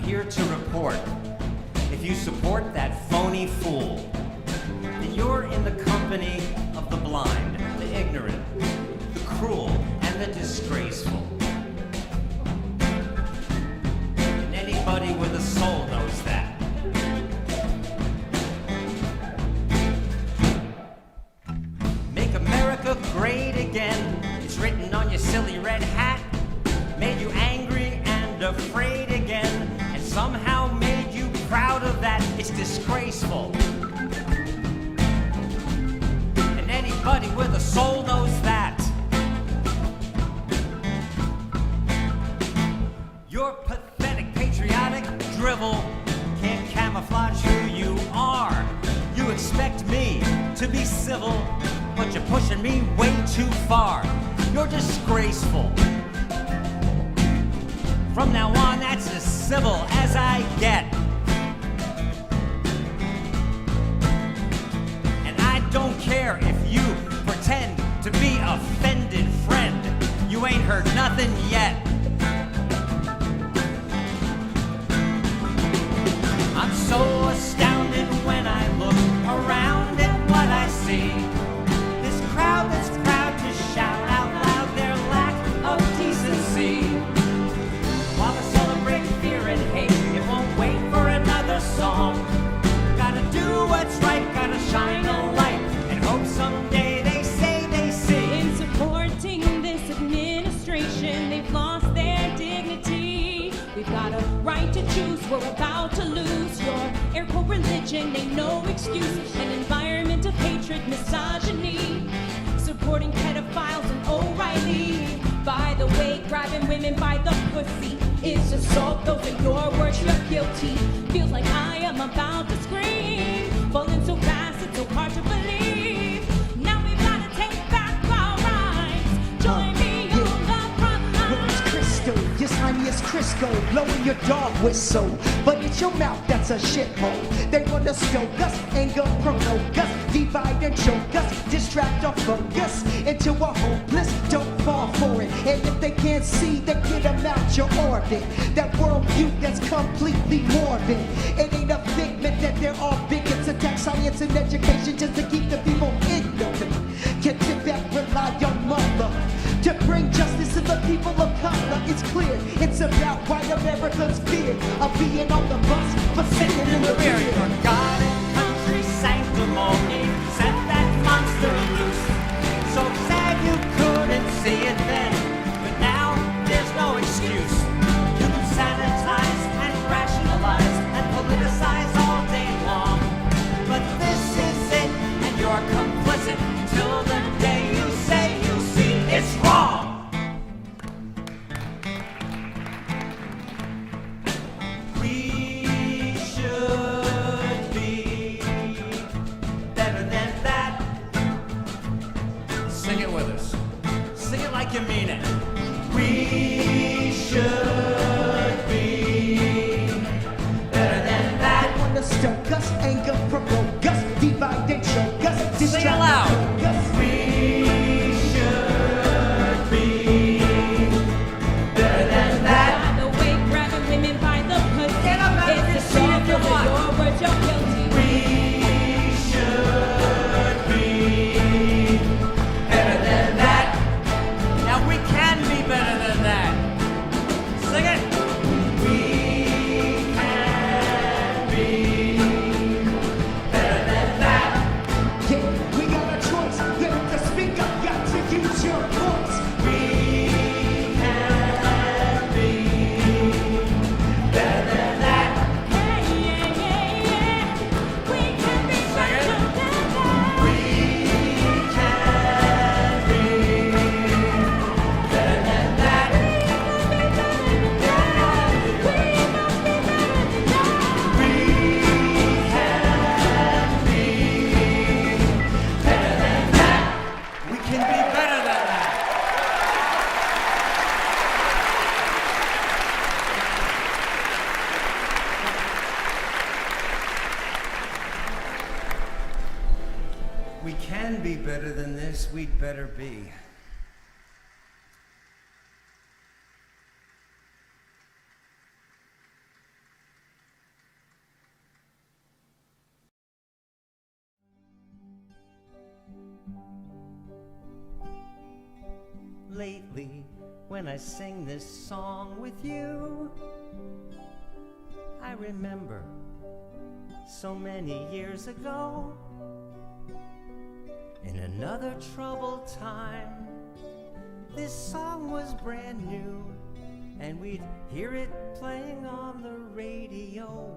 here to report. If you support that phony fool, then you're in the company of the blind, the ignorant, the cruel, and the disgraceful. And anybody with a soul knows that. Make America great again. It's written on your silly red hat. Made you angry and afraid again, and somehow made you proud of that. It's disgraceful. And anybody with a soul knows that. Your pathetic patriotic drivel can't camouflage who you are. You expect me to be civil, but you're pushing me way too far. You're disgraceful. From now on, that's as civil as I get. And I don't care if you pretend to be offended friend. You ain't heard nothing yet. I'm so astounded when I look around at what I see. This crowd that's proud to shout out loud their lack of decency. While they celebrate fear and hate, it won't wait for another song. Gotta do what's right, gotta shine a light, and hope someday they say they see. In supporting this administration, they've lost their dignity. We've got a right to choose, we're about to lose. Your air quote religion ain't no excuse. An environment of hatred, misogyny. Supporting pedophiles and O'Reilly. By the way, grabbing women by the pussy is assault. Those are your words, you're guilty. Feels like I am about to scream. Falling so fast, it's so hard to believe. Now we've gotta take back our rights. Join me on the front line. Well, it's Crystal, your slimy as Crisco, blowing your dog whistle. But it's your mouth that's a shithole. They wanna stoke us, anger, provoke us, divide and choke us, distract our focus into a hopeless. Don't fall for it. And if they can't see, then get them out your orbit. That worldview that's completely morbid. It ain't a figment that they're all bigots. Attack science and education just to keep the people ignorant. Get your back, rely on mother to bring justice to the people of color. It's clear, it's about white Americans' fear of being on the bus, but sitting in the rear. Your God and country sanctimony set that monster loose. So sad you couldn't see it then, but now there's no excuse. You can sanitize and rationalize and politicize all day long, but this is it, and you're complicit till the day you say you see it's wrong. We should be better than that. Sing it with us. Sing it like you mean it. We should be better than that. Wanna stoke us, anger, provoke us, divide and choke us, Sing it loud. We should be better than that. By the way, grabbing women by the pussy Get up out is of your assault. seat if you Those are want. your words, you're guilty. We should be better than that. Now we can be better than that. Sing it. We can be better than that. Yeah, we got a choice. You have to speak up, got to use your voice. We can be better than that. Yeah, yeah, yeah, yeah. We can be Sing better it. than that. We can be better than that. We can be better than that. We can be better than this. We'd better be. Lately, when I sing this song with you, I remember so many years ago, in another troubled time, this song was brand new, and we'd hear it playing on the radio.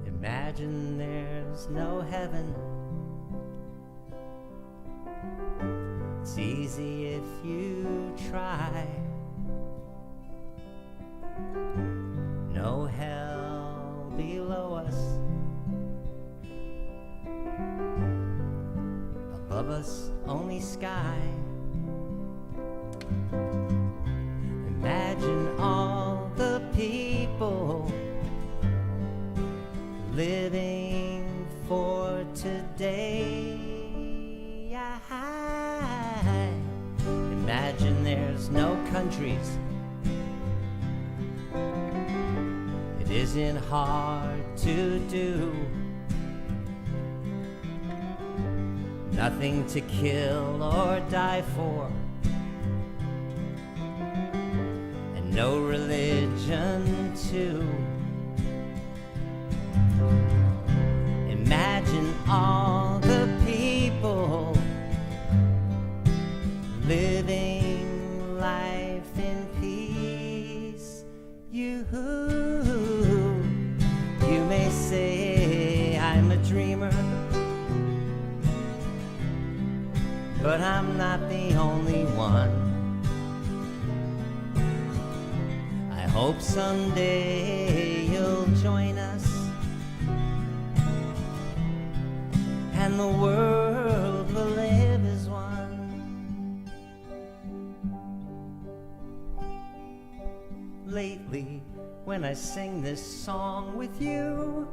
Imagine there's no heaven. It's easy if you try. No hell below us. Above us, only sky. Imagine all the people living for today. Imagine there's no countries. It isn't hard to do. Nothing to kill or die for, and no religion too. Imagine all the people living life in peace. You may say I'm a dreamer, but I'm not the only one. I hope someday you'll join us, and the world will live as one. Lately, when I sing this song with you,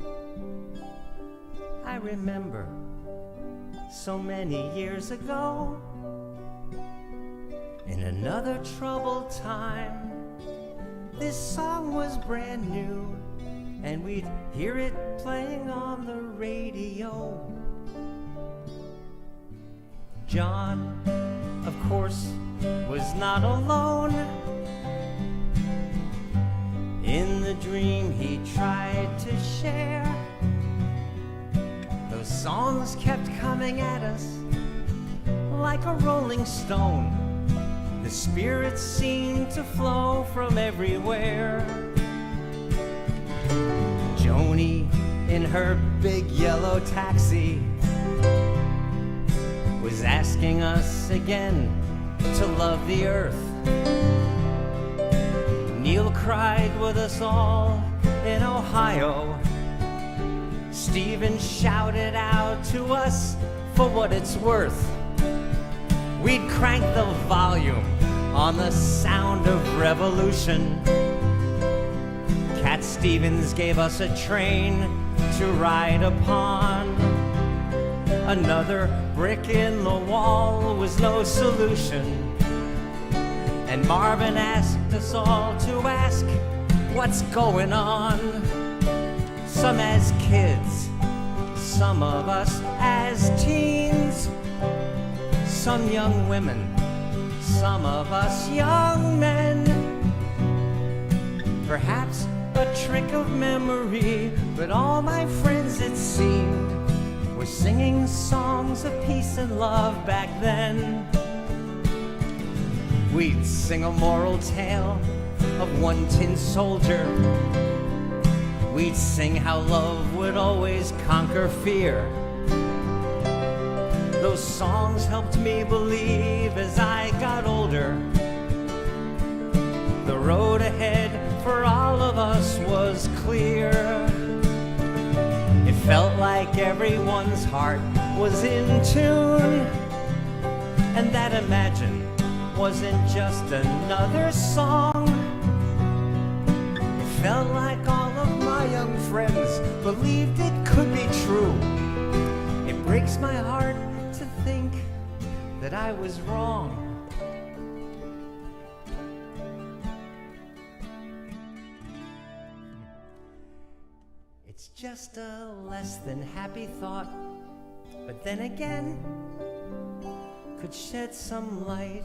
I remember so many years ago, in another troubled time, this song was brand new, and we'd hear it playing on the radio. John, of course, was not alone. In the dream he tried to share, those songs kept coming at us like a rolling stone. The spirits seemed to flow from everywhere. Joni, in her big yellow taxi, was asking us again to love the earth. Neil cried with us all in Ohio. Stephen shouted out to us for what it's worth. We'd crank the volume on the sound of revolution. Cat Stevens gave us a train to ride upon. Another brick in the wall was no solution. And Marvin asked us all to ask, what's going on? Some as kids, some of us as teens, some young women, some of us young men. Perhaps a trick of memory, but all my friends, it seemed, were singing songs of peace and love back then. We'd sing a moral tale of one tin soldier. We'd sing how love would always conquer fear. Those songs helped me believe as I got older. The road ahead for all of us was clear. It felt like everyone's heart was in tune, and that Imagine wasn't just another song, felt like all of my young friends believed it could be true. It breaks my heart to think that I was wrong. It's just a less than happy thought, but then again, could shed some light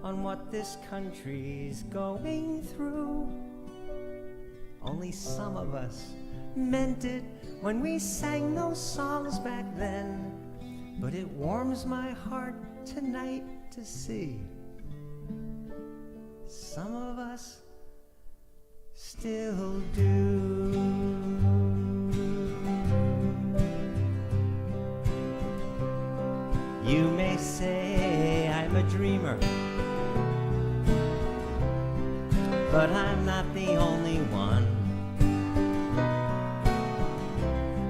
on what this country's going through. Only some of us meant it when we sang those songs back then, but it warms my heart tonight to see some of us still do. You may say I'm a dreamer, but I'm not the only one.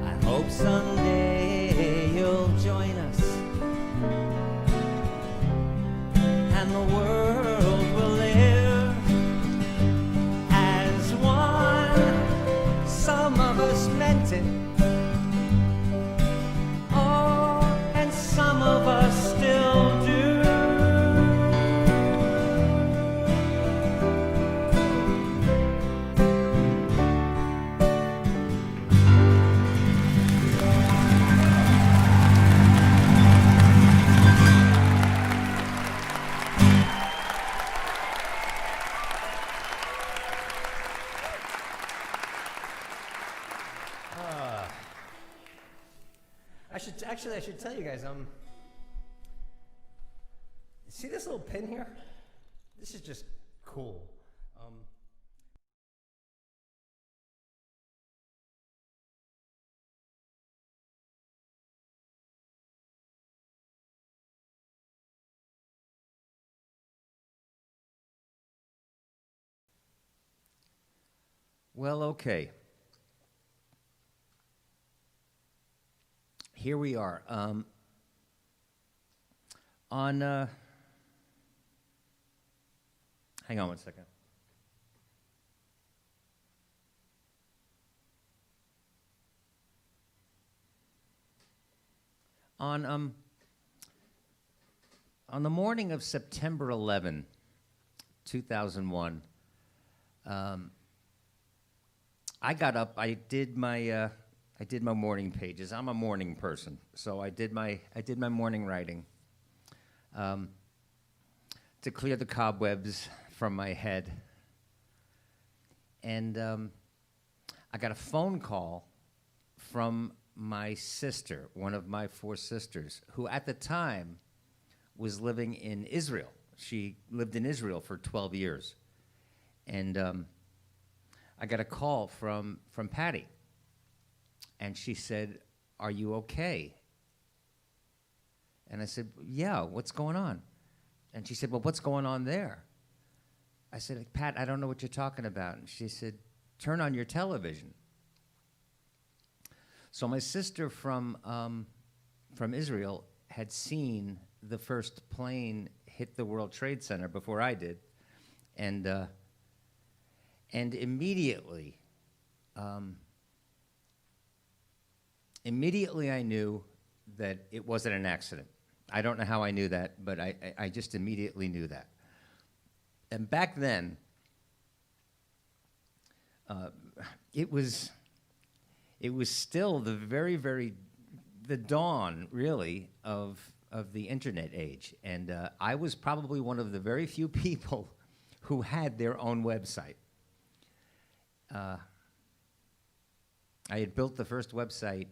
I hope someday you'll join us, and the world will live as one. Some of us meant it, oh, and some of us still do. I should tell you guys, see this little pin here? This is just cool. Well, okay. Here we are. Hang on one second. On the morning of September 11, 2001, I got up. I did my morning pages. I'm a morning person, so I did my morning writing to clear the cobwebs from my head. And I got a phone call from my sister, one of my 4 sisters, who at the time was living in Israel. She lived in Israel for 12 years. And I got a call from Patty. And she said, "Are you okay?" And I said, "Yeah, what's going on?" And she said, "Well, what's going on there?" I said, "Pat, I don't know what you're talking about." And she said, "Turn on your television." So my sister from Israel had seen the first plane hit the World Trade Center before I did. And immediately, Immediately I knew that it wasn't an accident. I don't know how I knew that, but I just immediately knew that. And back then, it was still the the dawn, really, of the internet age. And I was probably one of the very few people who had their own website. I had built the first website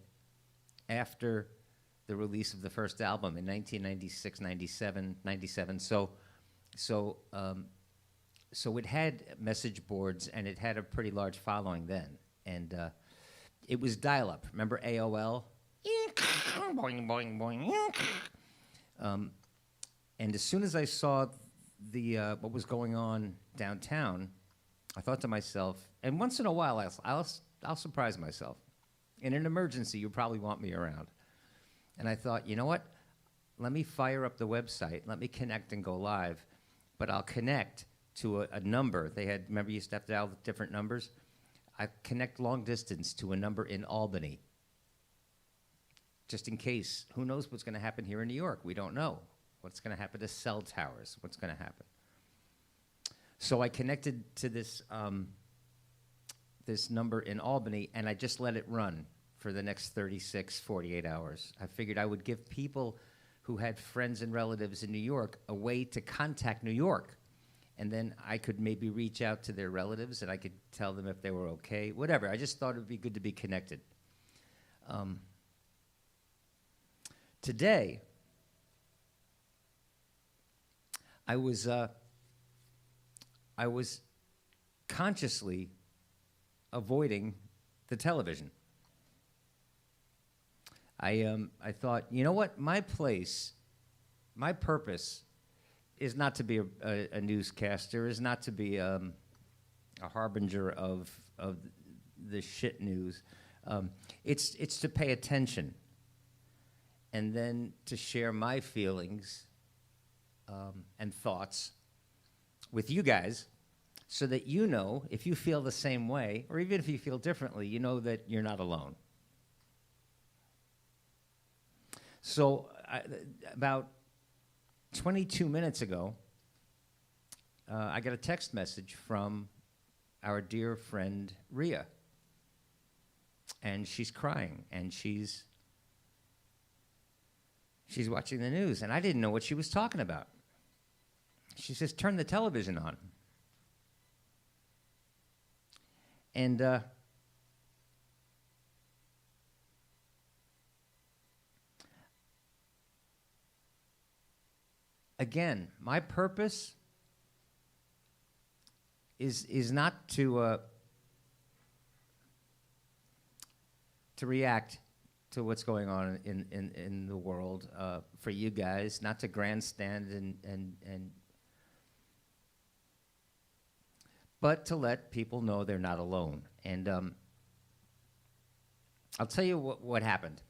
after the release of the first album in 1996, 97. So it had message boards, and it had a pretty large following then. And it was dial-up. Remember AOL? Boing, boing, boing. And as soon as I saw what was going on downtown, I thought to myself, and once in a while I'll surprise myself. In an emergency, you probably want me around. And I thought, you know what? Let me fire up the website. Let me connect and go live. But I'll connect to a number. They had, remember, you used to have to dial different numbers? I connect long distance to a number in Albany, just in case. Who knows what's going to happen here in New York? We don't know. What's going to happen to cell towers? What's going to happen? So I connected to this, this number in Albany, and I just let it run for the next 36, 48 hours. I figured I would give people who had friends and relatives in New York a way to contact New York. And then I could maybe reach out to their relatives, and I could tell them if they were okay, whatever. I just thought it would be good to be connected. Today, I was consciously avoiding the television. I thought, you know what? My place, my purpose is not to be a newscaster, is not to be a harbinger of the shit news. It's to pay attention and then to share my feelings and thoughts with you guys so that you know, if you feel the same way, or even if you feel differently, you know that you're not alone. So about 22 minutes ago, I got a text message from our dear friend Rhea. And she's crying, and she's watching the news, and I didn't know what she was talking about. She says, turn the television on. And again, my purpose is not to react to what's going on in the world for you guys, not to grandstand and but to let people know they're not alone. And I'll tell you what happened.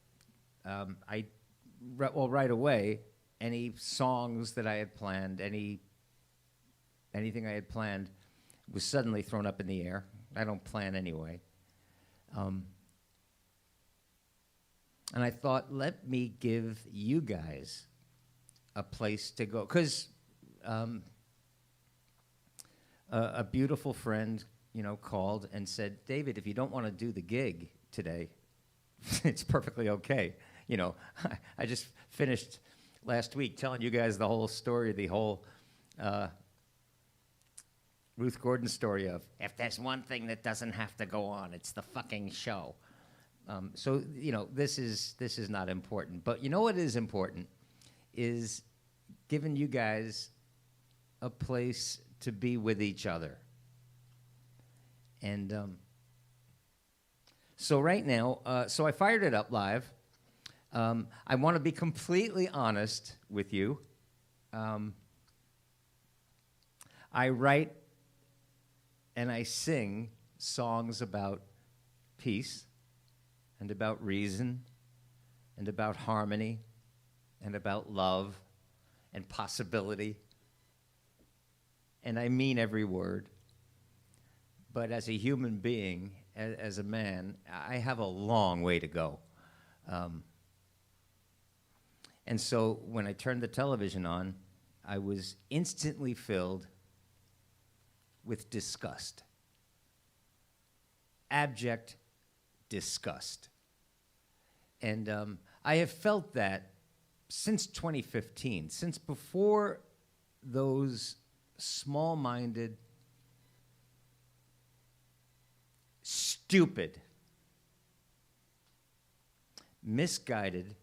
Right away, any songs that I had planned, anything I had planned was suddenly thrown up in the air. I don't plan anyway. And I thought, let me give you guys a place to go. Because a beautiful friend, called and said, David, if you don't want to do the gig today, it's perfectly okay. I just finished last week telling you guys the whole story, the whole Ruth Gordon story of, if there's one thing that doesn't have to go on, it's the fucking show. So, this is not important. But you know what is important is giving you guys a place to be with each other. And so right now, so I fired it up live. I want to be completely honest with you. I write and I sing songs about peace and about reason and about harmony and about love and possibility. And I mean every word. But as a human being, as a man, I have a long way to go. And so when I turned the television on, I was instantly filled with disgust. Abject disgust. And I have felt that since 2015, since before those small-minded, stupid, misguided,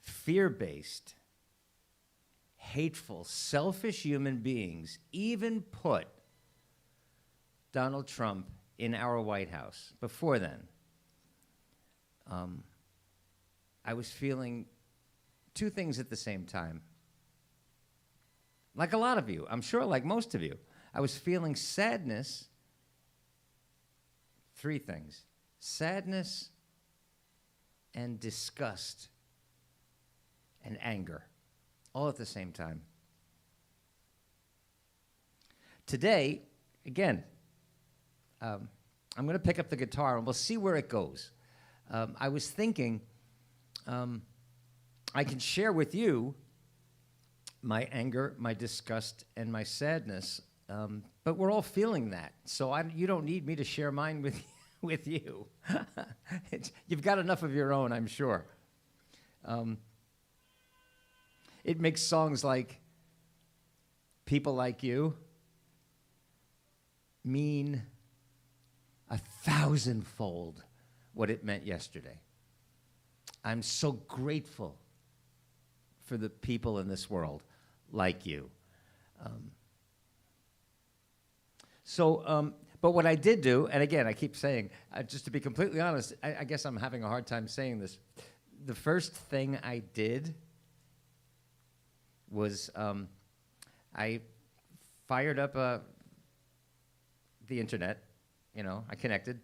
fear-based, hateful, selfish human beings even put Donald Trump in our White House. Before then, I was feeling two things at the same time. Like a lot of you, I'm sure like most of you. I was feeling sadness, three things: sadness and disgust and anger, all at the same time. Today, again, I'm going to pick up the guitar and we'll see where it goes. I was thinking I can share with you my anger, my disgust, and my sadness, but we're all feeling that. So you don't need me to share mine with you. You've got enough of your own, I'm sure. It makes songs like People Like You mean 1,000-fold what it meant yesterday. I'm so grateful for the people in this world like you. But what I did do, and again, I keep saying, just to be completely honest, I guess I'm having a hard time saying this. The first thing I did was I fired up the internet, I connected,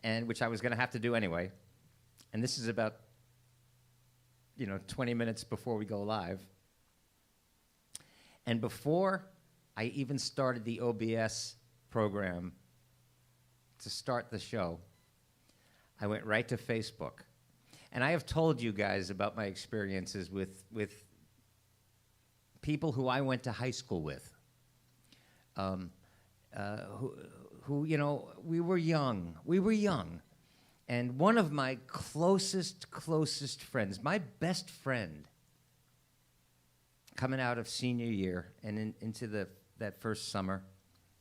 and which I was going to have to do anyway. And this is about, 20 minutes before we go live. And before I even started the OBS program to start the show, I went right to Facebook. And I have told you guys about my experiences with people who I went to high school with, who we were young. And one of my closest friends, my best friend, coming out of senior year and into that first summer,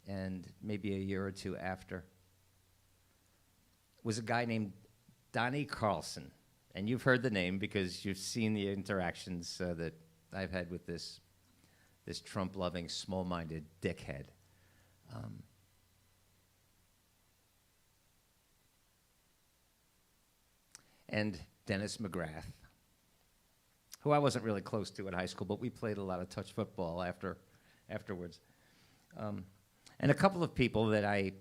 and maybe a year or two after, was a guy named Donnie Carlson. And you've heard the name because you've seen the interactions that I've had with this Trump-loving, small-minded dickhead. And Dennis McGrath, who I wasn't really close to in high school, but we played a lot of touch football afterwards. And a couple of people that I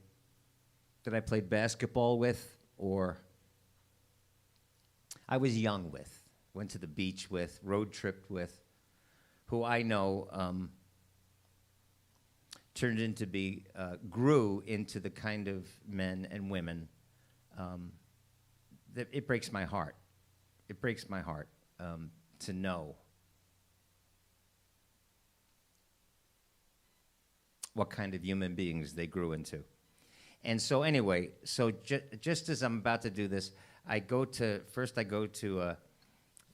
played basketball with, or I was young with, went to the beach with, road tripped with, who I know grew into the kind of men and women that it breaks my heart. It breaks my heart to know what kind of human beings they grew into. And so anyway, just as I'm about to do this, I go to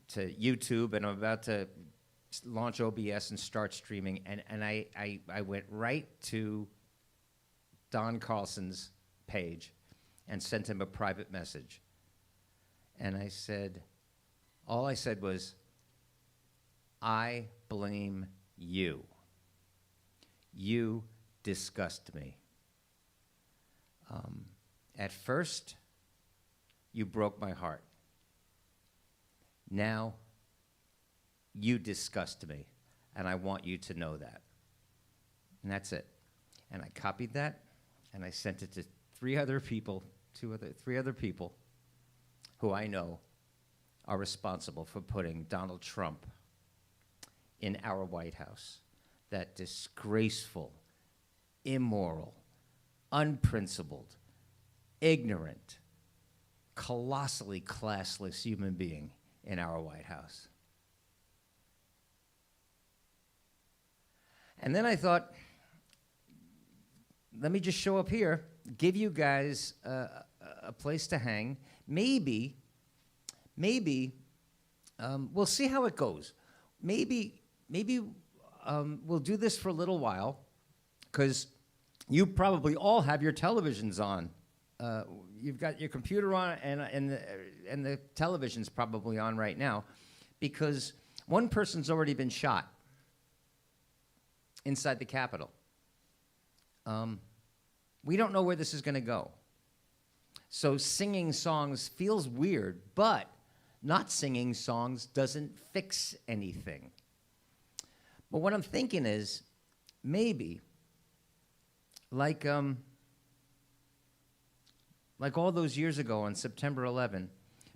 YouTube, and I'm about to launch OBS and start streaming, and I went right to Don Carlson's page and sent him a private message. And all I said was, I blame you. You disgust me. At first, you broke my heart. Now, you disgust me, and I want you to know that. And that's it. And I copied that, and I sent it to three other people who I know are responsible for putting Donald Trump in our White House. That disgraceful, immoral, unprincipled, ignorant, colossally classless human being in our White House. And then I thought, let me just show up here, give you guys a place to hang. Maybe we'll see how it goes. Maybe we'll do this for a little while, because you probably all have your televisions on. You've got your computer on, and the television's probably on right now, because one person's already been shot inside the Capitol. We don't know where this is going to go. So singing songs feels weird, but not singing songs doesn't fix anything. But what I'm thinking is, maybe, like all those years ago on September 11,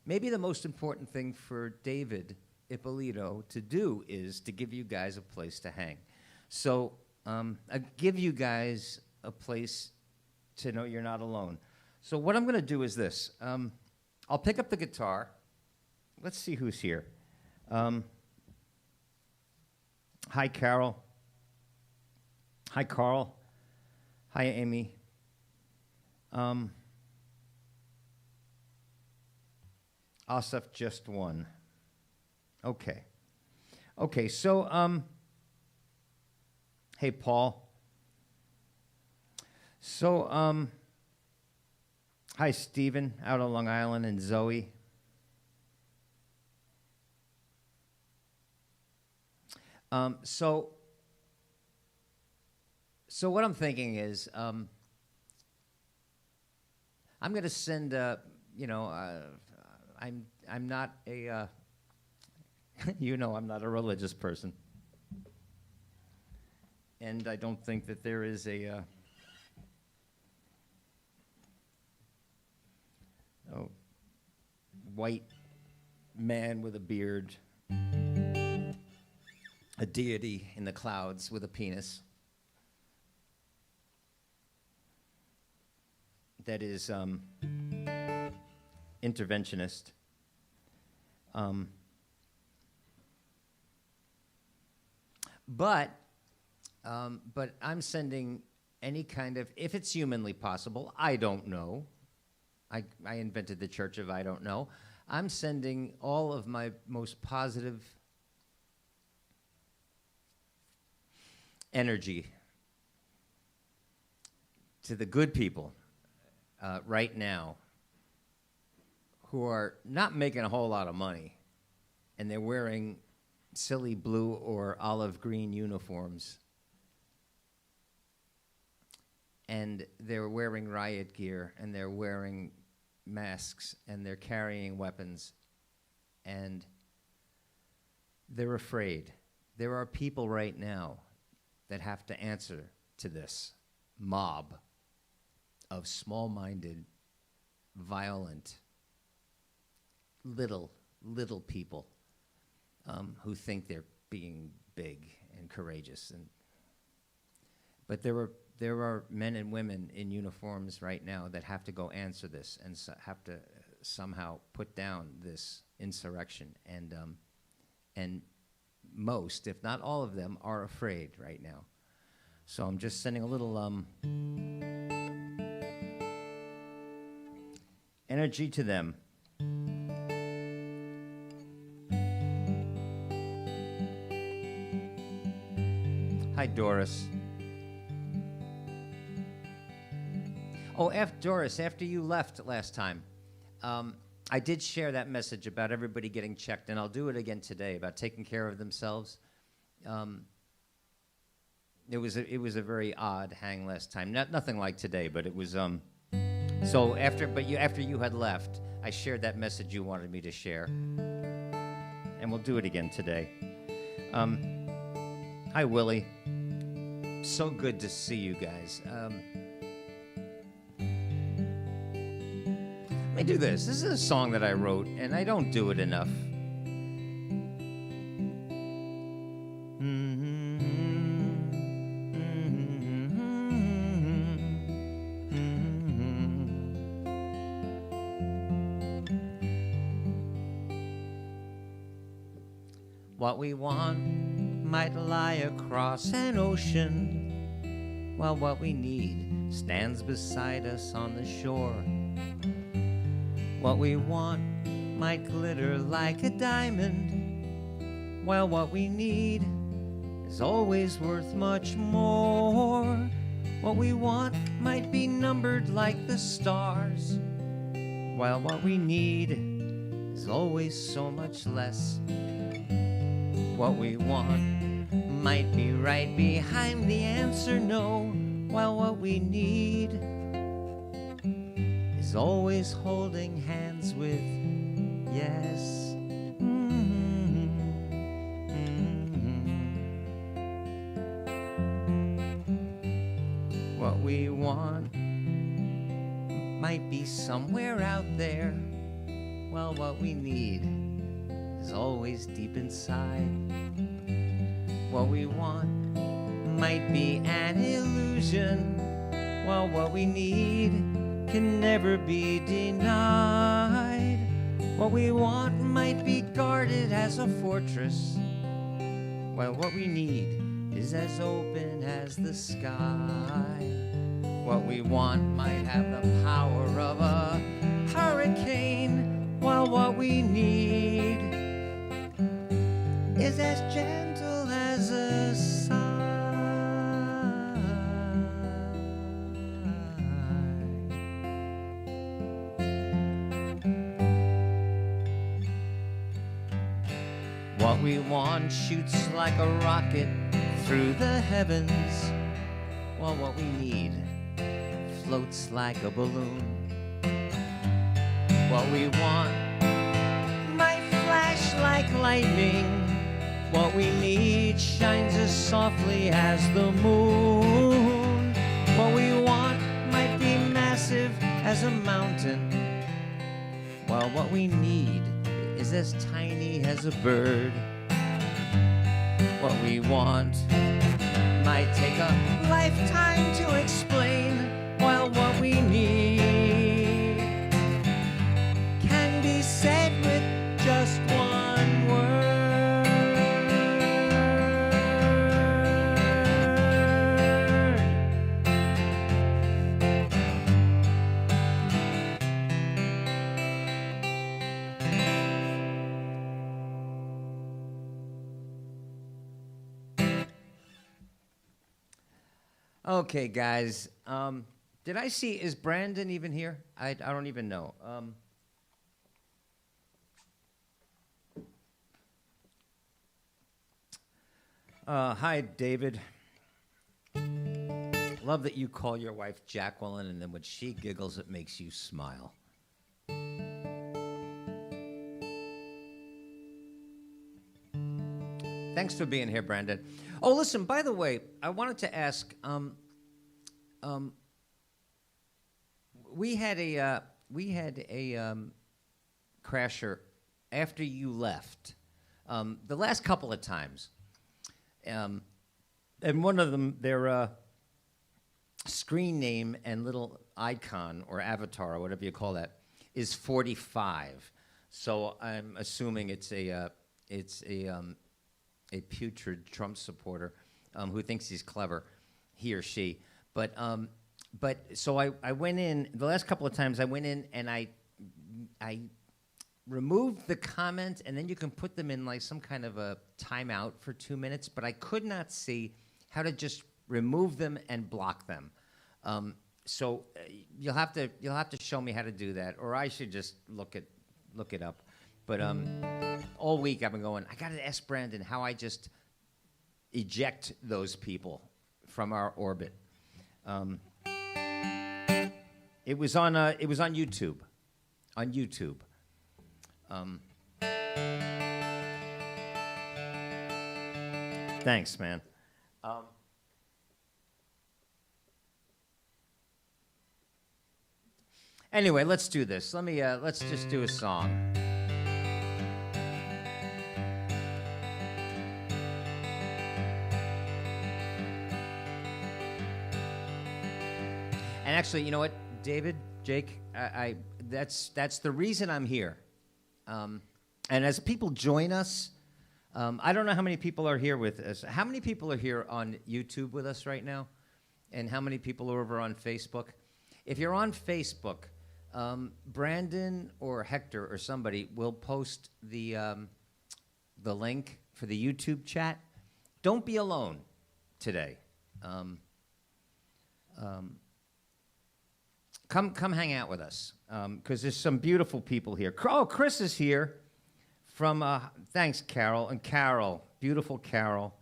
maybe the most important thing for David Ippolito to do is to give you guys a place to hang. So I give you guys a place to know you're not alone. So what I'm going to do is this. I'll pick up the guitar. Let's see who's here. Hi, Carol. Hi, Carl. Hi, Amy. Asaf just won. Okay. Okay, so, hey, Paul. So, hi, Stephen, out on Long Island, and Zoe. So what I'm thinking is, I'm going to send, I'm not a, I'm not a religious person. And I don't think that there is a white man with a beard, a deity in the clouds with a penis that is interventionist. But I'm sending any kind of, if it's humanly possible, I don't know. I invented the Church of I don't know. I'm sending all of my most positive energy to the good people right now who are not making a whole lot of money, and they're wearing silly blue or olive green uniforms, and they're wearing riot gear, and they're wearing masks, and they're carrying weapons, and they're afraid. There are people right now that have to answer to this mob of small-minded, violent, little people who think they're being big and courageous. But there are men and women in uniforms right now that have to go answer this and have to somehow put down this insurrection. And most, if not all of them, are afraid right now. So I'm just sending a little energy to them. Hi, Doris. Oh, Doris, after you left last time, I did share that message about everybody getting checked, and I'll do it again today, about taking care of themselves. It was a very odd hang last time. Nothing like today, but it was. So after you had left, I shared that message you wanted me to share, and we'll do it again today. Hi, Willie. So good to see you guys. Let me do this. This is a song that I wrote, and I don't do it enough. What we want might lie across an ocean, while what we need stands beside us on the shore. What we want might glitter like a diamond, while what we need is always worth much more. What we want might be numbered like the stars, while what we need is always so much less. What we want might be right behind the answer no, while what we need is always holding hands with yes. What we want might be somewhere out there, while what we need is always deep inside. What we want might be an illusion, while what we need can never be denied. What we want might be guarded as a fortress, while what we need is as open as the sky. What we want might have the power of a hurricane, while what we need is as gentle as a sigh. What we want shoots like a rocket through the heavens, while what we need floats like a balloon. What we want might flash like lightning. What we need shines as softly as the moon. What we want might be massive as a mountain, while what we need is as tiny as a bird. What we want might take a lifetime to explain, while what we need can be said with just one word. Okay, guys. Did I see, is Brandon even here? I don't even know. Hi, David. Love that you call your wife Jacqueline, and then when she giggles, it makes you smile. Thanks for being here, Brandon. Oh, listen, by the way, I wanted to ask, we had a crasher after you left, the last couple of times. And one of them, their screen name and little icon or avatar or whatever you call that is 45. So I'm assuming it's a putrid Trump supporter who thinks he's clever, he or she. But so I went in, the last couple of times I went in and I removed the comment, and then you can put them in like some kind of a timeout for 2 minutes, but I could not see how to just remove them and block them. So you'll have to show me how to do that, or I should just look it up. But all week I've been going, I got to ask Brandon how I just eject those people from our orbit. It was on YouTube. On YouTube. Thanks, man. Anyway, let's do this. Let's just do a song. And actually, you know what, David, Jake, that's the reason I'm here. And as people join us, I don't know how many people are here with us. How many people are here on YouTube with us right now? And how many people are over on Facebook? If you're on Facebook, Brandon or Hector or somebody will post the link for the YouTube chat. Don't be alone today. Come hang out with us, because there's some beautiful people here. Oh, Chris is here from, thanks, Carol. And Carol, beautiful Carol,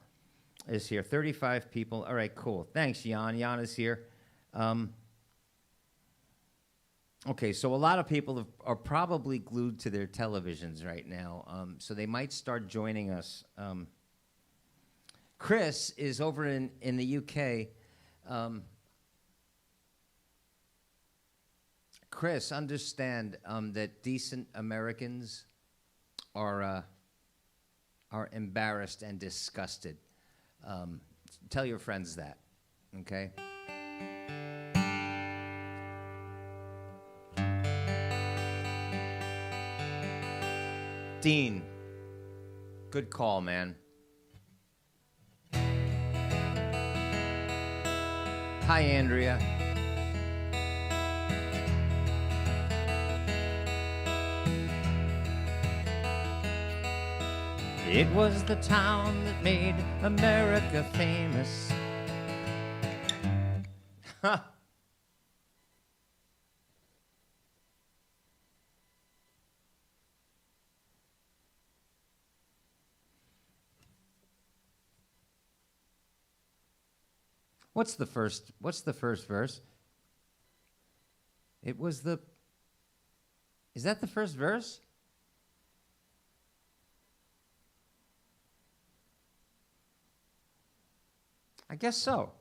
is here. 35 people. All right, cool. Thanks, Jan. Jan is here. Okay, so a lot of people are probably glued to their televisions right now, so they might start joining us. Chris is over in the UK. Chris, understand that decent Americans are embarrassed and disgusted. Tell your friends that, okay? Dean. Good call, man. Hi, Andrea. It was the town that made America famous. Huh. What's the first verse? It was the Is that the first verse? I guess so.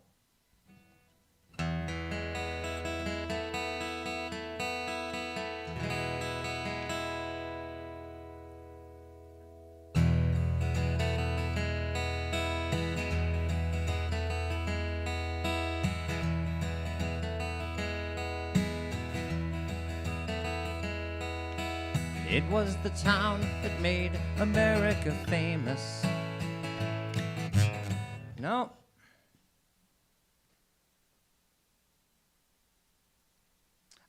It was the town that made America famous. No.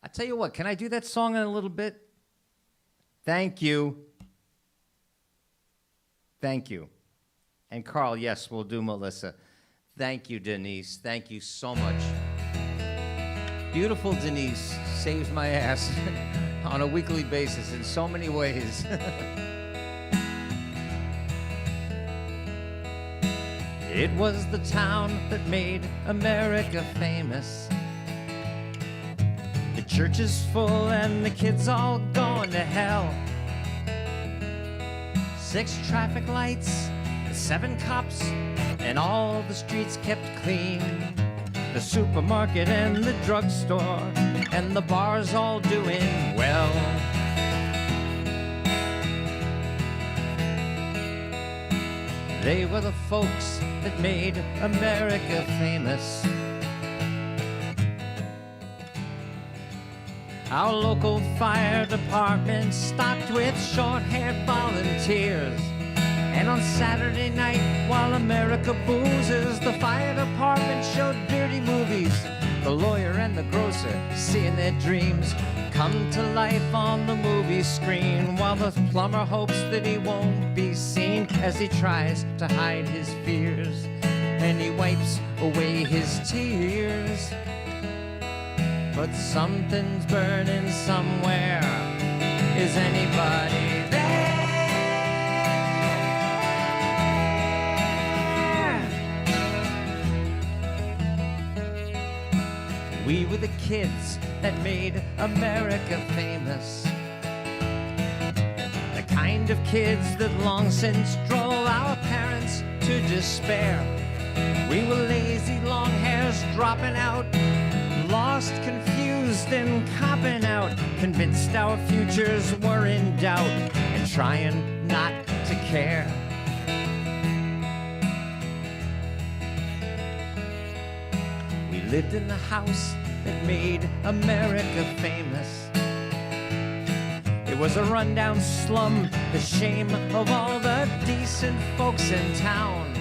I tell you what, can I do that song in a little bit? Thank you. Thank you. And Carl, yes, we'll do Melissa. Thank you, Denise. Thank you so much. Beautiful Denise saves my ass on a weekly basis in so many ways. It was the town that made America famous. The church is full and the kids all going to hell. 6 traffic lights, 7 cops, and all the streets kept clean. The supermarket and the drugstore and the bars all doing well. They were the folks that made America famous. Our local fire department stocked with short-haired volunteers. And on Saturday night, while America boozes, the fire department showed dirty movies. The lawyer and the grocer seeing their dreams come to life on the movie screen, while the plumber hopes that he won't be seen as he tries to hide his fears, and he wipes away his tears. But something's burning somewhere. Is anybody there? We were the kids that made America famous. The kind of kids that long since drove our parents to despair. We were lazy long hairs dropping out, lost, confused, and copping out, convinced our futures were in doubt, and trying not to care. We lived in the house that made America famous. It was a rundown slum, the shame of all the decent folks in town.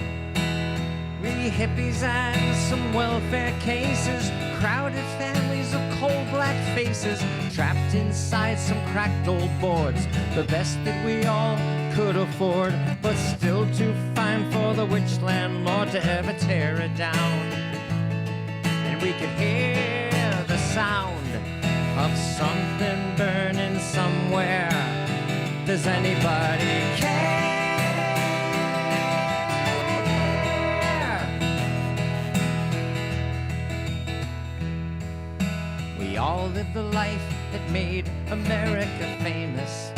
We hippies and some welfare cases, crowded families of coal black faces, trapped inside some cracked old boards, the best that we all could afford, but still too fine for the rich landlord to ever tear it down. And we could hear the sound of something burning somewhere. Does anybody care? We all lived the life that made America famous.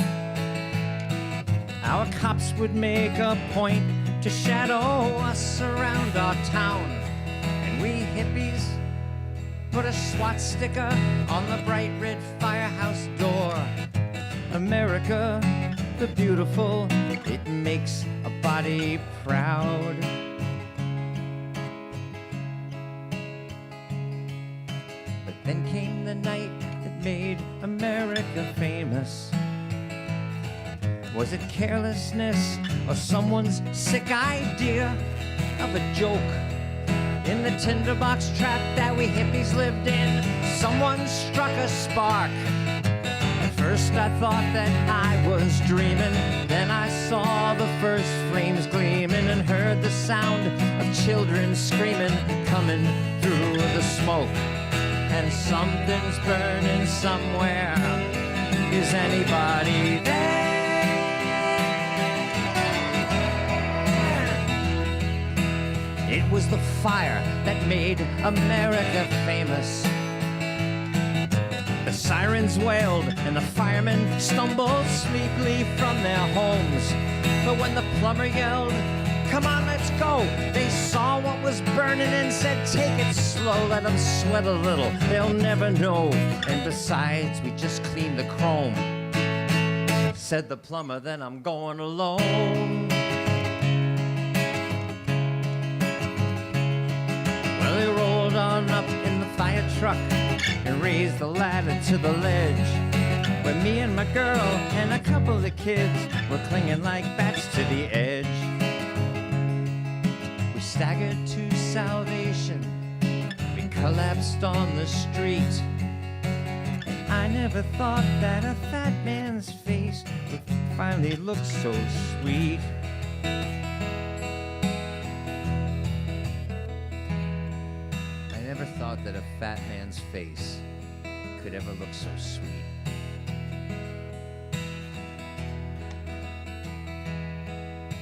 Our cops would make a point to shadow us around our town, and we hippies put a SWAT sticker on the bright red firehouse door. America, the beautiful, it makes a body proud. But then came the night that made America famous, Was it carelessness or someone's sick idea of a joke? In the tinderbox trap that we hippies lived in, someone struck a spark. At first I thought that I was dreaming, then I saw the first flames gleaming and heard the sound of children screaming coming through the smoke. And something's burning somewhere. Is anybody there? It was the fire that made America famous. The sirens wailed and the firemen stumbled sleepily from their homes. But when the plumber yelled, "Come on, let's go," they saw what was burning and said, "Take it slow, let them sweat a little, they'll never know. And besides, we just cleaned the chrome." Said the plumber, "Then I'm going alone." Well, he rolled on up in the fire truck and raised the ladder to the ledge, where me and my girl and a couple of kids were clinging like bats to the edge. We staggered to salvation, we collapsed on the street. And I never thought that a fat man's face would finally look so sweet. I never thought that a fat man's face could ever look so sweet.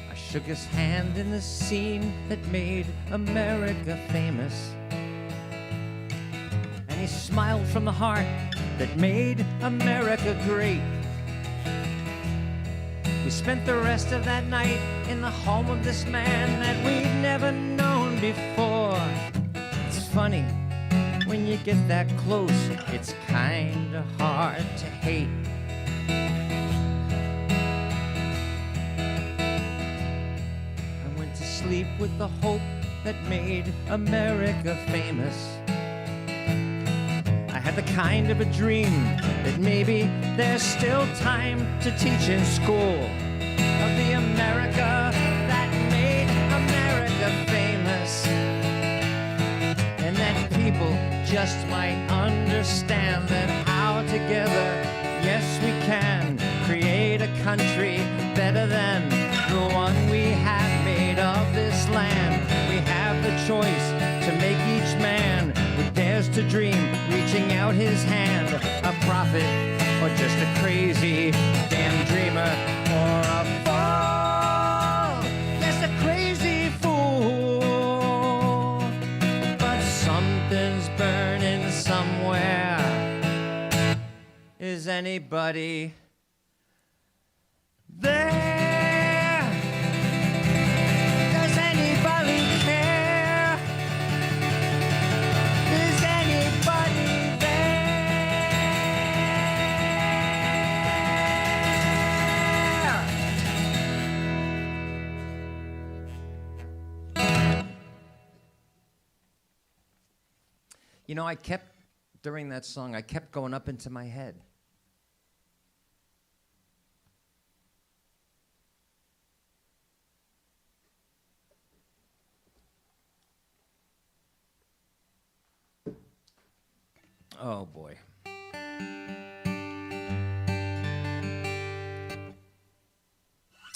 I shook his hand in the scene that made America famous, and he smiled from the heart that made America great. We spent the rest of that night in the home of this man that we'd never known before. It's funny, when you get that close, it's kinda hard to hate. I went to sleep with the hope that made America famous. I had the kind of a dream that maybe there's still time to teach in school of the America that made America famous. And that people just might understand that how together, yes we can, create a country better than the one we have made of this land. We have the choice to make each man who dares to dream, reaching out his hand, a prophet or just a crazy damn dreamer, or a fool, yes, a crazy fool. But something's burning somewhere. Is anybody there? Does anybody care? Is anybody there? You know, during that song, I kept going up into my head. Oh boy.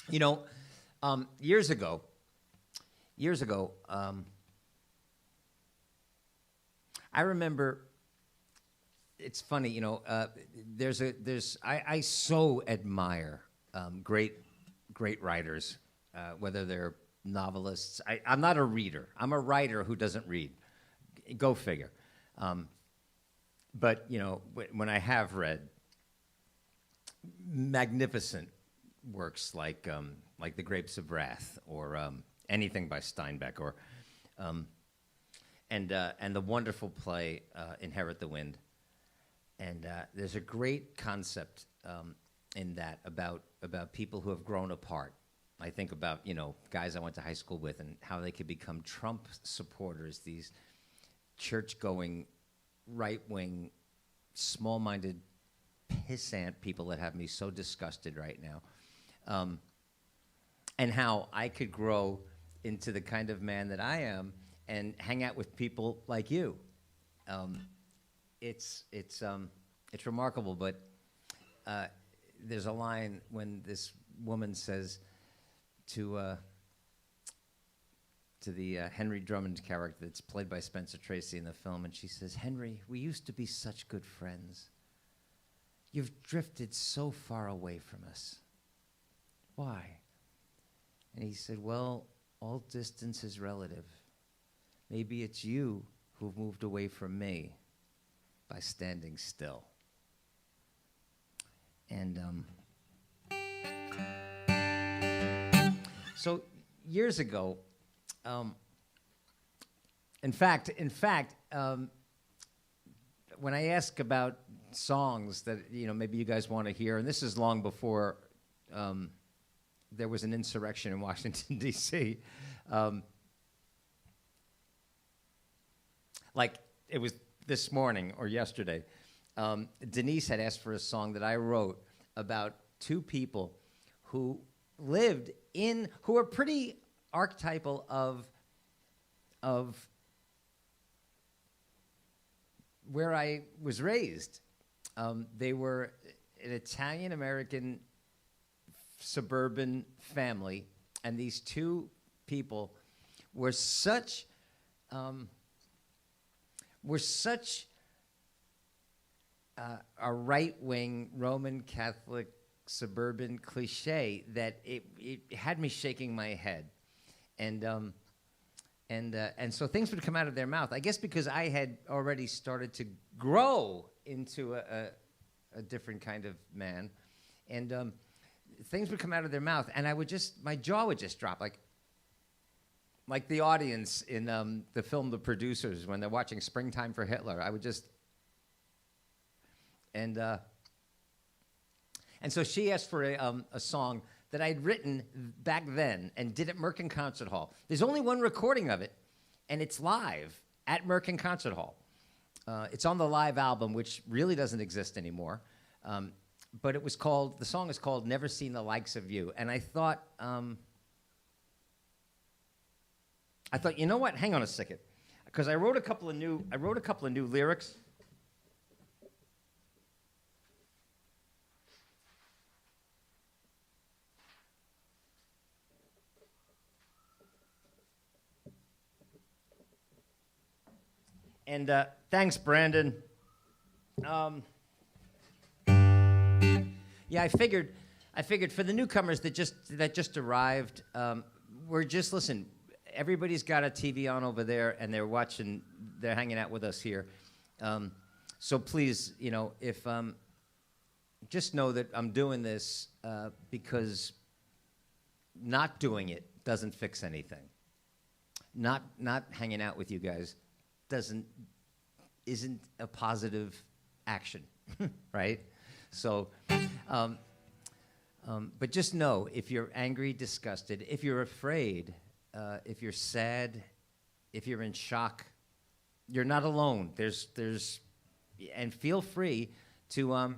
You know, years ago, I remember. It's funny, you know. I so admire great writers, whether they're novelists. I'm not a reader. I'm a writer who doesn't read. Go figure. But you know, when I have read magnificent works like The Grapes of Wrath, or anything by Steinbeck, or and the wonderful play Inherit the Wind, and there's a great concept in that about people who have grown apart. I think about, you know, guys I went to high school with and how they could become Trump supporters, these church-going, right-wing, small-minded, pissant people that have me so disgusted right now. and how I could grow into the kind of man that I am and hang out with people like you. It's remarkable, but there's a line when this woman says to the Henry Drummond character that's played by Spencer Tracy in the film, and she says, "Henry, we used to be such good friends. You've drifted so far away from us. Why?" And he said, "Well, all distance is relative. Maybe it's you who've moved away from me by standing still." And so years ago, in fact, when I ask about songs that maybe you guys want to hear, and this is long before there was an insurrection in Washington D.C. Like it was this morning or yesterday, Denise had asked for a song that I wrote about two people who who are pretty archetypal of where I was raised. They were an Italian-American suburban family, and these two people were such a right-wing Roman Catholic suburban cliche that it had me shaking my head, and so things would come out of their mouth. I guess because I had already started to grow into a different kind of man, and things would come out of their mouth, and my jaw would just drop, like the audience in the film The Producers when they're watching Springtime for Hitler. I would just, and so she asked for a song that I'd written back then and did at Merkin Concert Hall. There's only one recording of it, and it's live at Merkin Concert Hall. It's on the live album, which really doesn't exist anymore. But the song is called "Never Seen the Likes of You." And I thought, you know what? Hang on a second, because I wrote a couple of new lyrics. And thanks, Brandon. Yeah, I figured for the newcomers that just arrived, listen. Everybody's got a TV on over there, and they're hanging out with us here. So please, if just know that I'm doing this because not doing it doesn't fix anything. Not hanging out with you guys isn't a positive action, right? So, but just know, if you're angry, disgusted, if you're afraid, if you're sad, if you're in shock, you're not alone. And feel free to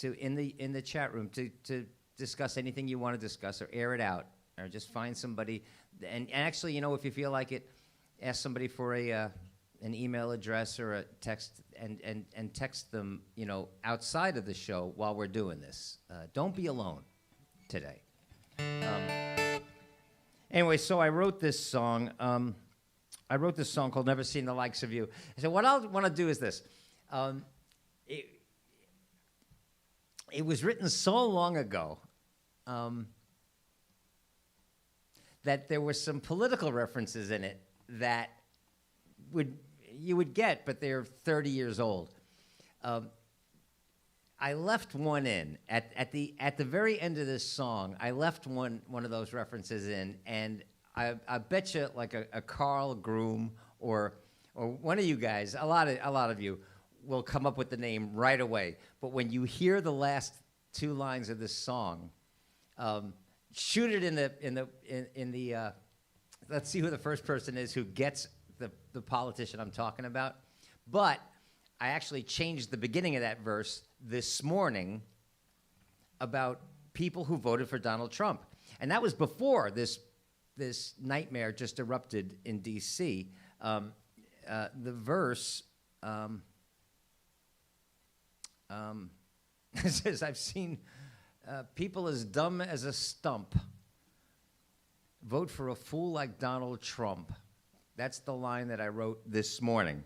in the chat room to discuss anything you want to discuss or air it out, or just find somebody. And actually, if you feel like it, ask somebody for an email address or a text, and text them, outside of the show while we're doing this. Don't be alone today. Anyway, so I wrote this song. Called "Never Seen the Likes of You." So what I want to do is this. It was written so long ago that there were some political references in it that you would get, but they're 30 years old. I left one in at the very end of this song. I left one of those references in, and I bet you like a Carl Groom or one of you guys, a lot of you will come up with the name right away. But when you hear the last two lines of this song, shoot it in the. Let's see who the first person is who gets the politician I'm talking about. But I actually changed the beginning of that verse this morning about people who voted for Donald Trump. And that was before this nightmare just erupted in D.C. The verse it says, I've seen people as dumb as a stump vote for a fool like Donald Trump. That's the line that I wrote this morning.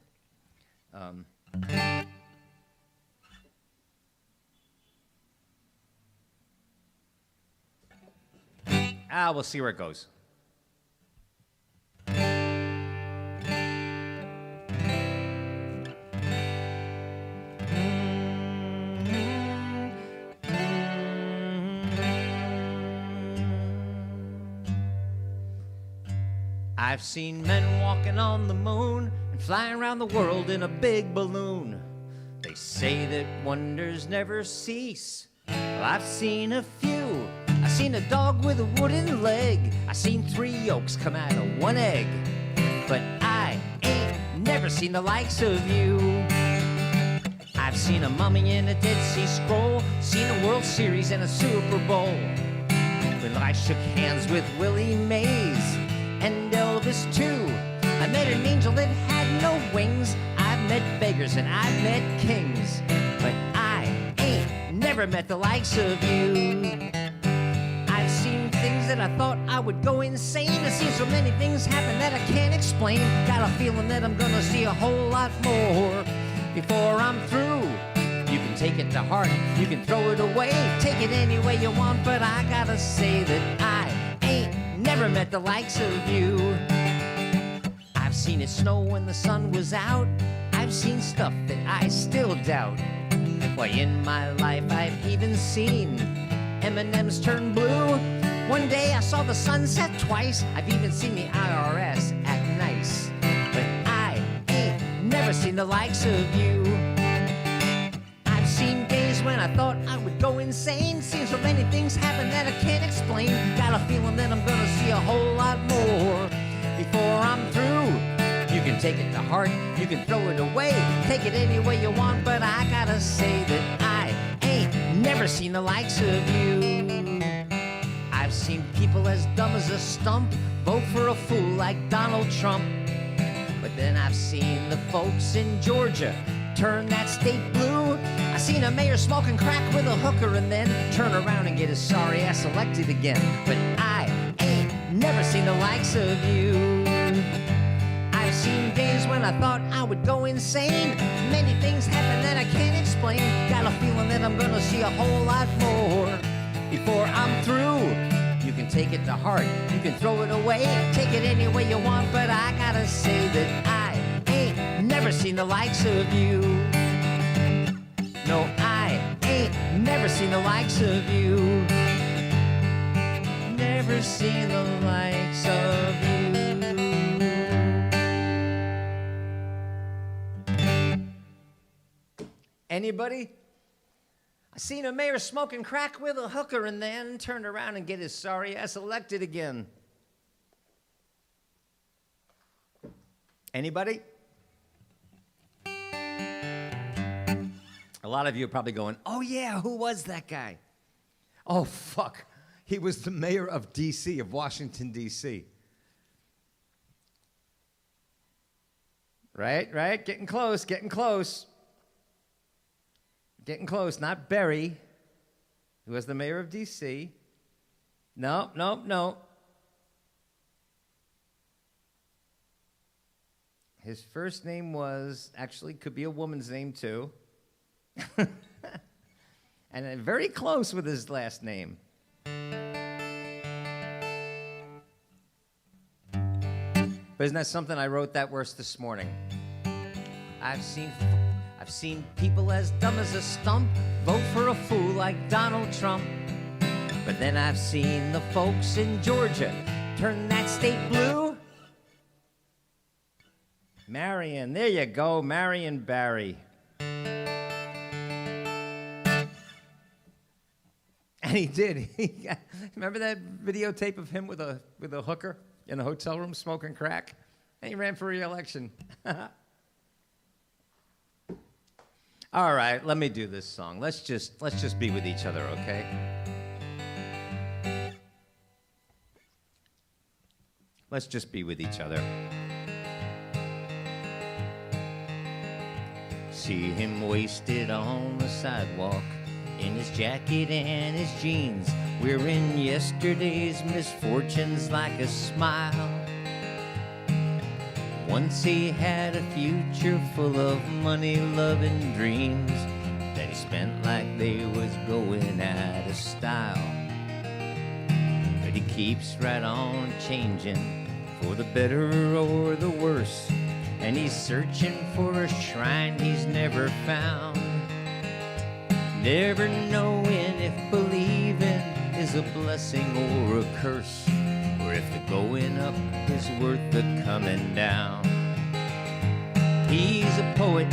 We'll see where it goes. I've seen men walking on the moon and flying around the world in a big balloon. They say that wonders never cease. Well, I've seen a few. I've seen a dog with a wooden leg. I've seen 3 yolks come out of 1 egg. But I ain't never seen the likes of you. I've seen a mummy in a Dead Sea Scroll, seen a World Series and a Super Bowl. When I shook hands with Willie Mays and Elvis too, I met an angel that had no wings. I've met beggars and I've met kings, but I ain't never met the likes of you. I've seen things that I thought I would go insane. I've seen so many things happen that I can't explain. Got a feeling that I'm gonna see a whole lot more before I'm through. You can take it to heart, you can throw it away, take it any way you want, but I gotta say that I ain't never met the likes of you. I've seen it snow when the sun was out. I've seen stuff that I still doubt. Why, in my life I've even seen M&M's turn blue. One day I saw the sunset twice. I've even seen the IRS act nice. But I ain't never seen the likes of you. I've seen days when I thought I would go insane. Seen so many things happen that I can't explain. Got a feeling that I'm gonna see a whole lot more before I'm through. You can take it to heart, you can throw it away, take it any way you want, but I gotta say that I ain't never seen the likes of you. I've seen people as dumb as a stump vote for a fool like Donald Trump. But then I've seen the folks in Georgia turn that state blue. I seen a mayor smoking crack with a hooker and then turn around and get his sorry ass elected again. But I ain't never seen the likes of you. I've seen days when I thought I would go insane. Many things happen that I can't explain. Got a feeling that I'm gonna see a whole lot more before I'm through. You can take it to heart, you can throw it away, take it any way you want, but I gotta say that I ain't never seen the likes of you. No, I ain't never seen the likes of you. Never seen the likes of you. Anybody? I seen a mayor smoking crack with a hooker and then turned around and get his sorry ass elected again. Anybody? A lot of you are probably going, oh yeah, who was that guy? Oh fuck, he was the mayor of D.C., of Washington, D.C. Right? Getting close. Getting close, not Barry, who was the mayor of D.C. No. His first name was, actually, could be a woman's name too. And very close with his last name. But isn't that something? I wrote that verse this morning. I've seen people as dumb as a stump vote for a fool like Donald Trump. But then I've seen the folks in Georgia turn that state blue. Marion, there you go, Marion Barry. And he did. Remember that videotape of him with a hooker in a hotel room smoking crack? And he ran for re-election. All right, let me do this song. Let's just be with each other, okay? Let's just be with each other. See him wasted on the sidewalk, in his jacket and his jeans, wearing yesterday's misfortunes like a smile. Once he had a future full of money, love, and dreams that he spent like they was going out of style. But he keeps right on changing for the better or the worse, and he's searching for a shrine he's never found. Never knowing if believing is a blessing or a curse, or if the going up is worth the coming down. He's a poet,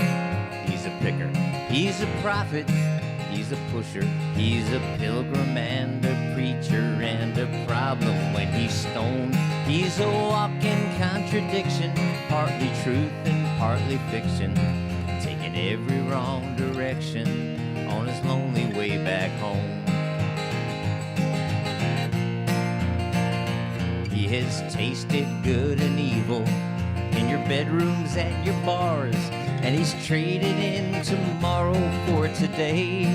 he's a picker, he's a prophet, he's a pusher, he's a pilgrim and a preacher, and a problem when he's stoned. He's a walking contradiction, partly truth and partly fiction, taking every wrong direction on his lonely way back home. He has tasted good and evil in your bedrooms and your bars, and he's traded in tomorrow for today,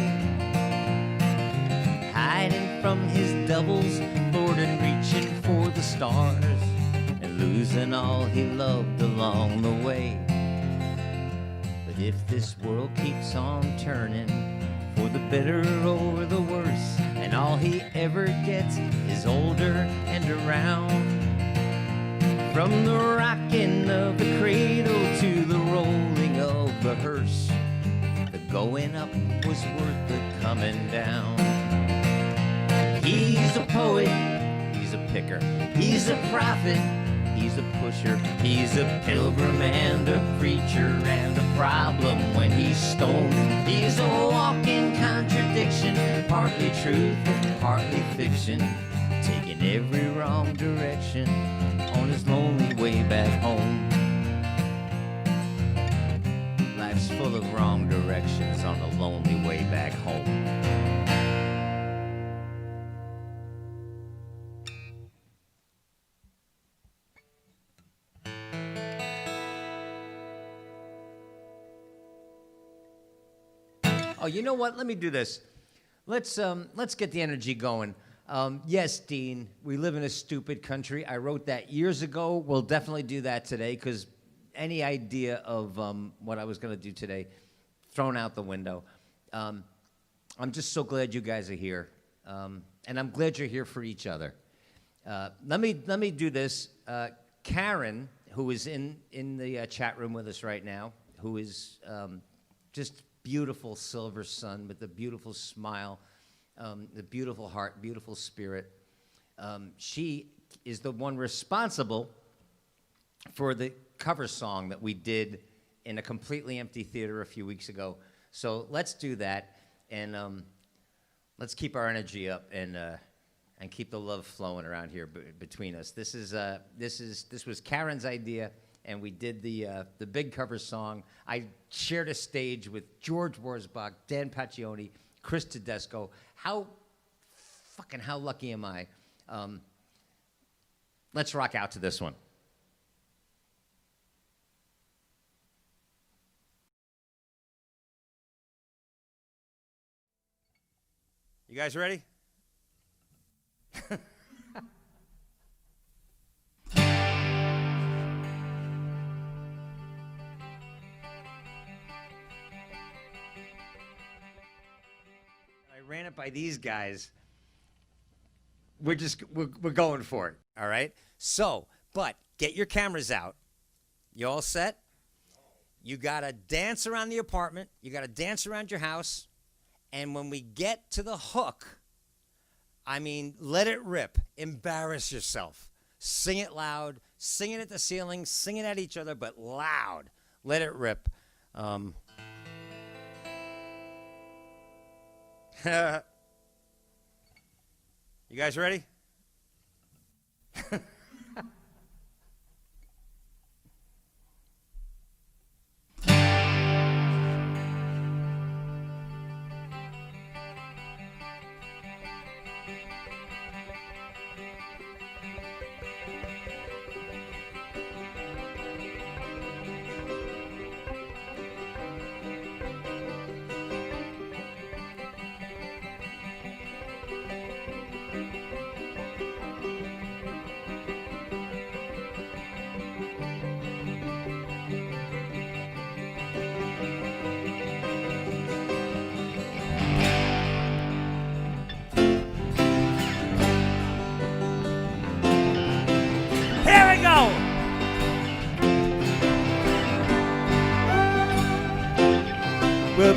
hiding from his doubles, Lord, and reaching for the stars, and losing all he loved along the way. But if this world keeps on turning for the better or the worse, and all he ever gets is older and around, from the rocking of the cradle to the rolling of the hearse, the going up was worth the coming down. He's a poet, he's a picker, he's a prophet, he's a pusher, he's a pilgrim and a preacher, and a problem when he's stoned. He's a walking contradiction, partly truth and partly fiction, taking every wrong direction on his lonely way back home. Life's full of wrong directions on the lonely way back home. Oh, you know what? Let me do this. Let's get the energy going. Yes, Dean, we live in a stupid country. I wrote that years ago. We'll definitely do that today, because any idea of what I was going to do today, thrown out the window. I'm just so glad you guys are here, and I'm glad you're here for each other. Let me do this. Karen, who is in the chat room with us right now, who is just beautiful silver sun with a beautiful smile, the beautiful heart, beautiful spirit. She is the one responsible for the cover song that we did in a completely empty theater a few weeks ago. So let's do that, and let's keep our energy up and keep the love flowing around here between us. This was Karen's idea, and we did the big cover song. I shared a stage with George Wurzbach, Dan Paccioni, Chris Tedesco. How lucky am I? Let's rock out to this one. You guys ready? I ran it by these guys. We're going for it, all right? So, but get your cameras out. You all set? You got to dance around the apartment. You got to dance around your house. And when we get to the hook, I mean, let it rip. Embarrass yourself. Sing it loud. Sing it at the ceiling. Sing it at each other, but loud. Let it rip. You guys ready?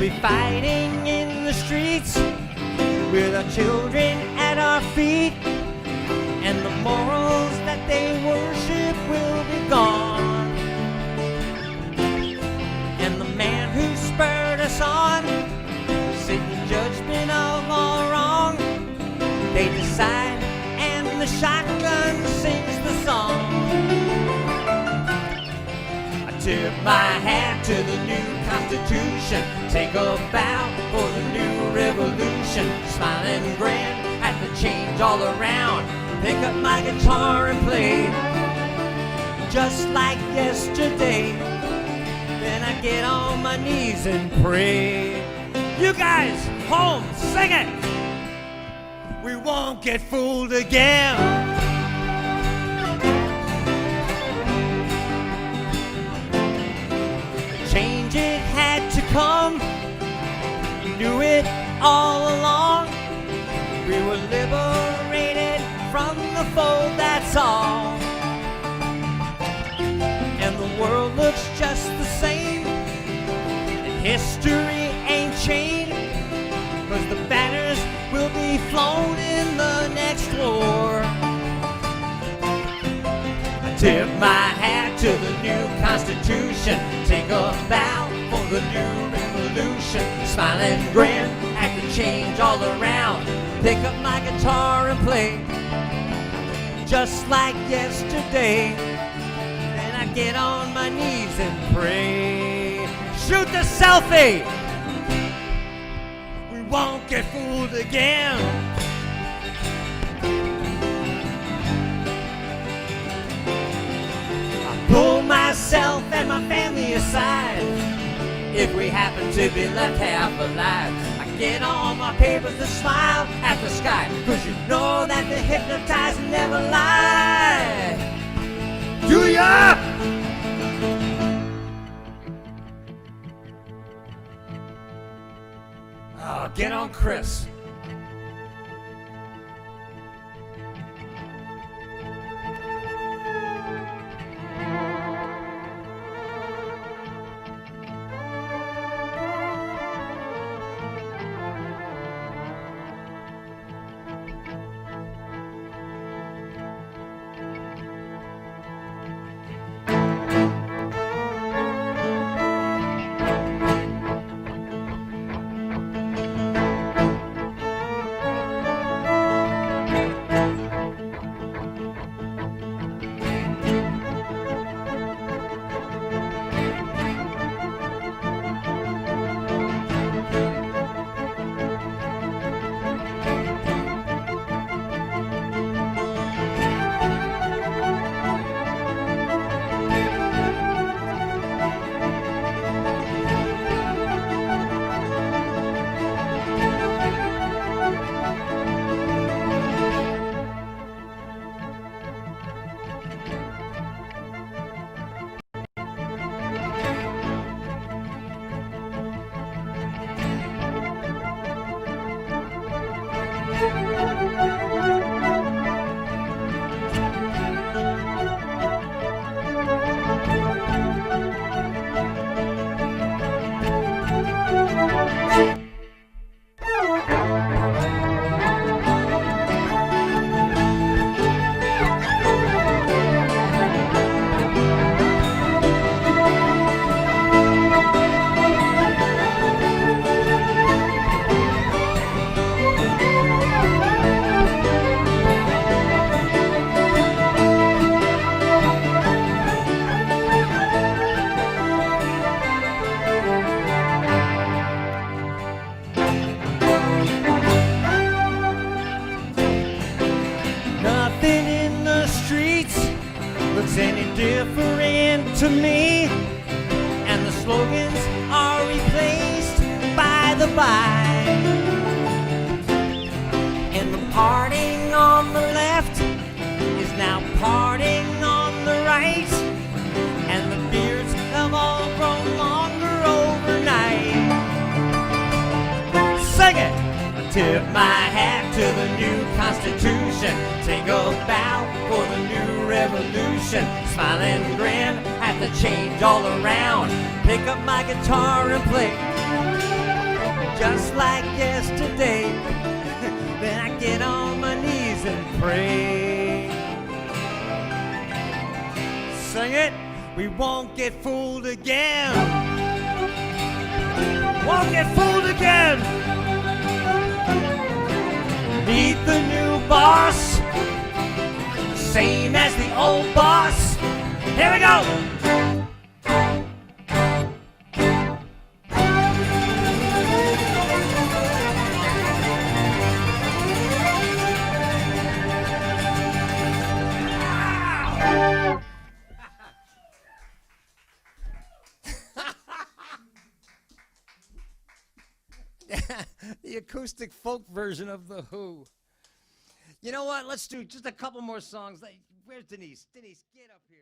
We'll be fighting in the streets with our children at our feet, and the morals that they worship will be gone. And the man who spurred us on, sitting judgment of all wrong, they decide, and the shotgun sings the song. I tip my hat to the new Constitution, take a bow for the new revolution, smile and grin at the change all around, pick up my guitar and play just like yesterday. Then I get on my knees and pray. You guys, home, sing it! We won't get fooled again. Change it had to come. You knew it all along. We were liberated from the foe, that's all. And the world looks just the same, and history ain't changed, 'cause the banners will be flown in the next war. I tip my hat to the new Constitution, take a bow for the new revolution, smile and grin at the change all around, pick up my guitar and play just like yesterday. Then I get on my knees and pray. Shoot the selfie! We won't get fooled again. I pull myself and my family aside. If we happen to be left half alive, I get on my papers to smile at the sky, 'cause you know that the hypnotized never lie. Do ya? Oh, get on Chris. looks any different to me, and the slogans are replaced by the by. And the parting on the left is now parting on the right, and the beards have all grown longer overnight. Sing it! I tip my hat to the new Constitution, take a bow for the new revolution, smile and grin at the change all around, pick up my guitar and play just like yesterday. Then I get on my knees and pray. Sing it, we won't get fooled again. Won't get fooled again. Meet the new boss, same as the old boss. Here we go. The acoustic folk version of The Who. You know what? Let's do just a couple more songs. Where's Denise? Denise, get up here.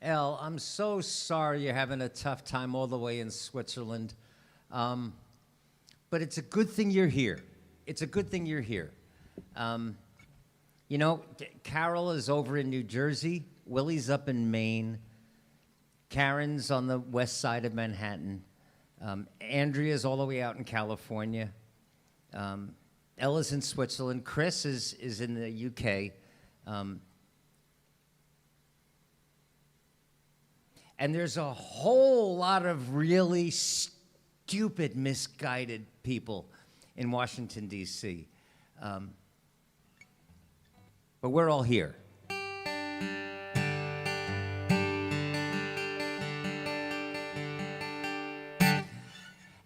Elle, I'm so sorry you're having a tough time all the way in Switzerland. But it's a good thing you're here. It's a good thing you're here. You know, Carol is over in New Jersey. Willie's up in Maine. Karen's on the west side of Manhattan. Andrea's all the way out in California. Ella's in Switzerland. Chris is in the UK. And there's a whole lot of really stupid, misguided people in Washington, D.C. But we're all here.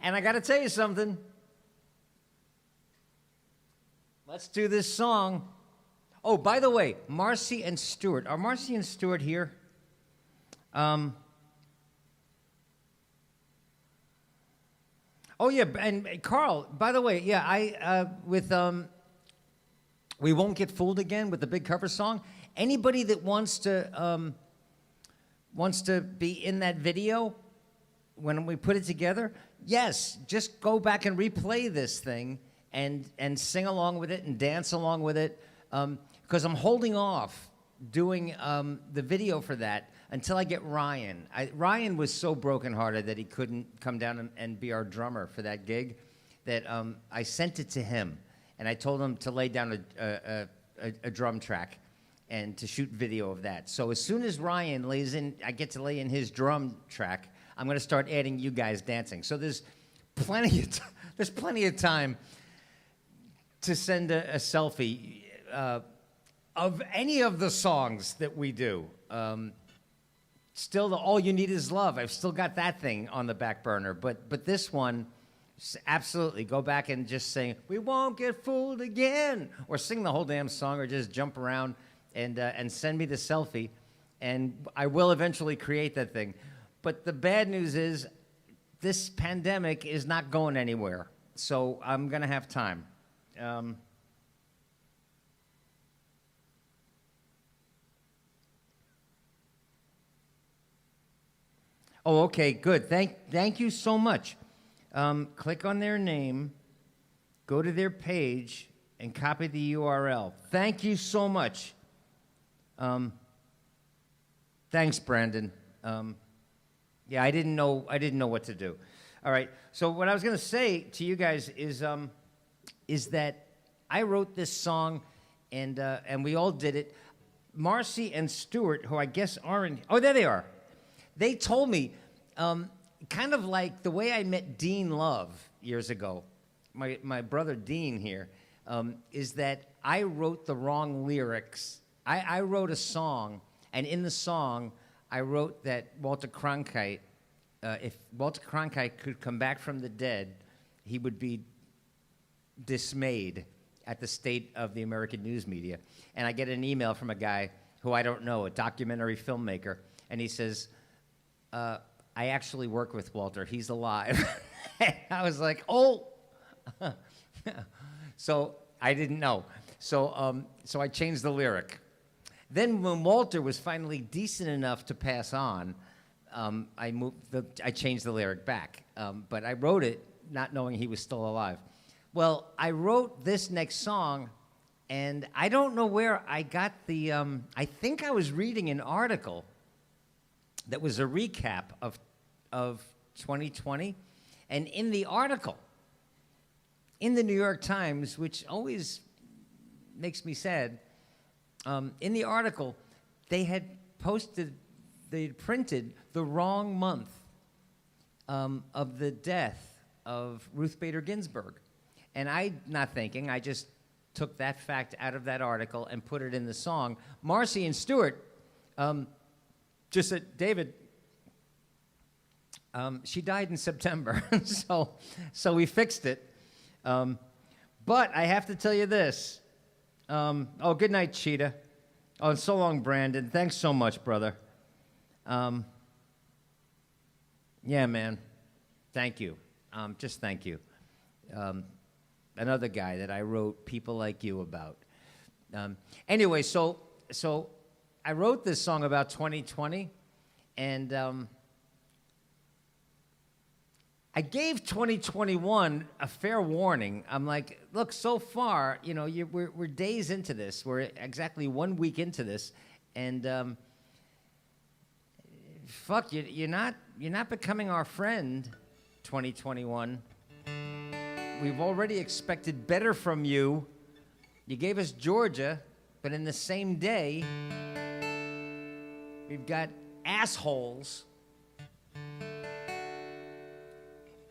And I got to tell you something. Let's do this song. Oh, by the way, Marcy and Stuart. Are Marcy and Stuart here? Oh, yeah, and Carl, by the way, yeah, with We Won't Get Fooled Again with the big cover song, anybody that wants to be in that video when we put it together, yes, just go back and replay this thing and sing along with it and dance along with it, because I'm holding off doing the video for that until I get Ryan. Ryan was so brokenhearted that he couldn't come down and be our drummer for that gig that I sent it to him, and I told him to lay down a drum track and to shoot video of that. So as soon as Ryan lays in, I get to lay in his drum track, I'm going to start adding you guys dancing. So there's plenty of time to send a selfie of any of the songs that we do. Still, All You Need Is Love. I've still got that thing on the back burner. But this one, absolutely, go back and just sing, We Won't Get Fooled Again, or sing the whole damn song, or just jump around and send me the selfie, and I will eventually create that thing. But the bad news is this pandemic is not going anywhere, so I'm going to have time. Oh, okay, good. Thank you so much. Click on their name, go to their page, and copy the URL. Thank you so much. Thanks, Brandon. Yeah, I didn't know what to do. All right. So what I was going to say to you guys is that I wrote this song, and we all did it. Marcy and Stuart, who I guess aren't. Oh, there they are. They told me, kind of like the way I met Dean Love years ago. My brother Dean here, is that I wrote the wrong lyrics. I wrote a song, and in the song, I wrote that Walter Cronkite, if Walter Cronkite could come back from the dead, he would be dismayed at the state of the American news media. And I get an email from a guy who I don't know, a documentary filmmaker, and he says, I actually work with Walter. He's alive. I was like, oh. So I didn't know. So I changed the lyric. Then when Walter was finally decent enough to pass on, I changed the lyric back. But I wrote it not knowing he was still alive. Well, I wrote this next song, and I don't know where I got the, I think I was reading an article that was a recap of of 2020. And in the article, in the New York Times, which always makes me sad, in the article, they had printed the wrong month of the death of Ruth Bader Ginsburg. And not thinking, I just took that fact out of that article and put it in the song. Marcy and Stewart just said, David, she died in September, so we fixed it. But I have to tell you this. Oh, good night, Cheetah. Oh, so long, Brandon. Thanks so much, brother. Yeah, man. Thank you. Just thank you. Another guy that I wrote People Like You about. Anyway, so I wrote this song about 2020, and I gave 2021 a fair warning. I'm like, look, so far, you know, we're days into this. We're exactly 1 week into this, and fuck, you're not becoming our friend, 2021. We've already expected better from you. You gave us Georgia, but in the same day, we've got assholes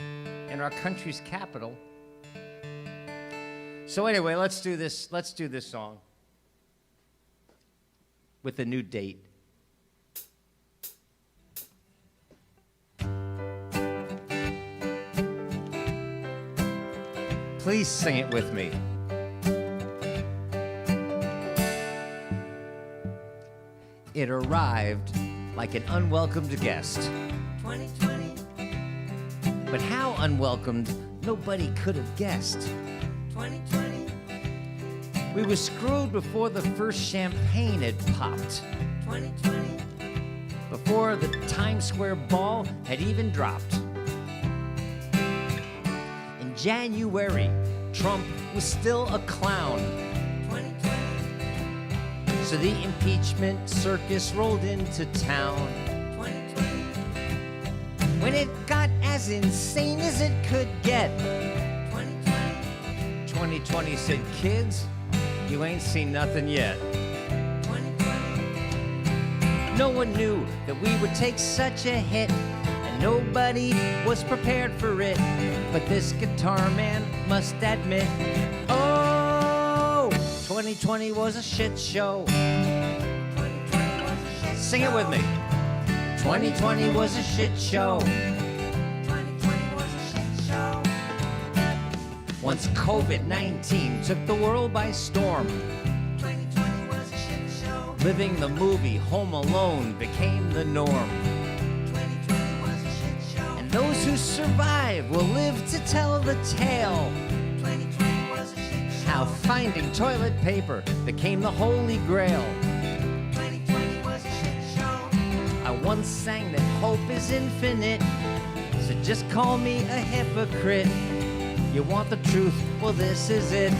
in our country's capital. So anyway, let's do this song with a new date. Please sing it with me. It arrived like an unwelcomed guest. 2020, But how unwelcomed, nobody could have guessed. 2020, We were screwed before the first champagne had popped, 2020, before the Times Square ball had even dropped. In January, Trump was still a clown. 2020, So the impeachment circus rolled into town. 2020, When it got as insane as it could get, 2020, 2020 said, kids, you ain't seen nothing yet. 2020, No one knew that we would take such a hit, and nobody was prepared for it. But this guitar man must admit, oh, 2020 was a shit show. 2020 was a shit Sing it with me. 2020 was a shit show. 2020 was a shit show. Once COVID-19 took the world by storm, 2020 was a shit show. living the movie Home Alone became the norm. 2020 was a shit show. And those who survive will live to tell the tale. 2020 was a shit show. How finding toilet paper became the holy grail. 2020 was a shit show. I once sang that hope is infinite, so just call me a hypocrite. You want the truth? Well, this is it.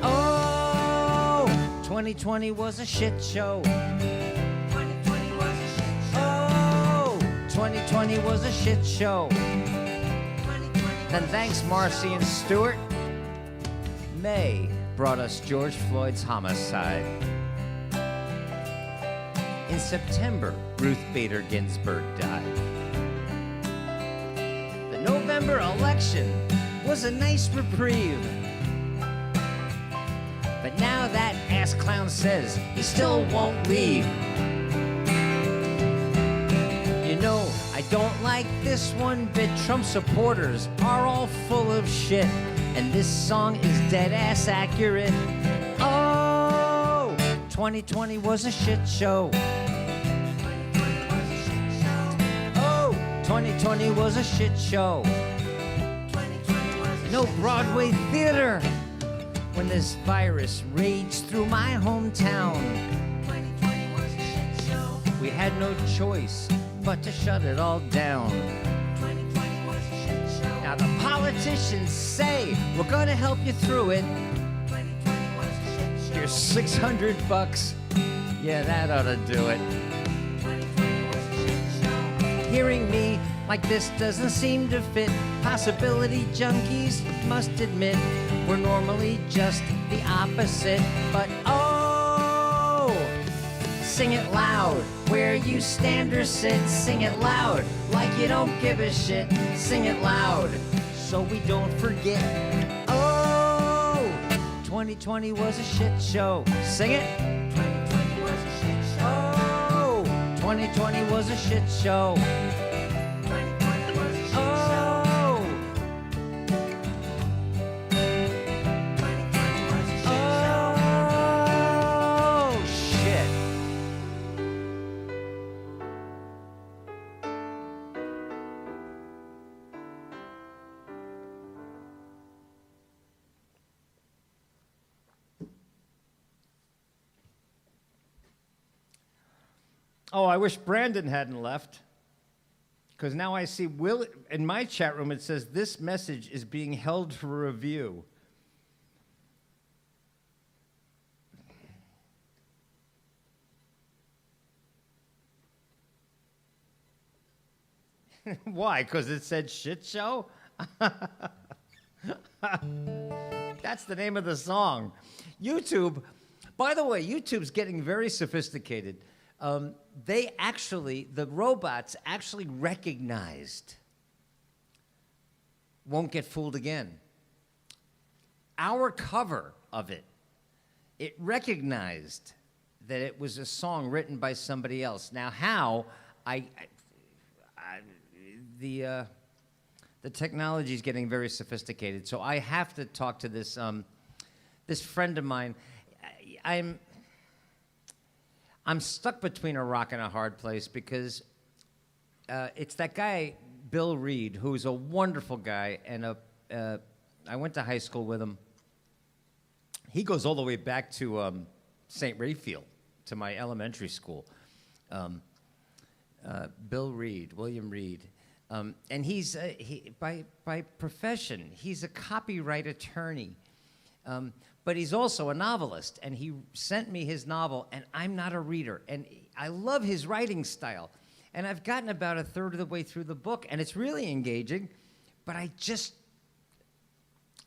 Oh, 2020 was a shit show. 2020 was a shit show. Oh, 2020 was a shit show. 2020 Then was a thanks, shit Marcy show. and Stewart. May brought us George Floyd's homicide. In September, Ruth Bader Ginsburg died. The November election was a nice reprieve. But now that ass clown says he still won't leave. You know, I don't like this one bit. Trump supporters are all full of shit. And this song is dead ass accurate. Oh, 2020 was a shit show. 2020 was a shit show. Oh, 2020 was a shit show. 2020 was a No shit Broadway theater when this virus raged through my hometown. show. 2020 was a shit show. We had no choice but to shut it all down. 2020 was a shit show. Now the politicians say we're gonna help you through it. 2020 was a shit show. Here's $600. Yeah, that ought to do it. 2020 was a shit show. Hearing me, like this doesn't seem to fit. Possibility junkies must admit we're normally just the opposite. But oh, sing it loud. Where you stand or sit, sing it loud. Like you don't give a shit, sing it loud. So we don't forget. Oh, 2020 was a shit show. Sing it. 2020 was a shit show. Oh, 2020 was a shit show. 2020 was a shit show. Oh, 2020 was a shit show. Oh, shit. Oh, I wish Brandon hadn't left. Because now I see Will in my chat room. It says this message is being held for review. Why? Because it said shit show? That's the name of the song. YouTube, by the way, YouTube's getting very sophisticated. The robots actually recognized Won't Get Fooled Again. Our cover of it, it recognized that it was a song written by somebody else. Now, how the technology is getting very sophisticated, so I have to talk to this this friend of mine. I'm stuck between a rock and a hard place because it's that guy Bill Reed, who's a wonderful guy, and I went to high school with him. He goes all the way back to St. Rayfield, to my elementary school. Bill Reed, William Reed. And he's by profession, he's a copyright attorney, but he's also a novelist. And he sent me his novel, and I'm not a reader, and I love his writing style. And I've gotten about a third of the way through the book, and it's really engaging, but I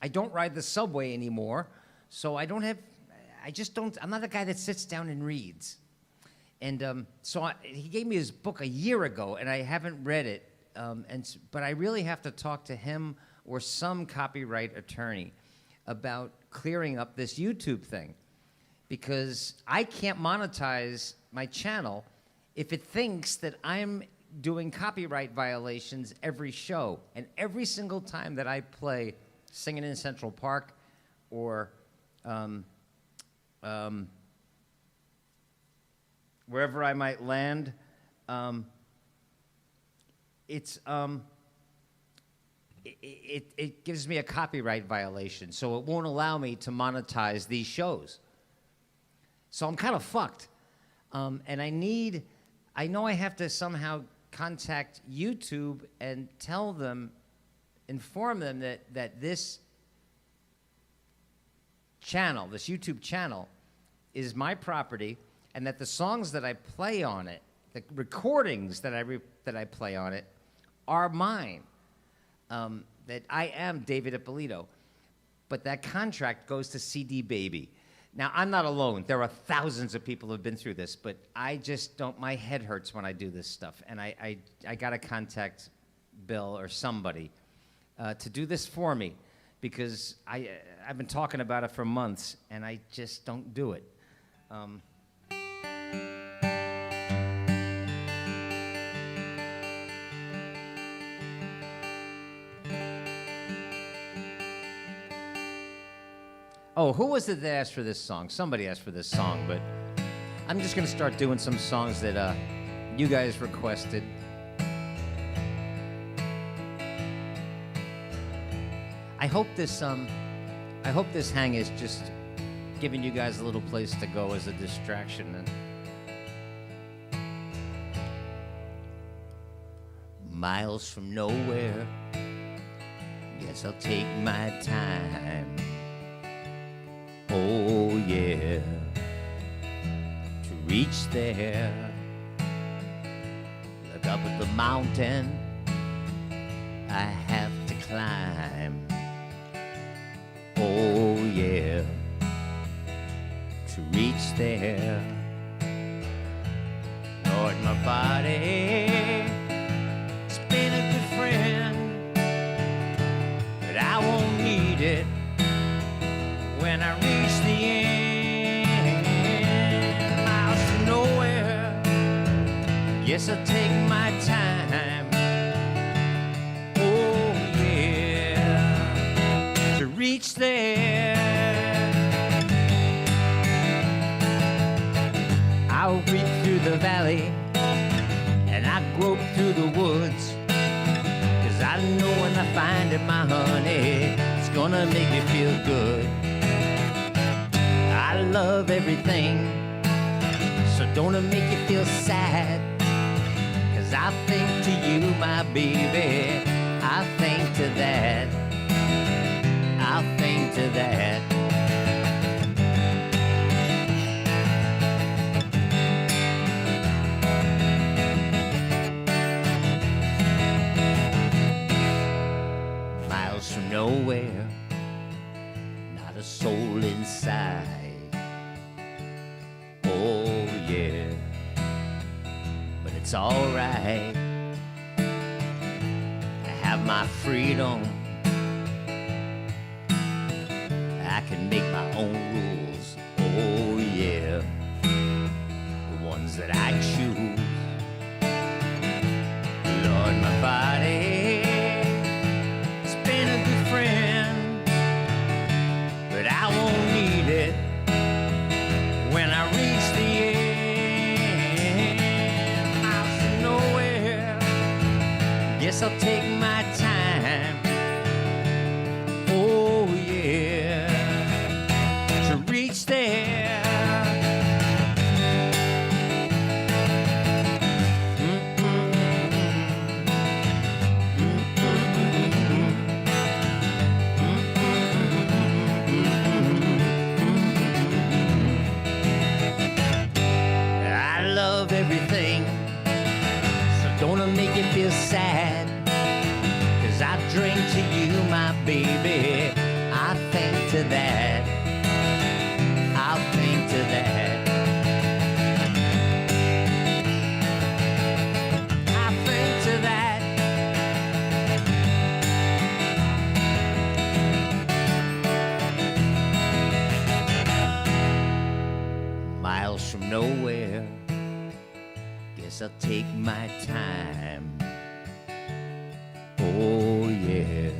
don't ride the subway anymore, so I'm not the guy that sits down and reads. And he gave me his book a year ago, and I haven't read it. But I really have to talk to him or some copyright attorney about clearing up this YouTube thing, because I can't monetize my channel if it thinks that I'm doing copyright violations every show. And every single time that I play Singing in Central Park or wherever I might land, it gives me a copyright violation, so it won't allow me to monetize these shows. So I'm kind of fucked. And I know I have to somehow contact YouTube and inform them that this channel, this YouTube channel, is my property, and that the songs that I play on it, the recordings that I play on it, are mine. That I am David Ippolito, but that contract goes to CD Baby. Now, I'm not alone. There are thousands of people who have been through this, but I just don't, my head hurts when I do this stuff, and I got to contact Bill or somebody to do this for me, because I've been talking about it for months, and I just don't do it. Oh, who was it that asked for this song? Somebody asked for this song, but I'm just going to start doing some songs that you guys requested. I hope this hang is just giving you guys a little place to go as a distraction. And miles from nowhere, guess I'll take my time. Oh yeah, to reach there. Look up at the mountain, I have to climb. Oh yeah, to reach there. Lord, my body, it's been a good friend, but I won't need it when I reach the end. Miles from nowhere, yes, I'll take my time. Oh yeah, to reach there. I'll reach through the valley and I grope through the woods, 'cause I know when I find it, my honey, it's gonna make me feel good. I love everything, so don't it make you feel sad? 'Cause I think to you, my baby, I think to that, I think to that. Miles from nowhere, not a soul inside. Oh yeah, but it's alright. I have my freedom. I can make my own rules. Oh yeah, the ones that I choose. Lord, my body, it's been a good friend, but I won't need it when I reach the end. Miles from nowhere, guess I'll take my time. Oh yeah, to reach there. I love everything, so don't it make you feel sad? 'Cause I drink to you, my baby, I think to that, I think to that. I think to that. Miles from nowhere, guess I'll take my time. Oh yeah,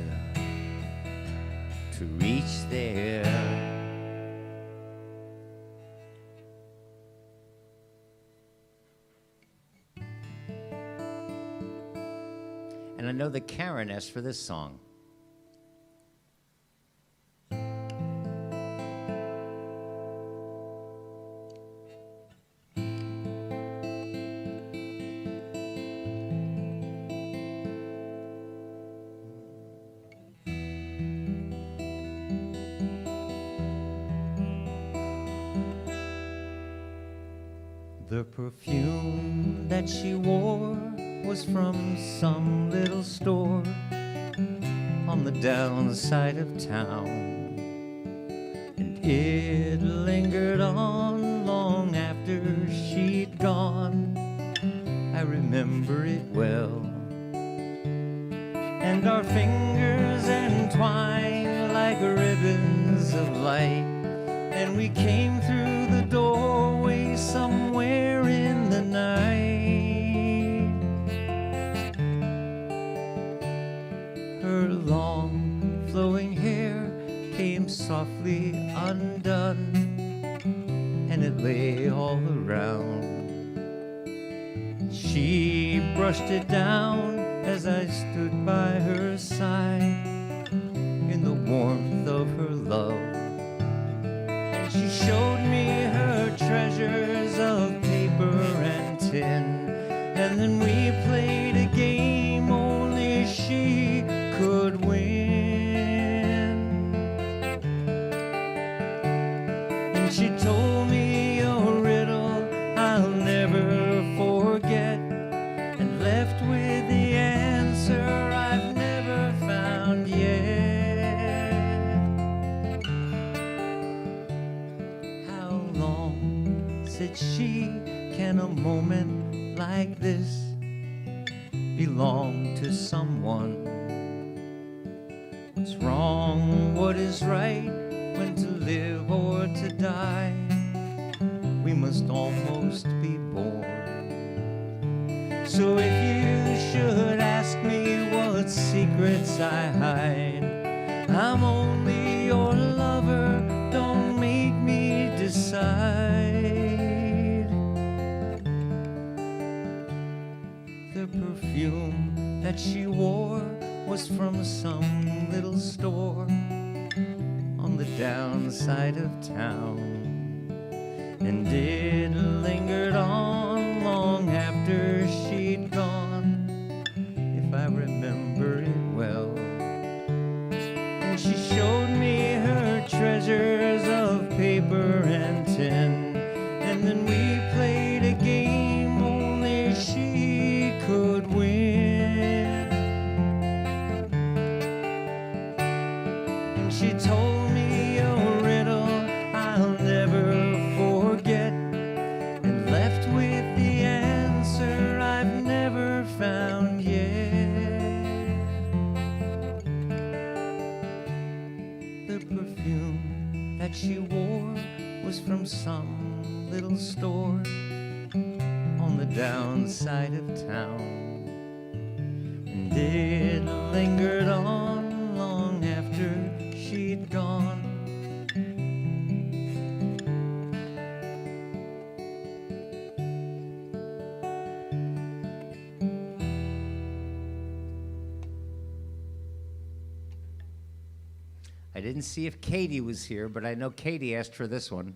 to reach there. And I know that Karen asked for this song. The perfume that she wore was from some little store on the downside of town, and it lingered on long after she'd gone. I remember it well, and our fingers entwined like ribbons of light, and we came through the doorway somewhere in the night. Her long flowing hair came softly undone, and it lay all around. She brushed it down as I stood by her side in the warmth of her love. She showed me her treasures of paper and tin, and then we played a game only she could win. And she told me a riddle I'll never forget, and left with the answer I've never said she, can a moment like this belong to someone? What's wrong, what is right, when to live or to die? We must almost be born. So if you should ask me what secrets I hide, I'm only your lover, don't make me decide. The perfume that she wore was from some little store on the downside of town, and it lingered on long after she'd gone, if I remember it well. And she showed me her treasures of paper and tin, and then we played a game only she could win. And she told me a riddle I'll never forget, and left with the answer I've never found yet. The perfume that she wore was from some little store on the downside of town, and it lingered on long after she'd gone. I didn't see if Katie was here, but I know Katie asked for this one.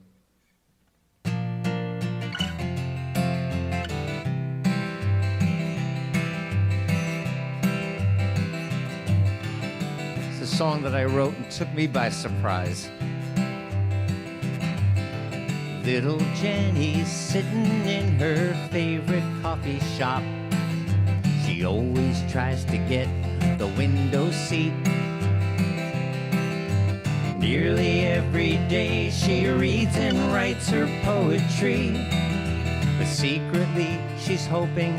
It's a song that I wrote and took me by surprise. Little Jenny's sitting in her favorite coffee shop. She always tries to get the window seat. Nearly every day she reads and writes her poetry, but secretly she's hoping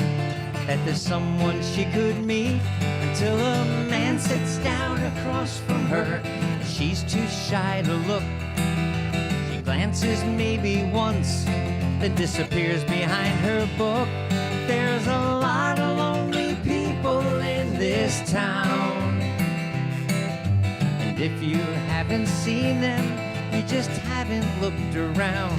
that there's someone she could meet, until a man sits down across from her. She's too shy to look. She glances maybe once, then disappears behind her book. There's a lot of lonely people in this town, and if you haven't seen them, you just haven't looked around.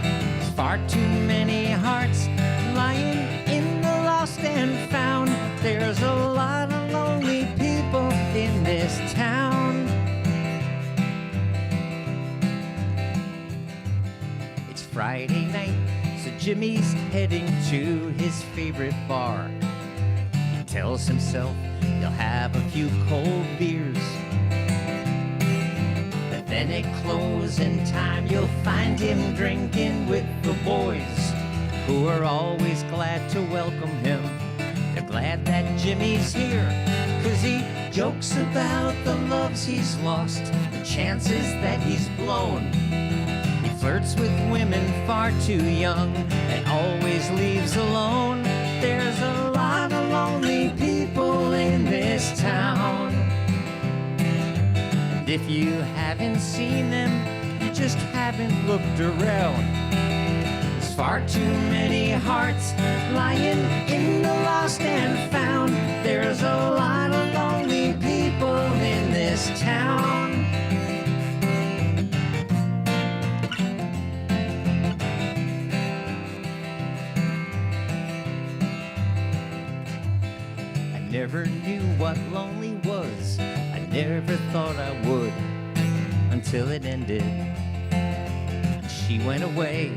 There's far too many hearts lying in the lost and found. There's a lot of lonely people in this town. It's Friday night, so Jimmy's heading to his favorite bar. He tells himself he'll have a few cold beers. Then at closing time, you'll find him drinking with the boys, who are always glad to welcome him. They're glad that Jimmy's here, 'cause he jokes about the loves he's lost, the chances that he's blown. He flirts with women far too young and always leaves alone. There's a lot of lonely people in this town. If you haven't seen them, you just haven't looked around. There's far too many hearts lying in the lost and found. There's a lot of lonely people in this town. I never knew what lonely was. I never thought I would, until it ended. She went away.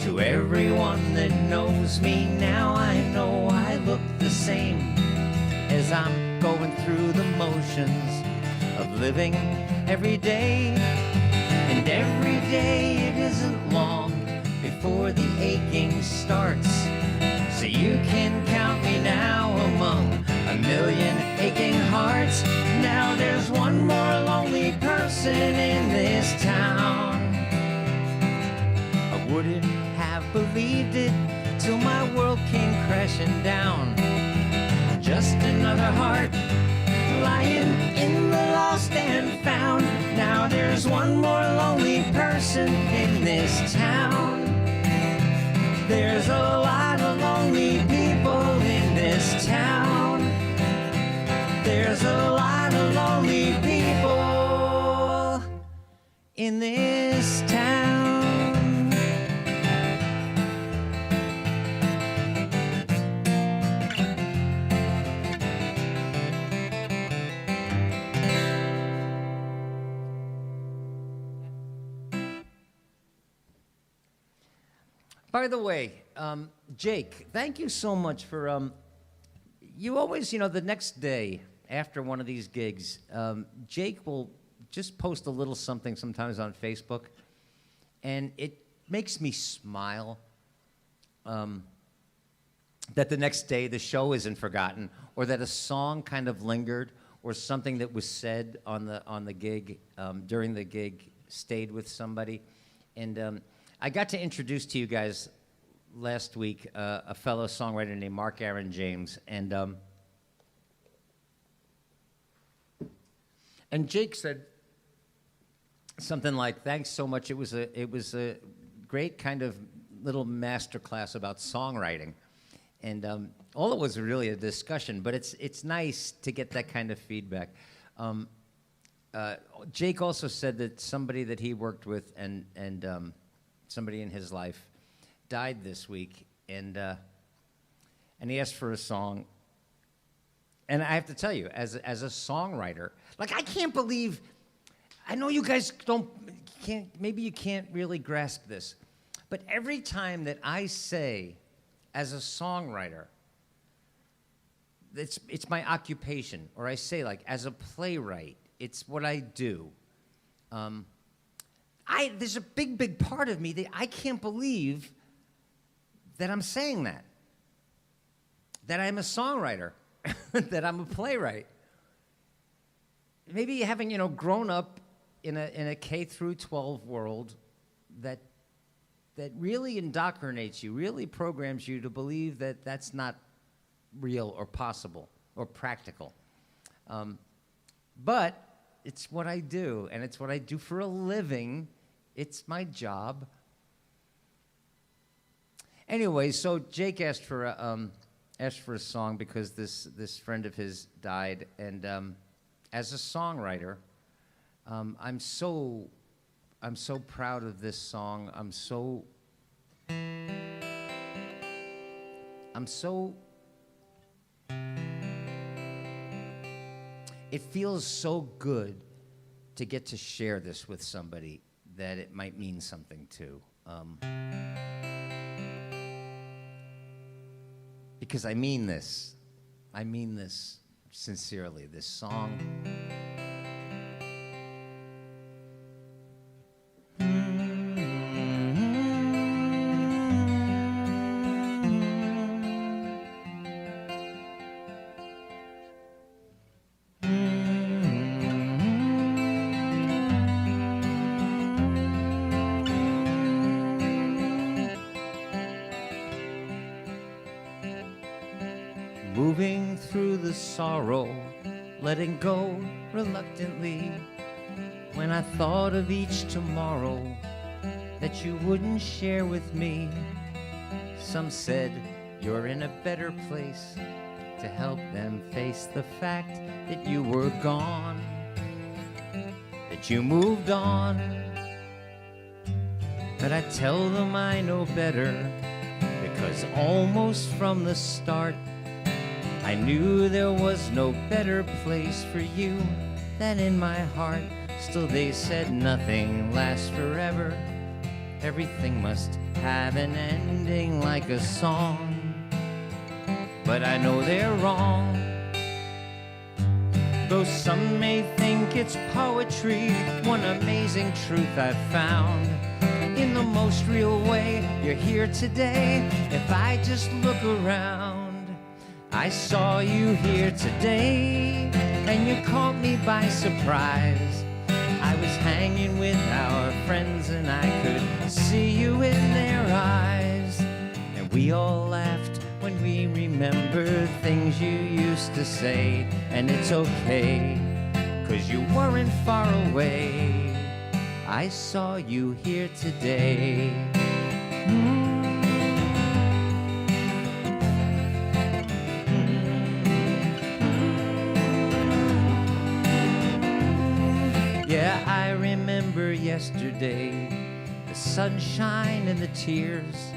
To everyone that knows me now, I know I look the same, as I'm going through the motions of living every day. And every day it isn't long before the aching starts. So you can count me now among a million aching hearts. Now there's one more lonely person in this town. believed it till my world came crashing down. Just another heart lying in the lost and found. Now there's one more lonely person in this town. There's a lot of lonely people in this town. There's a lot of lonely people in this town. By the way, Jake, thank you so much for, you always, the next day after one of these gigs, Jake will just post a little something sometimes on Facebook, and it makes me smile that the next day the show isn't forgotten, or that a song kind of lingered, or something that was said on the gig, during the gig, stayed with somebody. And I got to introduce to you guys last week a fellow songwriter named Mark Aaron James, and Jake said something like, "Thanks so much. It was a great kind of little master class about songwriting," and all it was really a discussion. But it's nice to get that kind of feedback. Jake also said that somebody that he worked with and somebody in his life died this week, and he asked for a song. And I have to tell you, as a songwriter, like, I can't believe, I know you guys maybe you can't really grasp this, but every time that I say, as a songwriter, it's my occupation, or I say, like, as a playwright, it's what I do. There's a big part of me that I can't believe that I'm saying that I'm a songwriter, that I'm a playwright. Maybe having, grown up in a K through 12 world that really indoctrinates you, really programs you to believe that that's not real or possible or practical. But it's what I do, and it's what I do for a living. It's my job. Anyway, so Jake asked for a song because this friend of his died, and as a songwriter, I'm so proud of this song. I'm so it feels so good to get to share this with somebody that it might mean something to. Because I mean this sincerely, this song. Moving through the sorrow, letting go reluctantly, when I thought of each tomorrow that you wouldn't share with me. Some said you're in a better place to help them face the fact that you were gone, that you moved on. But I tell them I know better, because almost from the start I knew there was no better place for you than in my heart. Still they said nothing lasts forever, everything must have an ending like a song. But I know they're wrong, though some may think it's poetry. One amazing truth I've found, in the most real way, you're here today. If I just look around, I saw you here today, and you caught me by surprise. I was hanging with our friends, and I could see you in their eyes. We all laughed when we remembered things you used to say, and it's okay, 'cause you weren't far away. I saw you here today. Yeah, I remember yesterday, the sunshine and the tears,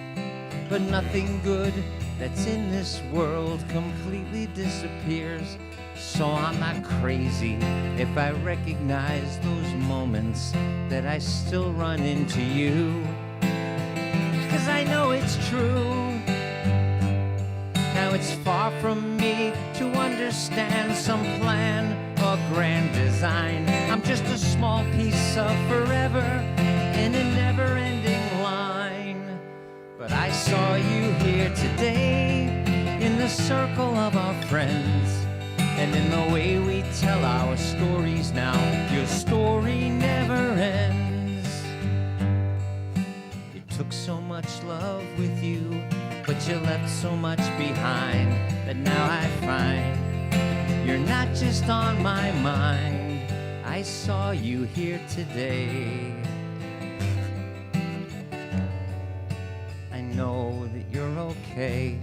but nothing good that's in this world completely disappears. So I'm not crazy if I recognize those moments that I still run into you, 'cause I know it's true. Now it's far from me to understand some plan or grand design. I'm just a small piece of forever in a never-ending line. But I saw you here today in the circle of our friends, and in the way we tell our stories now, your story never ends. You took so much love with you, but you left so much behind, that now I find you're not just on my mind. I saw you here today. I know that you're okay,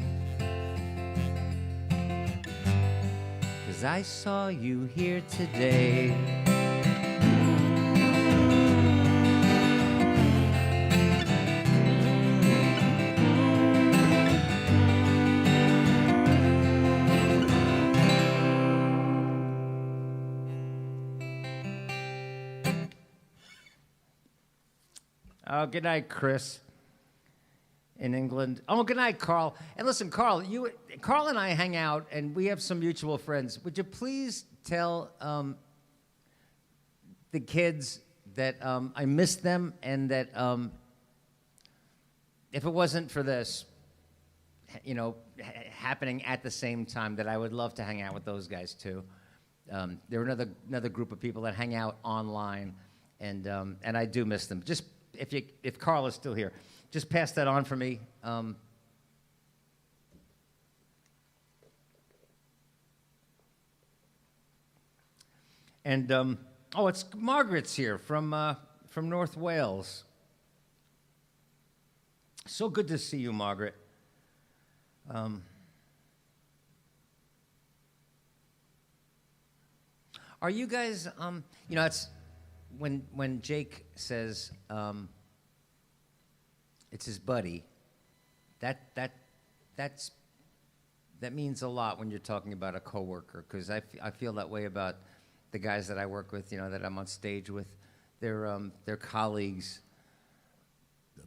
'cause I saw you here today. Oh, good night, Chris, in England. Oh, good night, Carl. And listen, Carl and I hang out, and we have some mutual friends. Would you please tell the kids that I miss them, and that if it wasn't for this, happening at the same time, that I would love to hang out with those guys too. They're another group of people that hang out online, and I do miss them. Just if Carl is still here, just pass that on for me. It's Margaret's here from North Wales. So good to see you, Margaret. Are you guys? It's when Jake says it's his buddy. That means a lot when you're talking about a coworker, because I feel that way about the guys that I work with, that I'm on stage with. They're colleagues,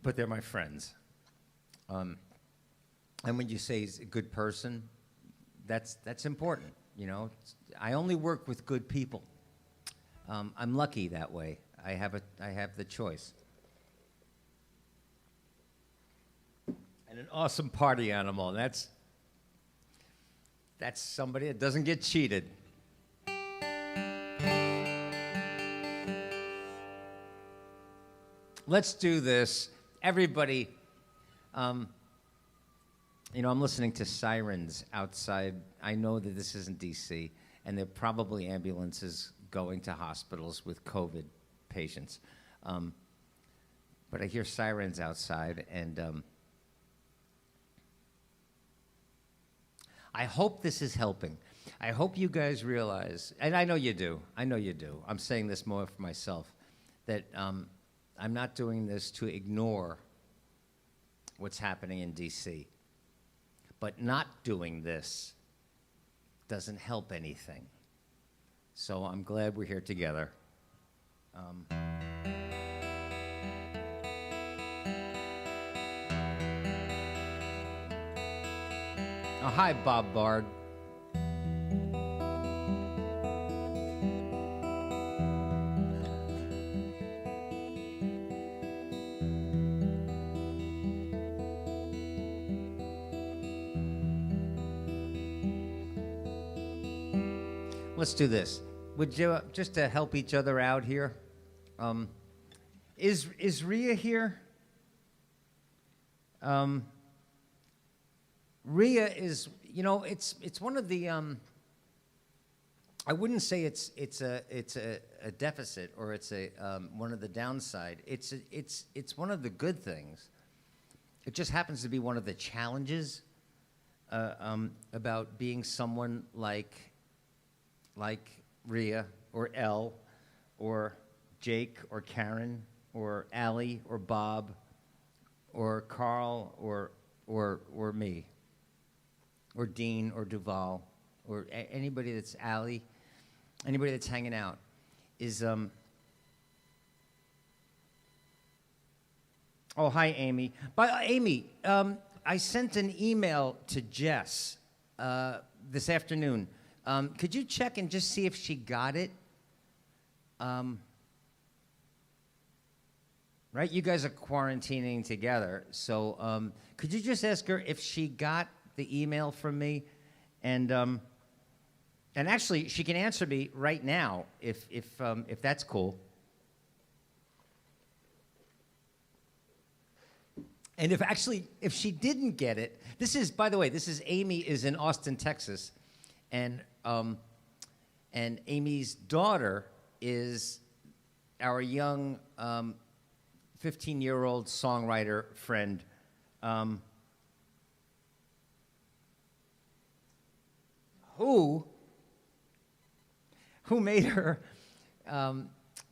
but they're my friends. And when you say he's a good person, that's important. I only work with good people. I'm lucky that way. I have the choice. And an awesome party animal. That's somebody that doesn't get cheated. Let's do this. Everybody, I'm listening to sirens outside. I know that this isn't D.C., and there are probably ambulances going to hospitals with COVID patients. But I hear sirens outside, and I hope this is helping. I hope you guys realize, and I know you do. I'm saying this more for myself, that I'm not doing this to ignore what's happening in D.C. But not doing this doesn't help anything. So I'm glad we're here together. Oh, hi, Bob Bard. Let's do this. Would you, just to help each other out here, is Rhea here? Rhea is, you know, it's one of the. I wouldn't say it's a deficit or it's a one of the downside. It's one of the good things. It just happens to be one of the challenges about being someone like Rhea or Elle or Jake or Karen or Allie or Bob or Carl or me or Dean or Duval or anybody that's Allie, anybody that's hanging out is oh, hi, Amy. Amy, I sent an email to Jess this afternoon. Could you check and just see if she got it? Right? You guys are quarantining together. So could you just ask her if she got the email from me? And actually, she can answer me right now if that's cool. And if she didn't get it, this is, by the way, Amy is in Austin, Texas, and Amy's daughter is our young 15-year-old songwriter friend. Who made her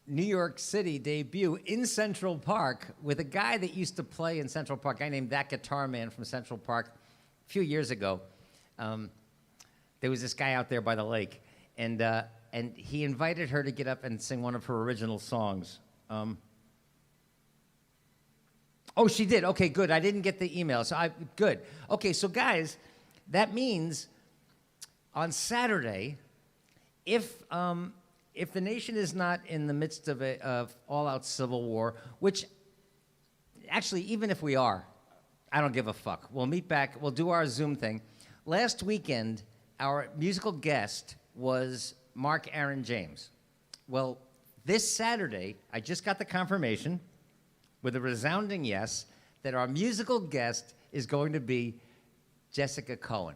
New York City debut in Central Park with a guy that used to play in Central Park, a guy named That Guitar Man from Central Park a few years ago. There was this guy out there by the lake, and he invited her to get up and sing one of her original songs. Oh, she did. Okay, good. I didn't get the email, so good. Okay, so guys, that means on Saturday, if the nation is not in the midst of a all-out civil war, which actually, even if we are, I don't give a fuck. We'll meet back. We'll do our Zoom thing. Last weekend, our musical guest was Mark Aaron James. Well, this Saturday, I just got the confirmation with a resounding yes that our musical guest is going to be Jessica Cohen,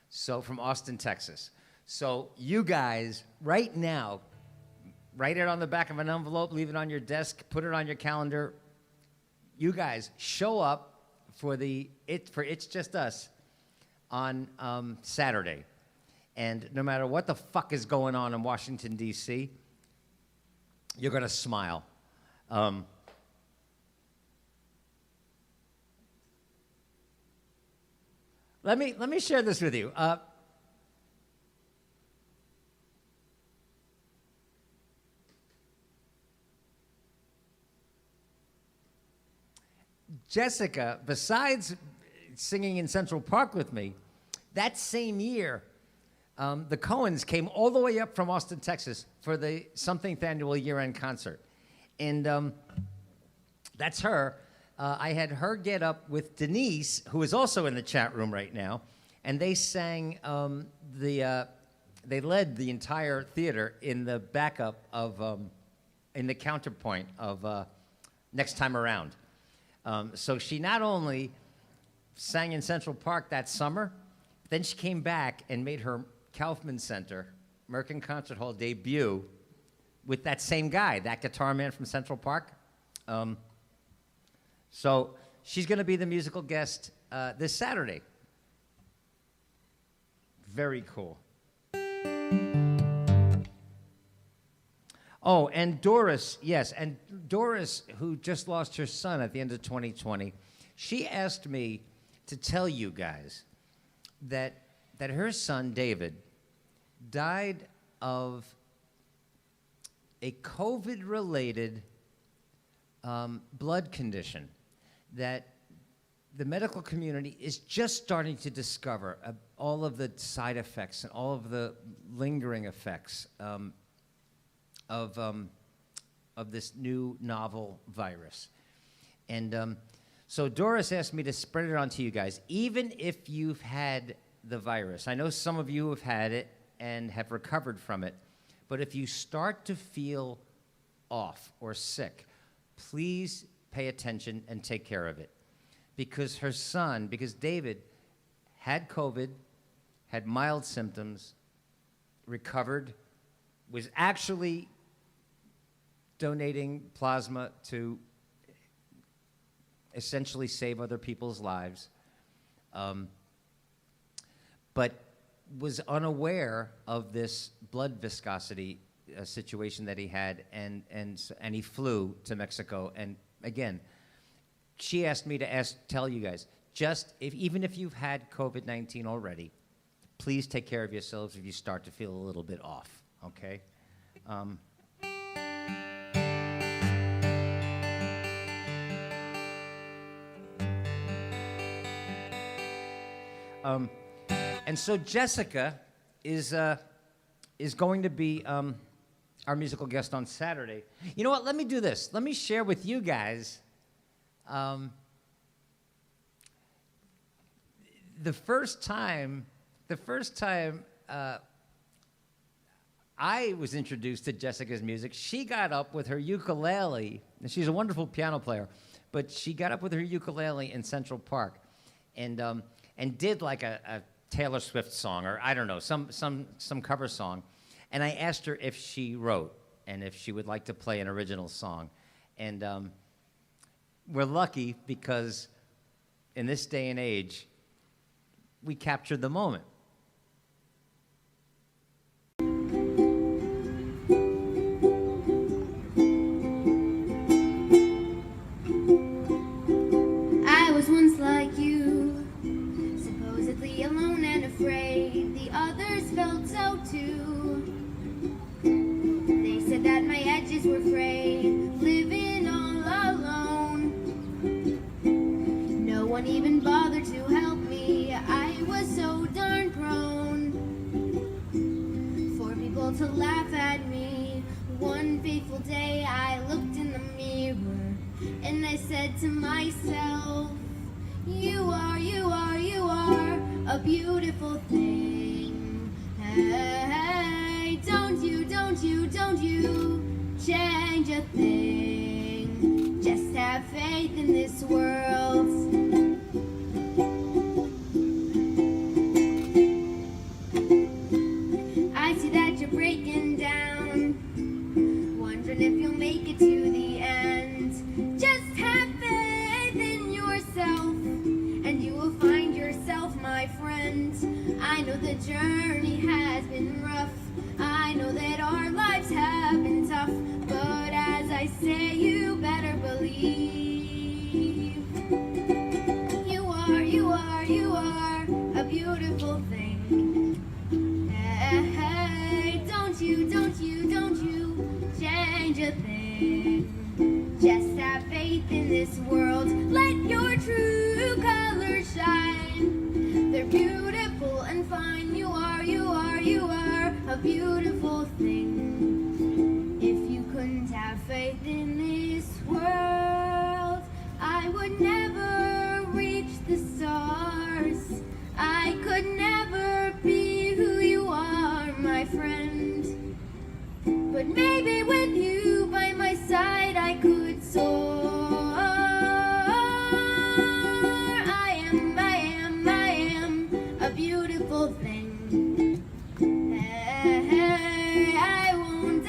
so from Austin, Texas. So you guys, right now, write it on the back of an envelope, leave it on your desk, put it on your calendar. You guys show up for It's Just Us on Saturday. And no matter what the fuck is going on in Washington, D.C., you're going to smile. Let me share this with you. Jessica, besides singing in Central Park with me, that same year, the Cohens came all the way up from Austin, Texas for the Something Annual year-end concert. And that's her. I had her get up with Denise, who is also in the chat room right now, and they sang they led the entire theater in the backup of, in the counterpoint of Next Time Around. So she not only sang in Central Park that summer, then she came back and made her Kaufman Center, American Concert Hall debut with that same guy, That Guitar Man from Central Park. So she's going to be the musical guest this Saturday. Very cool. Oh, and Doris, yes, and Doris, who just lost her son at the end of 2020, she asked me to tell you guys that her son, David, died of a COVID-related blood condition that the medical community is just starting to discover all of the side effects and all of the lingering effects of this new novel virus. And so Doris asked me to spread it on to you guys, even if you've had the virus. I know some of you have had it and have recovered from it, but if you start to feel off or sick, please pay attention and take care of it. Because David had COVID, had mild symptoms, recovered, was actually donating plasma to essentially save other people's lives, but was unaware of this blood viscosity situation that he had, and he flew to Mexico. And again, she asked me to tell you guys, even if you've had COVID-19 already, please take care of yourselves if you start to feel a little bit off, okay? And so Jessica is going to be our musical guest on Saturday. You know what? Let me do this. Let me share with you guys the first time I was introduced to Jessica's music. She got up with her ukulele, and she's a wonderful piano player, but she got up with her ukulele in Central Park, and did like a Taylor Swift song, or I don't know, some cover song. And I asked her if she wrote and if she would like to play an original song. And we're lucky because in this day and age, we captured the moment. I was once like you, supposedly alone and afraid. The others felt so too. They said that my edges were frayed, living all alone. No one even bothered to help me. I was so darn prone for people to laugh at me. One fateful day I looked in the mirror and I said to myself, you are a beautiful thing. Hey, don't you change a thing. Just have faith in this world. I see that you're breaking down, wondering if you'll make it to the end. Just have faith in yourself, and you will find yourself, my friend. I know the journey has been rough. I know that our lives have been tough, but as I say, you better believe you are a beautiful thing. Hey, don't you change a thing. Just have faith in this world. Let your true colors shine. They're beautiful and fine. You are a beautiful thing. If you couldn't have faith in this world, I would never reach the stars. I could never be who you are, my friend. But maybe with you by my side I could soar. I am a beautiful thing. Hey, I won't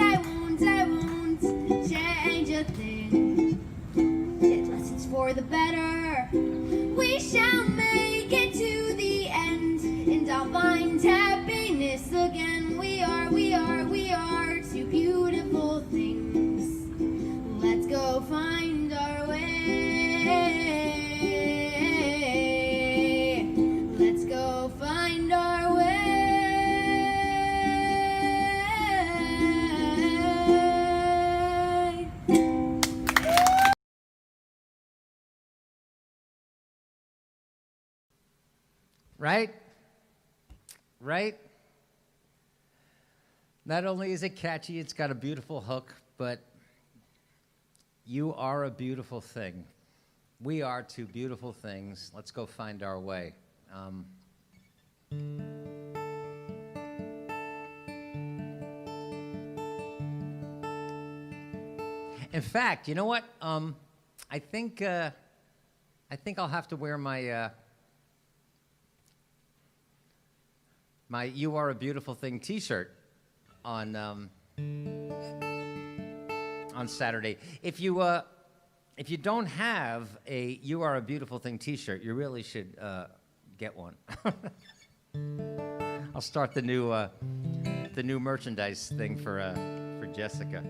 change a thing. Just lessons for the better. We shall make it to the end, and I'll find happiness again. We are two beautiful things. Let's go find our way. Let's go find our way. Right? Right? Not only is it catchy, it's got a beautiful hook, but you are a beautiful thing. We are two beautiful things. Let's go find our way. In fact, you know what? I think I'll have to wear my my "You Are a Beautiful Thing" T-shirt on Saturday. If you don't have a "You Are a Beautiful Thing" T-shirt, you really should get one. I'll start the new merchandise thing for Jessica.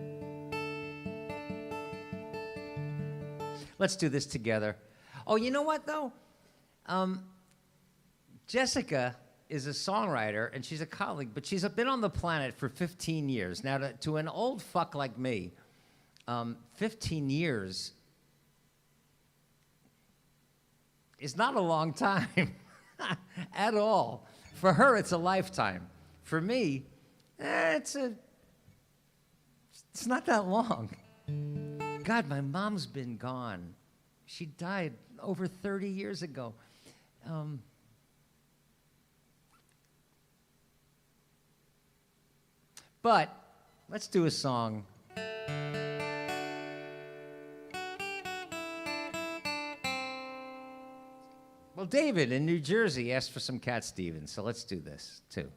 Let's do this together. Oh, you know what though? Jessica is a songwriter and she's a colleague, but she's been on the planet for 15 years. Now, to an old fuck like me, 15 years is not a long time at all. For her, it's a lifetime. For me, it's not that long. God, my mom's been gone. She died over 30 years ago. But let's do a song. Well, David in New Jersey asked for some Cat Stevens, so let's do this too.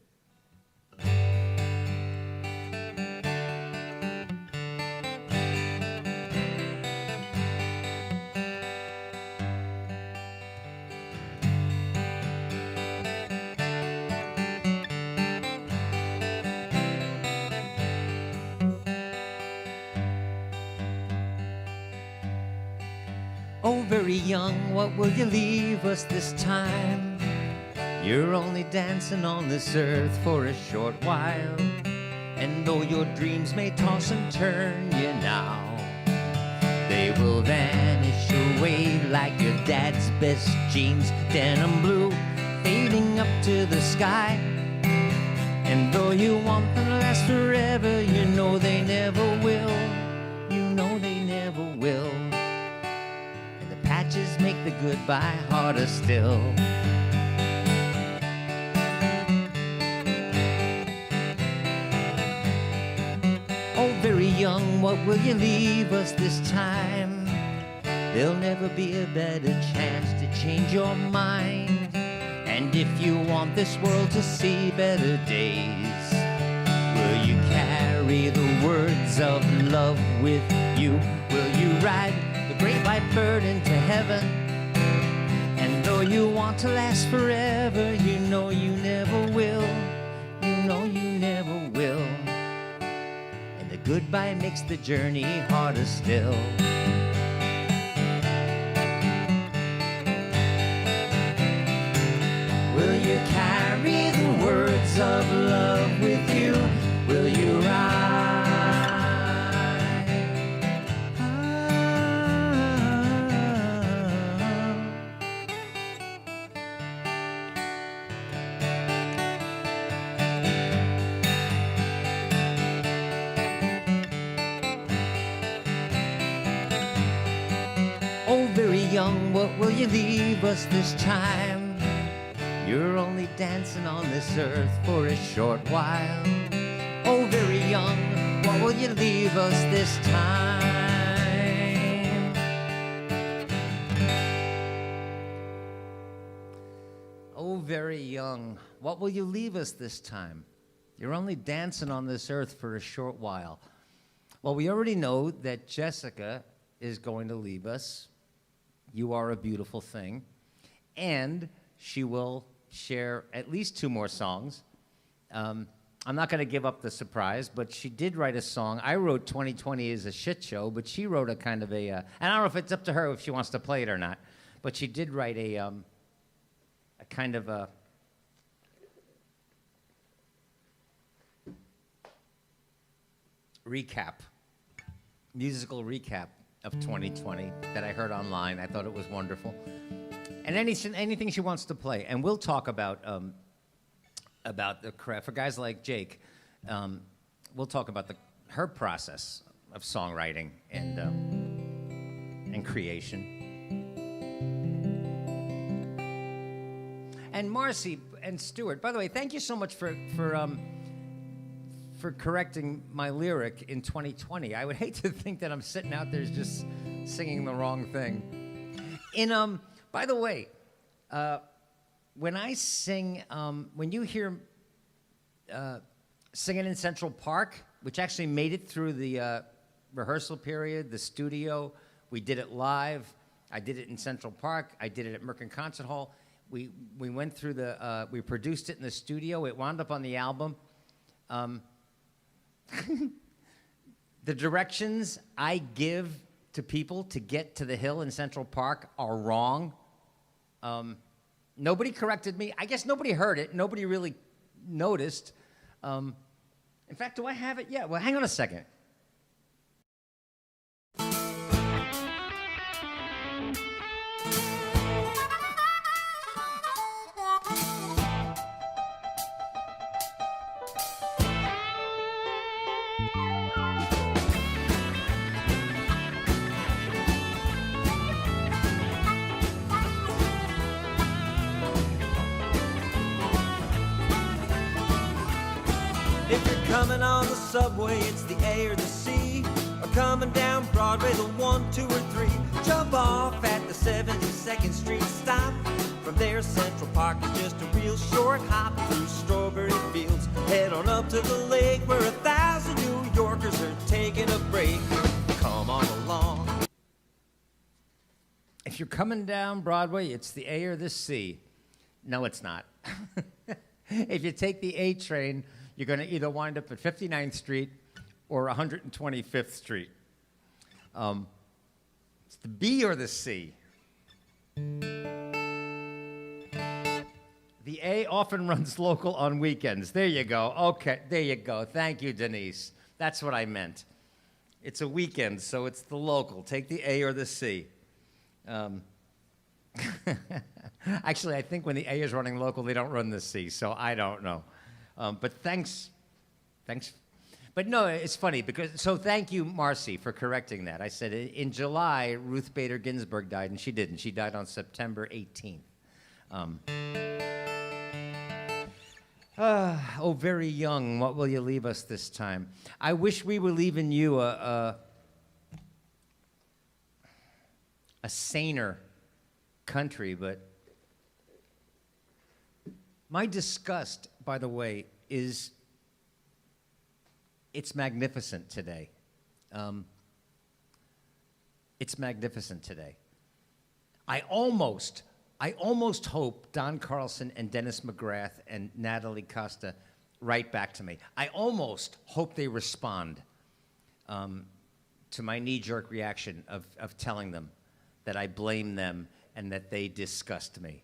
Oh, very young, what will you leave us this time? You're only dancing on this earth for a short while. And though your dreams may toss and turn you now, they will vanish away like your dad's best jeans, denim blue, fading up to the sky. And though you want them to last forever, you know they never will. You know they never will. Patches make the goodbye harder still. Oh, very young, what will you leave us this time? There'll never be a better chance to change your mind. And if you want this world to see better days, will you carry the words of love with you? Will you ride the great white bird into heaven? And though you want to last forever, you know you never will. You know you never will. And the goodbye makes the journey harder still. Will you carry the words of love with you? Will you ride? Oh, very young, what will you leave us this time? You're only dancing on this earth for a short while. Oh, very young, what will you leave us this time? Oh, very young, what will you leave us this time? You're only dancing on this earth for a short while. Well, we already know that Jessica is going to leave us. You Are a Beautiful Thing. And she will share at least 2 more songs. I'm not going to give up the surprise, but she did write a song. I wrote 2020 is a shit show, but she wrote a kind of and I don't know if it's up to her if she wants to play it or not, but she did write a kind of a musical recap of 2020 that I heard online. I thought it was wonderful. And anything she wants to play. And we'll talk about the craft. For guys like Jake, we'll talk about her process of songwriting and creation. And Marcy and Stuart, by the way, thank you so much for correcting my lyric in 2020. I would hate to think that I'm sitting out there just singing the wrong thing. By the way, when I sing, when you hear singing in Central Park, which actually made it through the rehearsal period, the studio. We did it live. I did it in Central Park. I did it at Merkin Concert Hall. We went through we produced it in the studio. It wound up on the album. The directions I give to people to get to the hill in Central Park are wrong. Nobody corrected me. I guess nobody heard it. Nobody really noticed. In fact, do I have it? Yeah, well, hang on a second. If you're coming on the subway, it's the A or the C. Or coming down Broadway, the 1, 2, or 3. Jump off at the 72nd Street stop. From there, Central Park is just a real short hop through strawberry fields. Head on up to the lake where 1,000 New Yorkers are taking a break. Come on along. If you're coming down Broadway, it's the A or the C. No, it's not. If you take the A train, you're going to either wind up at 59th Street or 125th Street. It's the B or the C. The A often runs local on weekends. There you go. Okay, there you go. Thank you, Denise. That's what I meant. It's a weekend, so it's the local. Take the A or the C. Actually, I think when the A is running local, they don't run the C, so I don't know. But thanks. But no, it's funny so thank you, Marcy, for correcting that. I said in July, Ruth Bader Ginsburg died, and she didn't. She died on September 18th. Oh, very young, what will you leave us this time? I wish we were leaving you a saner country, but my disgust, by the way, is it's magnificent today. It's magnificent today. I almost hope Don Carlson and Dennis McGrath and Natalie Costa write back to me. I almost hope they respond to my knee-jerk reaction of telling them that I blame them and that they disgust me.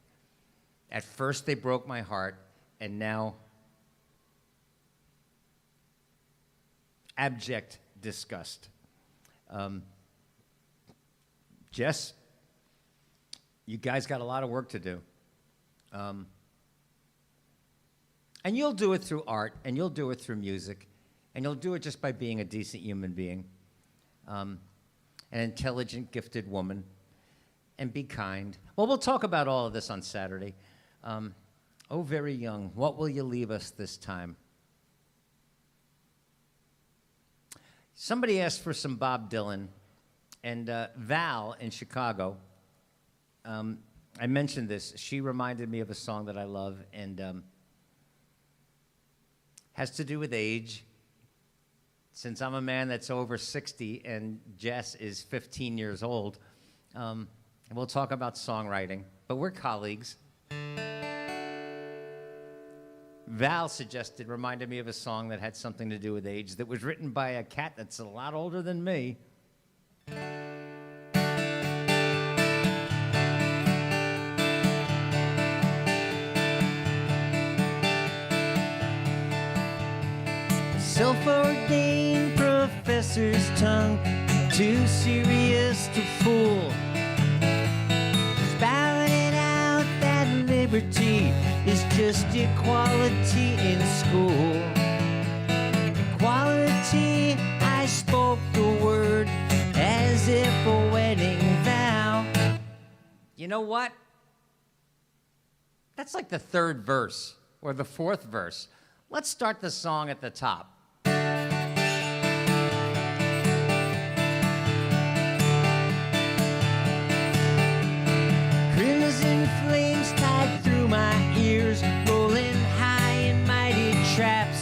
At first, they broke my heart, and now abject disgust. Jess, you guys got a lot of work to do. And you'll do it through art, and you'll do it through music, and you'll do it just by being a decent human being, an intelligent, gifted woman, and be kind. Well, we'll talk about all of this on Saturday. Oh, very young, what will you leave us this time? Somebody asked for some Bob Dylan, and Val in Chicago, I mentioned this. She reminded me of a song that I love, and has to do with age. Since I'm a man that's over 60 and Jess is 15 years old, we'll talk about songwriting, but we're colleagues. Val reminded me of a song that had something to do with age that was written by a cat that's a lot older than me. Self-ordained professor's tongue, too serious to fool. Spouting out that liberty is just equality in school. Equality, I spoke the word as if a wedding vow. You know what? That's like the third verse or the fourth verse. Let's start the song at the top. Crimson flames tied through my ears, rolling high in mighty traps.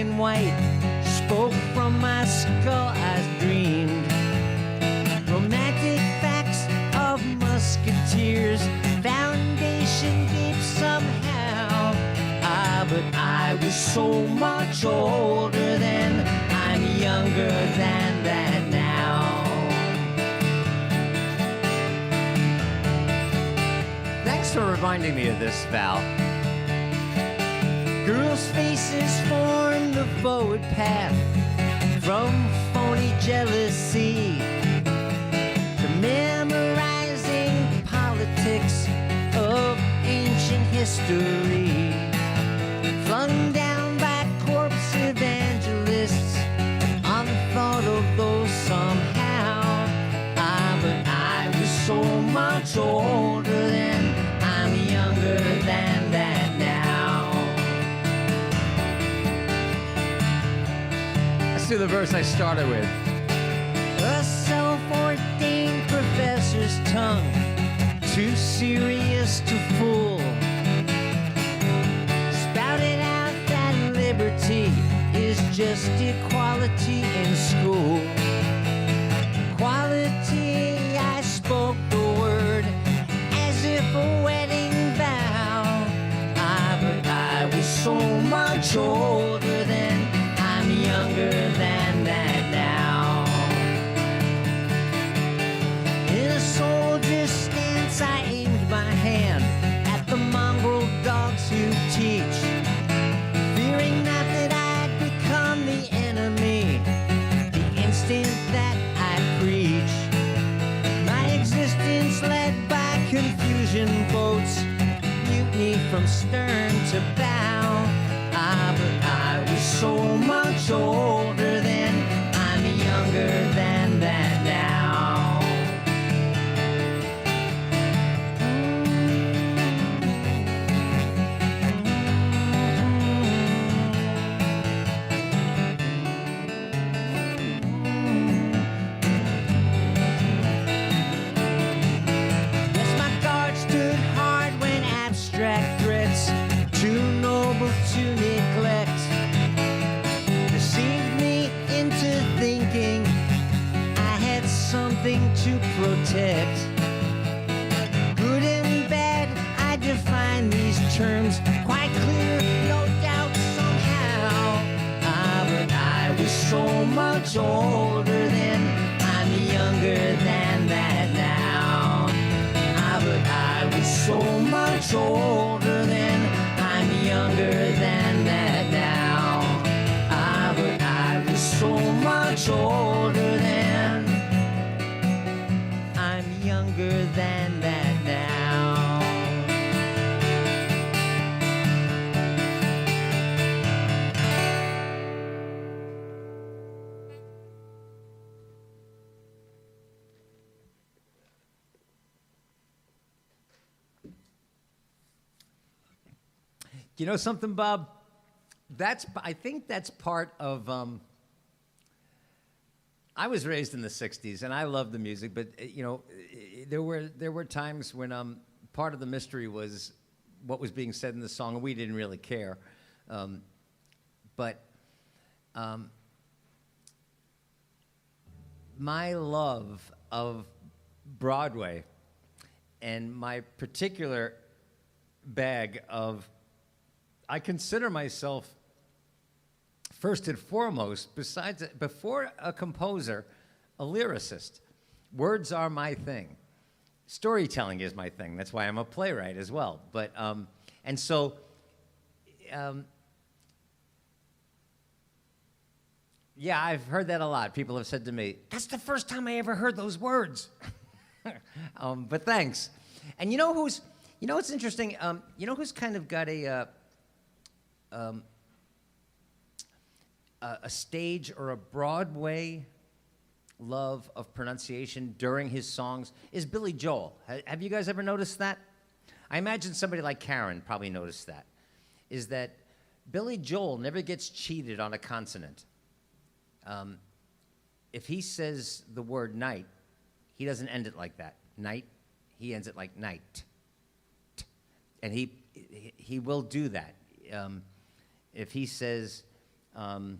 and white spoke from my skull as dreamed. Romantic facts of musketeers, foundation deep somehow. But I was so much older then, I'm younger than that now. Thanks for reminding me of this, Val. Girls' faces form the forward path from phony jealousy to memorizing politics of ancient history, flung down by corpse evangelists, unthought of those somehow. But I was so much older then, I'm younger than that now. Let's do the verse I started with. A self-ordained professor's tongue, too serious to fool, spouted out that liberty is just equality in school. Equality, I spoke the word as if a wedding vow. But I was so much older then, I'm younger than that now. In a soldier's stance, I aimed my hand at the mongrel dogs who teach, fearing not that I'd become the enemy the instant that I preach. My existence led by confusion boats, mutiny from stern to bow. But I was so much older then, I'm younger than that now. Yes, my guard stood hard when abstract threats, too noble to neglect, deceived me into thinking I had something to protect. Good and bad, I define these terms quite clear, no doubt somehow. But I was so much older then, I'm younger than that now. But I was so much older then, I'm younger than that now. But I was so much older then, I'm younger than that now. You know something, Bob? I think that's part of. I was raised in the '60s, and I love the music, but there were times when part of the mystery was what was being said in the song, and we didn't really care. But my love of Broadway and my particular bag of, I consider myself, first and foremost, before a composer, a lyricist. Words are my thing. Storytelling is my thing. That's why I'm a playwright as well. But and so, yeah, I've heard that a lot. People have said to me, "That's the first time I ever heard those words." But thanks. And you know what's interesting? You know who's kind of got a stage or a Broadway love of pronunciation during his songs is Billy Joel. Have you guys ever noticed that? I imagine somebody like Karen probably noticed that. Is that Billy Joel never gets cheated on a consonant. If he says the word night, he doesn't end it like that. Night, he ends it like night. And he will do that. If he says or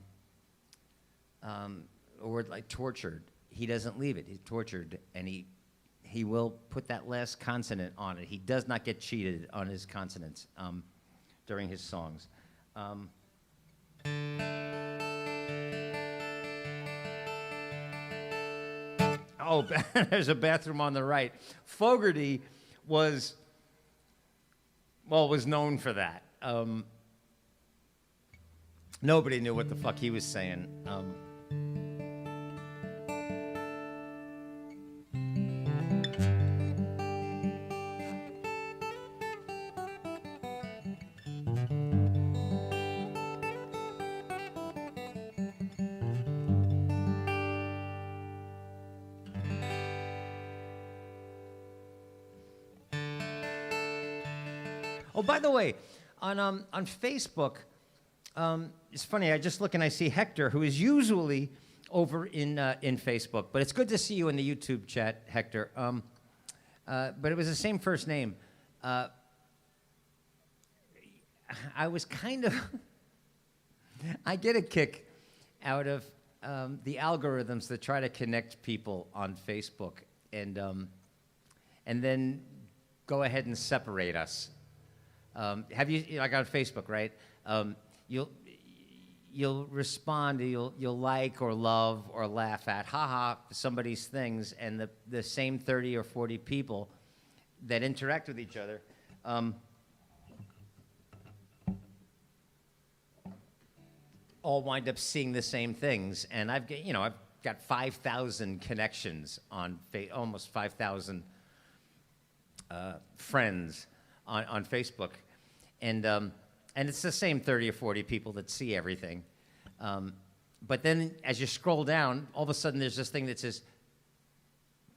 like tortured. He doesn't leave it. He's tortured, and he will put that last consonant on it. He does not get cheated on his consonants during his songs. Oh, there's a bathroom on the right. Fogerty was known for that. Nobody knew what the fuck he was saying. Oh, by the way, on Facebook, it's funny. I just look and I see Hector, who is usually over in Facebook, but it's good to see you in the YouTube chat, Hector. But it was the same first name. I was kind of, I get a kick out of the algorithms that try to connect people on Facebook, and then go ahead and separate us. Have you, like on Facebook, right? You'll respond, you'll like or love or laugh at, haha, somebody's things, and the same 30 or 40 people that interact with each other all wind up seeing the same things. And I've got 5,000 connections on almost 5,000 friends on Facebook, and it's the same 30 or 40 people that see everything. But then as you scroll down, all of a sudden there's this thing that says,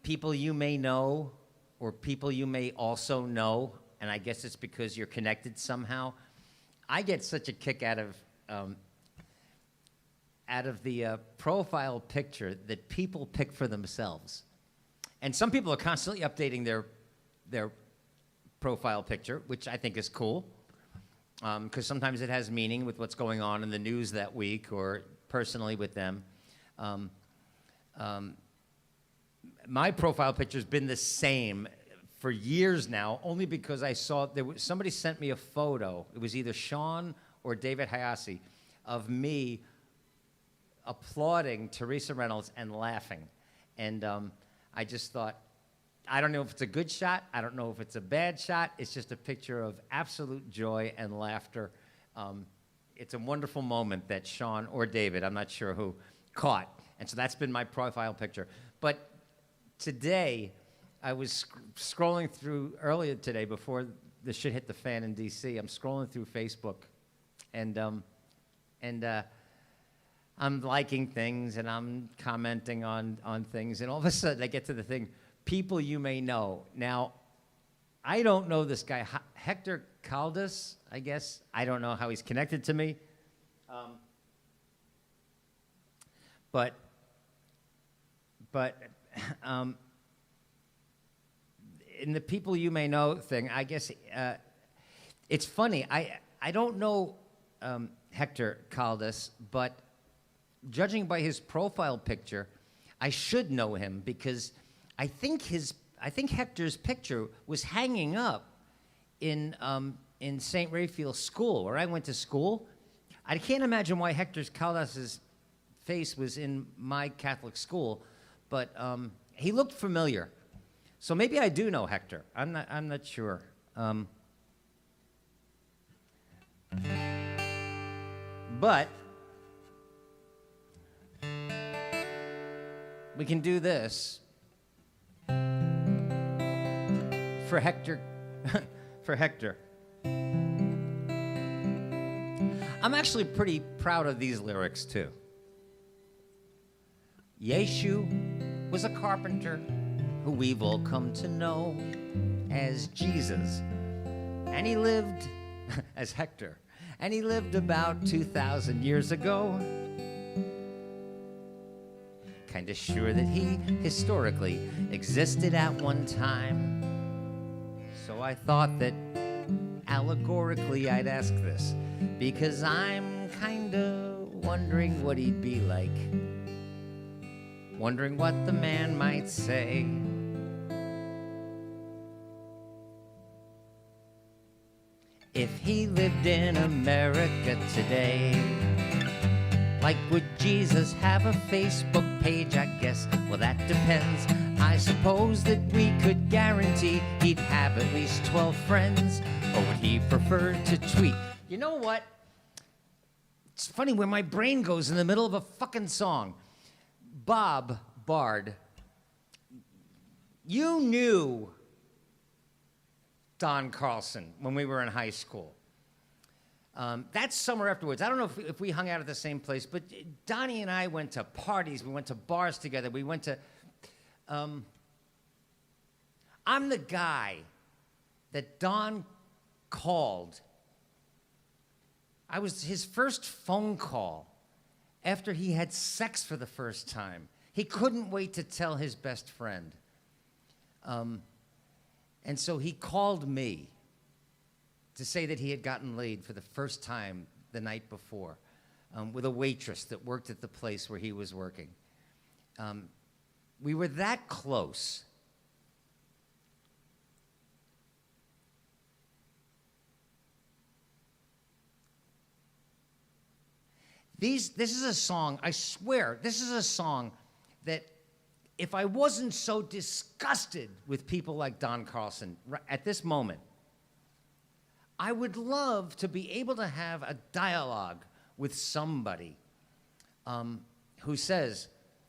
people you may know or people you may also know, and I guess it's because you're connected somehow. I get such a kick out of the profile picture that people pick for themselves. And some people are constantly updating their profile picture, which I think is cool, because sometimes it has meaning with what's going on in the news that week or personally with them. My profile picture's been the same for years now, only because I saw somebody sent me a photo. It was either Sean or David Hayase of me applauding Teresa Reynolds and laughing. And I just thought, I don't know if it's a good shot. I don't know if it's a bad shot. It's just a picture of absolute joy and laughter. It's a wonderful moment that Sean or David, I'm not sure who, caught. And so that's been my profile picture. But today, I was scrolling through earlier today before the shit hit the fan in D.C. I'm scrolling through Facebook, and I'm liking things and I'm commenting on things, and all of a sudden I get to the thing, people you may know. Now, I don't know this guy, Hector Caldas, I guess. I don't know how he's connected to me. But in the people you may know thing, I guess it's funny. I don't know Hector Caldas, but judging by his profile picture, I should know him because I think Hector's picture was hanging up in St. Raphael's School, where I went to school. I can't imagine why Hector Caldas' face was in my Catholic school, but he looked familiar. So maybe I do know Hector. I'm not sure. But we can do this for Hector. For Hector. I'm actually pretty proud of these lyrics too. Yeshu was a carpenter who we've all come to know as Jesus. And he lived as Hector. And he lived about 2,000 years ago. Kinda sure that he historically existed at one time. So I thought that allegorically I'd ask this, because I'm kinda wondering what he'd be like, wondering what the man might say. If he lived in America today, like, would Jesus have a Facebook page? I guess, well, that depends. I suppose that we could guarantee he'd have at least 12 friends. Or would he prefer to tweet? You know what? It's funny where my brain goes in the middle of a fucking song. Bob Bard, you knew Don Carlson when we were in high school. That summer afterwards, I don't know if we hung out at the same place, but Donnie and I went to parties. We went to bars together. We went to... I'm the guy that Don called. I was his first phone call after he had sex for the first time. He couldn't wait to tell his best friend. And so he called me to say that he had gotten laid for the first time the night before with a waitress that worked at the place where he was working. We were that close. This is a song, I swear, this is a song that if I wasn't so disgusted with people like Don Carlson at this moment, I would love to be able to have a dialogue with somebody who says,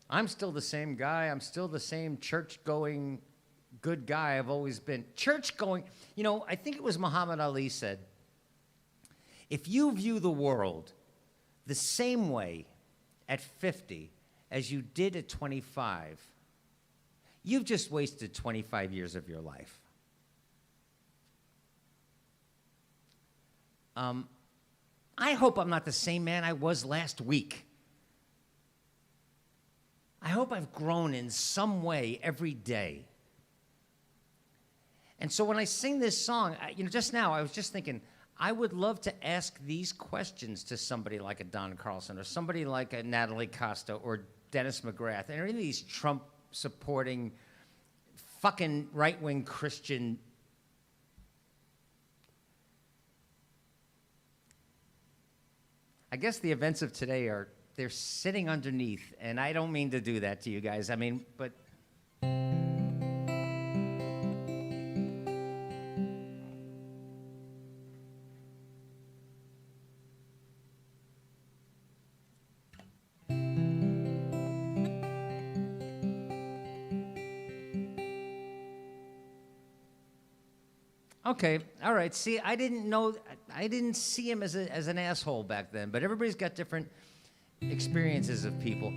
I'm still the same guy, I'm still the same church-going good guy I've always been. Church-going, you know, I think it was Muhammad Ali said, if you view the world the same way at 50 as you did at 25, you've just wasted 25 years of your life. I hope I'm not the same man I was last week. I hope I've grown in some way every day. And so when I sing this song, just now I was just thinking, I would love to ask these questions to somebody like a Don Carlson or somebody like a Natalie Costa or Dennis McGrath and any of these Trump-supporting fucking right-wing Christian. I guess the events of today they're sitting underneath, and I don't mean to do that to you guys. I mean, but... Okay, all right. See, I didn't see him as an asshole back then, but everybody's got different experiences of people.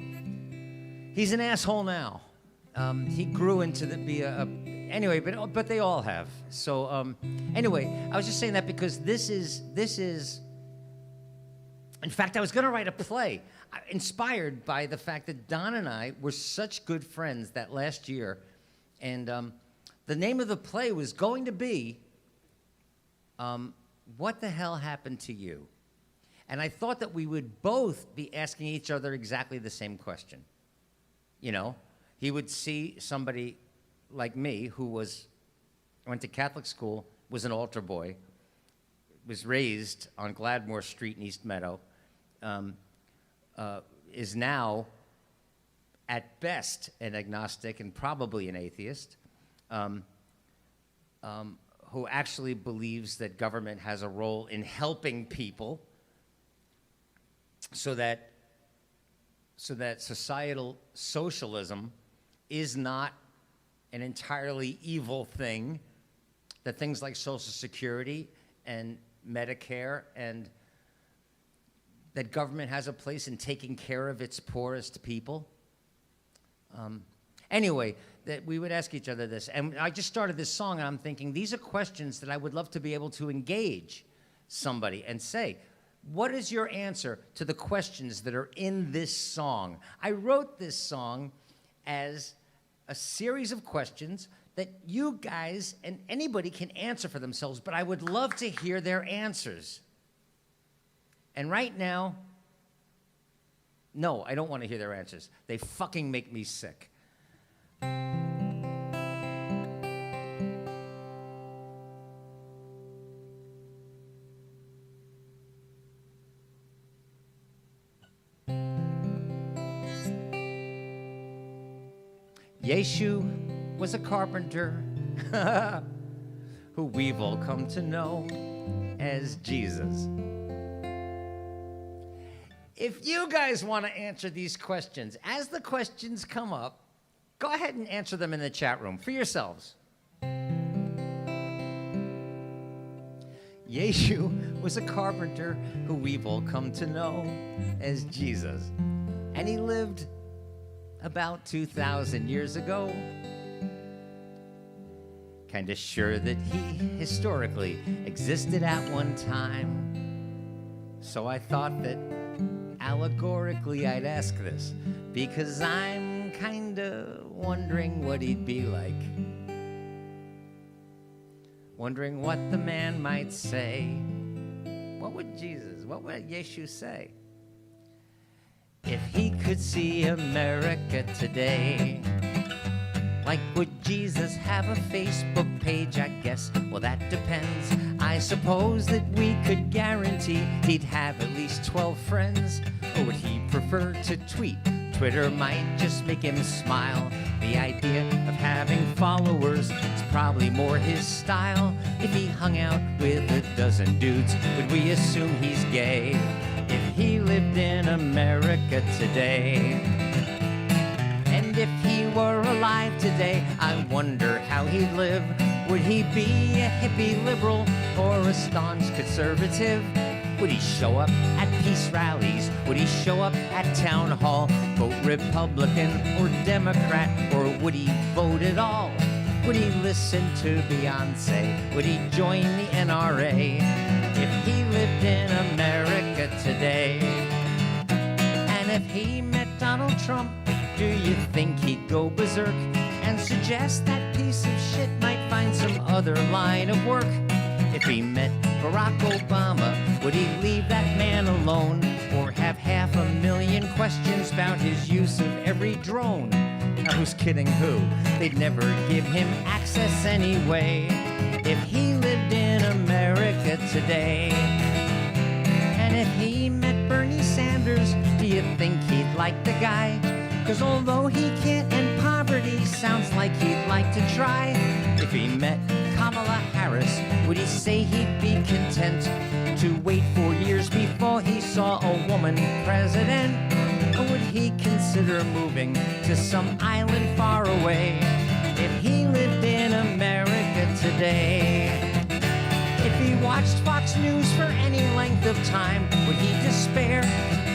He's an asshole now. He grew into anyway, but they all have. So anyway, I was just saying that because this is. In fact, I was going to write a play inspired by the fact that Don and I were such good friends that last year, and the name of the play was going to be. What the hell happened to you? And I thought that we would both be asking each other exactly the same question. You know, he would see somebody like me who went to Catholic school, was an altar boy, was raised on Gladmore Street in East Meadow, is now, at best, an agnostic and probably an atheist, who actually believes that government has a role in helping people so that societal socialism is not an entirely evil thing, that things like Social Security and Medicare and that government has a place in taking care of its poorest people. Anyway, that we would ask each other this. And I just started this song, and I'm thinking, these are questions that I would love to be able to engage somebody and say, what is your answer to the questions that are in this song? I wrote this song as a series of questions that you guys and anybody can answer for themselves, but I would love to hear their answers. And right now, No, I don't want to hear their answers. They fucking make me sick. Yeshu was a carpenter who we've all come to know as Jesus. If you guys want to answer these questions, as the questions come up, go ahead and answer them in the chat room for yourselves. Yeshu was a carpenter who we've all come to know as Jesus. And he lived about 2,000 years ago. Kinda sure that he historically existed at one time. So I thought that allegorically I'd ask this, because I'm kinda wondering what he'd be like. Wondering what the man might say. What would Yeshu say? If he could see America today, like, would Jesus have a Facebook page? I guess, well, that depends. I suppose that we could guarantee he'd have at least 12 friends. Or would he prefer to tweet? Twitter might just make him smile. The idea of having followers is probably more his style. If he hung out with a dozen dudes, would we assume he's gay? If he lived in America today, and if he were alive today, I wonder how he'd live. Would he be a hippie liberal or a staunch conservative? Would he show up at peace rallies? Would he show up at town hall? Vote Republican or Democrat, or would he vote at all? Would he listen to Beyonce? Would he join the NRA? If he lived in America today, and if he met Donald Trump, do you think he'd go berserk and suggest that piece of shit might find some other line of work? If he met Barack Obama, would he leave that man alone, or have 500,000 questions about his use of every drone? Now who's kidding who? They'd never give him access anyway. If he lived in America today, and if he met Bernie Sanders, do you think he'd like the guy? 'Cause although he can't end poverty, sounds like he'd like to try. If he met Kamala Harris, would he say he'd be content to wait 4 years before he saw a woman president? Or would he consider moving to some island far away if he lived in America today? If he watched Fox News for any length of time, would he despair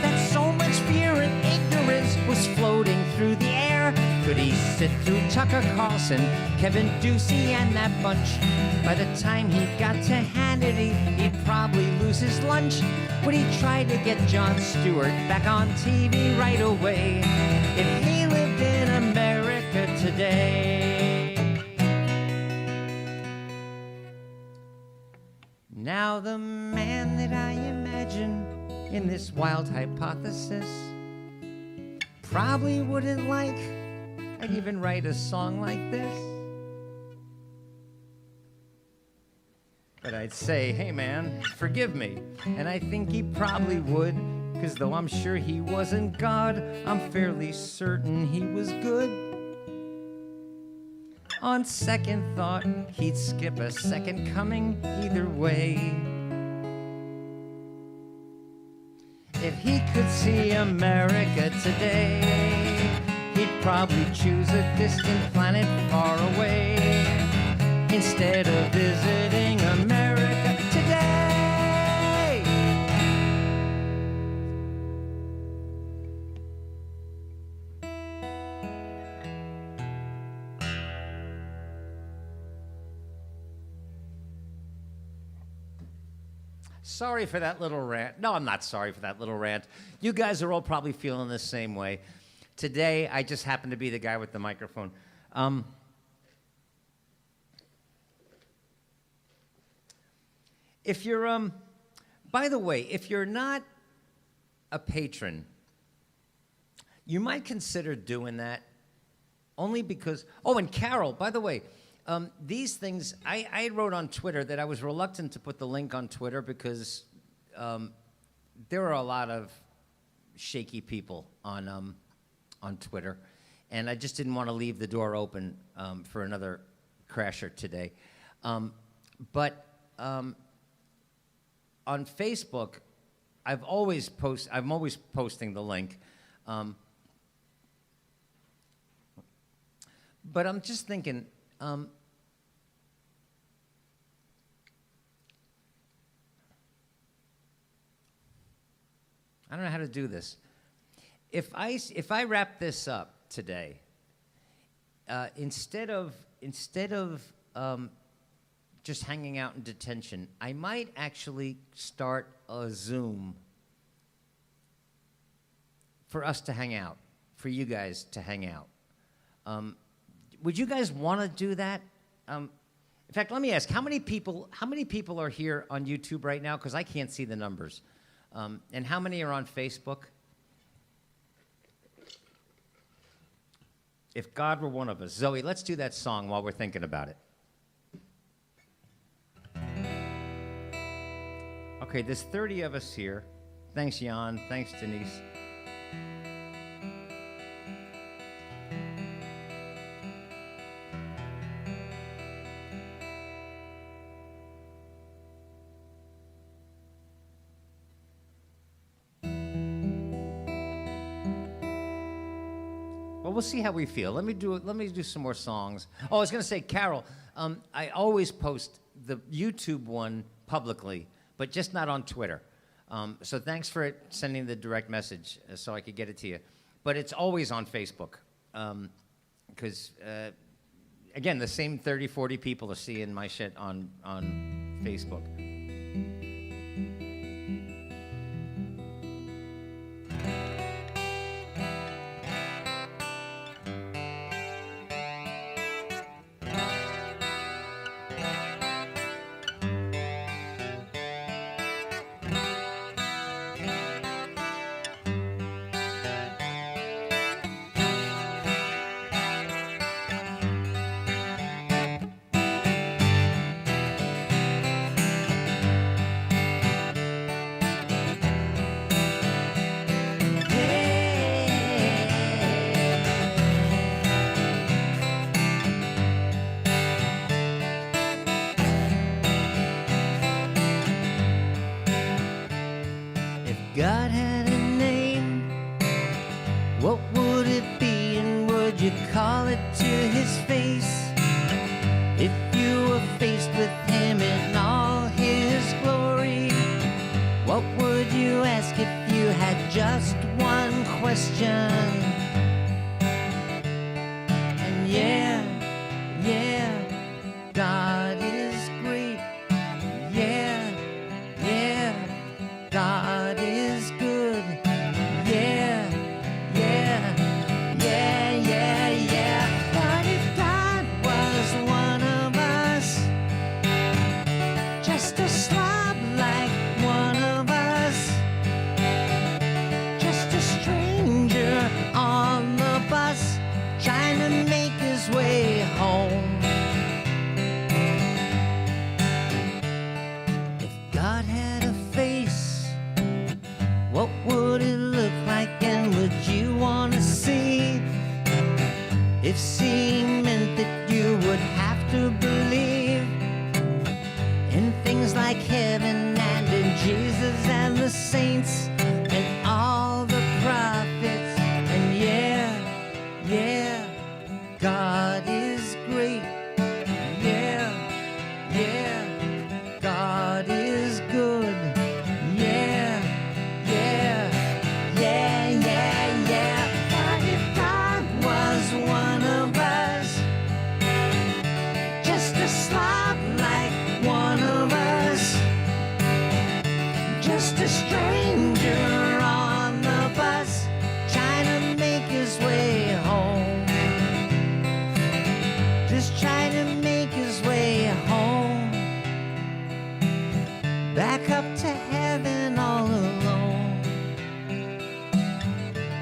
that so much fear and ignorance was floating through the air? Could he sit through Tucker Carlson, Kevin Ducey, and that bunch? By the time he got to Hannity, he'd probably lose his lunch. Would he try to get Jon Stewart back on TV right away if he lived in America today? Now the man that I imagine in this wild hypothesis probably wouldn't like I'd even write a song like this. But I'd say, hey man, forgive me. And I think he probably would, 'cause though I'm sure he wasn't God, I'm fairly certain he was good. On second thought, he'd skip a second coming either way. If he could see America today, he'd probably choose a distant planet far away instead of visiting America today. Sorry for that little rant. No, I'm not sorry for that little rant. You guys are all probably feeling the same way. Today, I just happen to be the guy with the microphone. If you're, by the way, if you're not a patron You might consider doing that only because. Oh, and Carol, by the way, these things I wrote on Twitter that I was reluctant to put the link on Twitter because there are a lot of shaky people on Twitter, and I just didn't want to leave the door open for another crasher today. But on Facebook, I'm always posting the link. But I'm just thinking, I don't know how to do this. If I wrap this up today, instead of just hanging out in detention, I might actually start a Zoom for us to hang out, for you guys to hang out. Would you guys want to do that? In fact, let me ask: how many people are here on YouTube right now? Because I can't see the numbers. And how many are on Facebook? If God were one of us. Zoe, let's do that song while we're thinking about it. Okay, there's 30 of us here. Thanks, Jan. Thanks, Denise. Well, we'll see how we feel. Let me do some more songs. Oh, I was going to say, Carol, I always post the YouTube one publicly, but just not on Twitter. So thanks for sending the direct message so I could get it to you. But it's always on Facebook. Because, again, the same 30, 40 people are seeing my shit on Facebook. God had a name, what would it be, and would you call it to his face? If you were faced with him in all his glory, what would you ask if you had just one question? And yeah, God is great. Yeah, God is good. Yeah. But if God was one of us, just a slob like one of us, just a stranger on the bus trying to make his way home. If God had a face, what would it look like, and would you want to see? If seeing meant that you would have to believe in things like heaven and in Jesus and the saints and all the prophets. And yeah, God is great. Yeah, God is good. Yeah. But if God was one of us,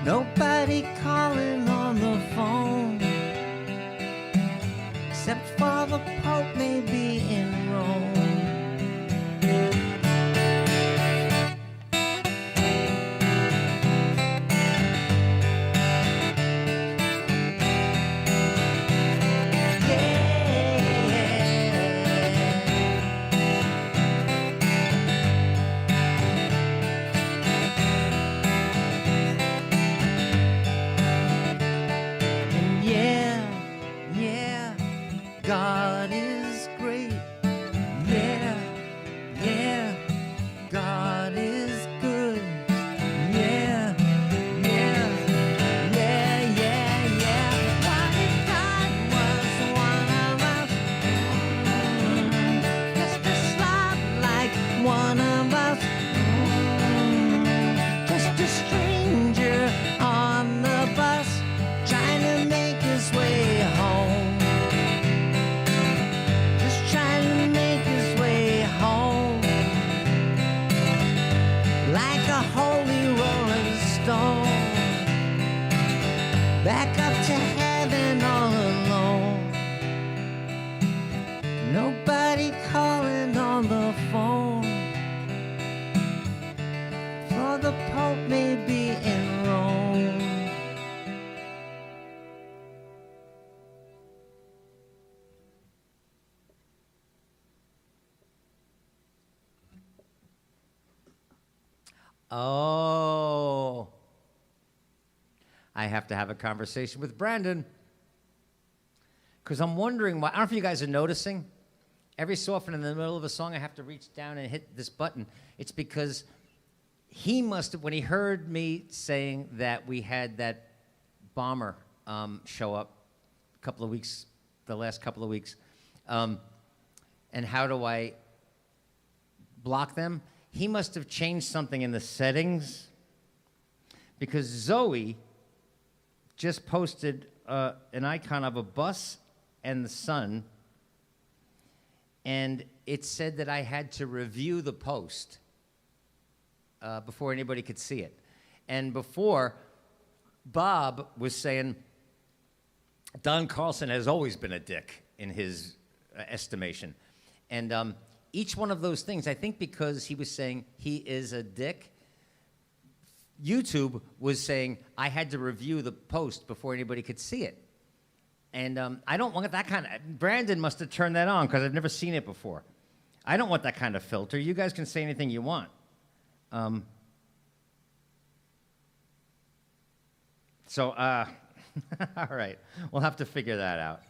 Nobody calling on the phone, except for the Pope maybe in Rome. And yeah, God is great. Yeah, God is good. Yeah. What if God was one of us? Just a slob like one of us. Just a stranger on the bus trying to make his way home. Just trying to make his way home. Like a holy rolling stone. Back up to heaven all alone. Nobody calling on the phone. For the Pope may be in Rome. Oh. I have to have a conversation with Brandon. Because I'm wondering why. I don't know if you guys are noticing. Every so often in the middle of a song, I have to reach down and hit this button. It's because he must have, when he heard me saying that we had that bomber show up the last couple of weeks, and how do I block them? He must have changed something in the settings, because Zoe just posted an icon of a bus and the sun, and it said that I had to review the post before anybody could see it. And before, Bob was saying, Don Carlson has always been a dick in his estimation. And each one of those things, I think because he was saying he is a dick, YouTube was saying I had to review the post before anybody could see it. And I don't want that kind of... Brandon must have turned that on because I've never seen it before. I don't want that kind of filter. You guys can say anything you want. All right. We'll have to figure that out.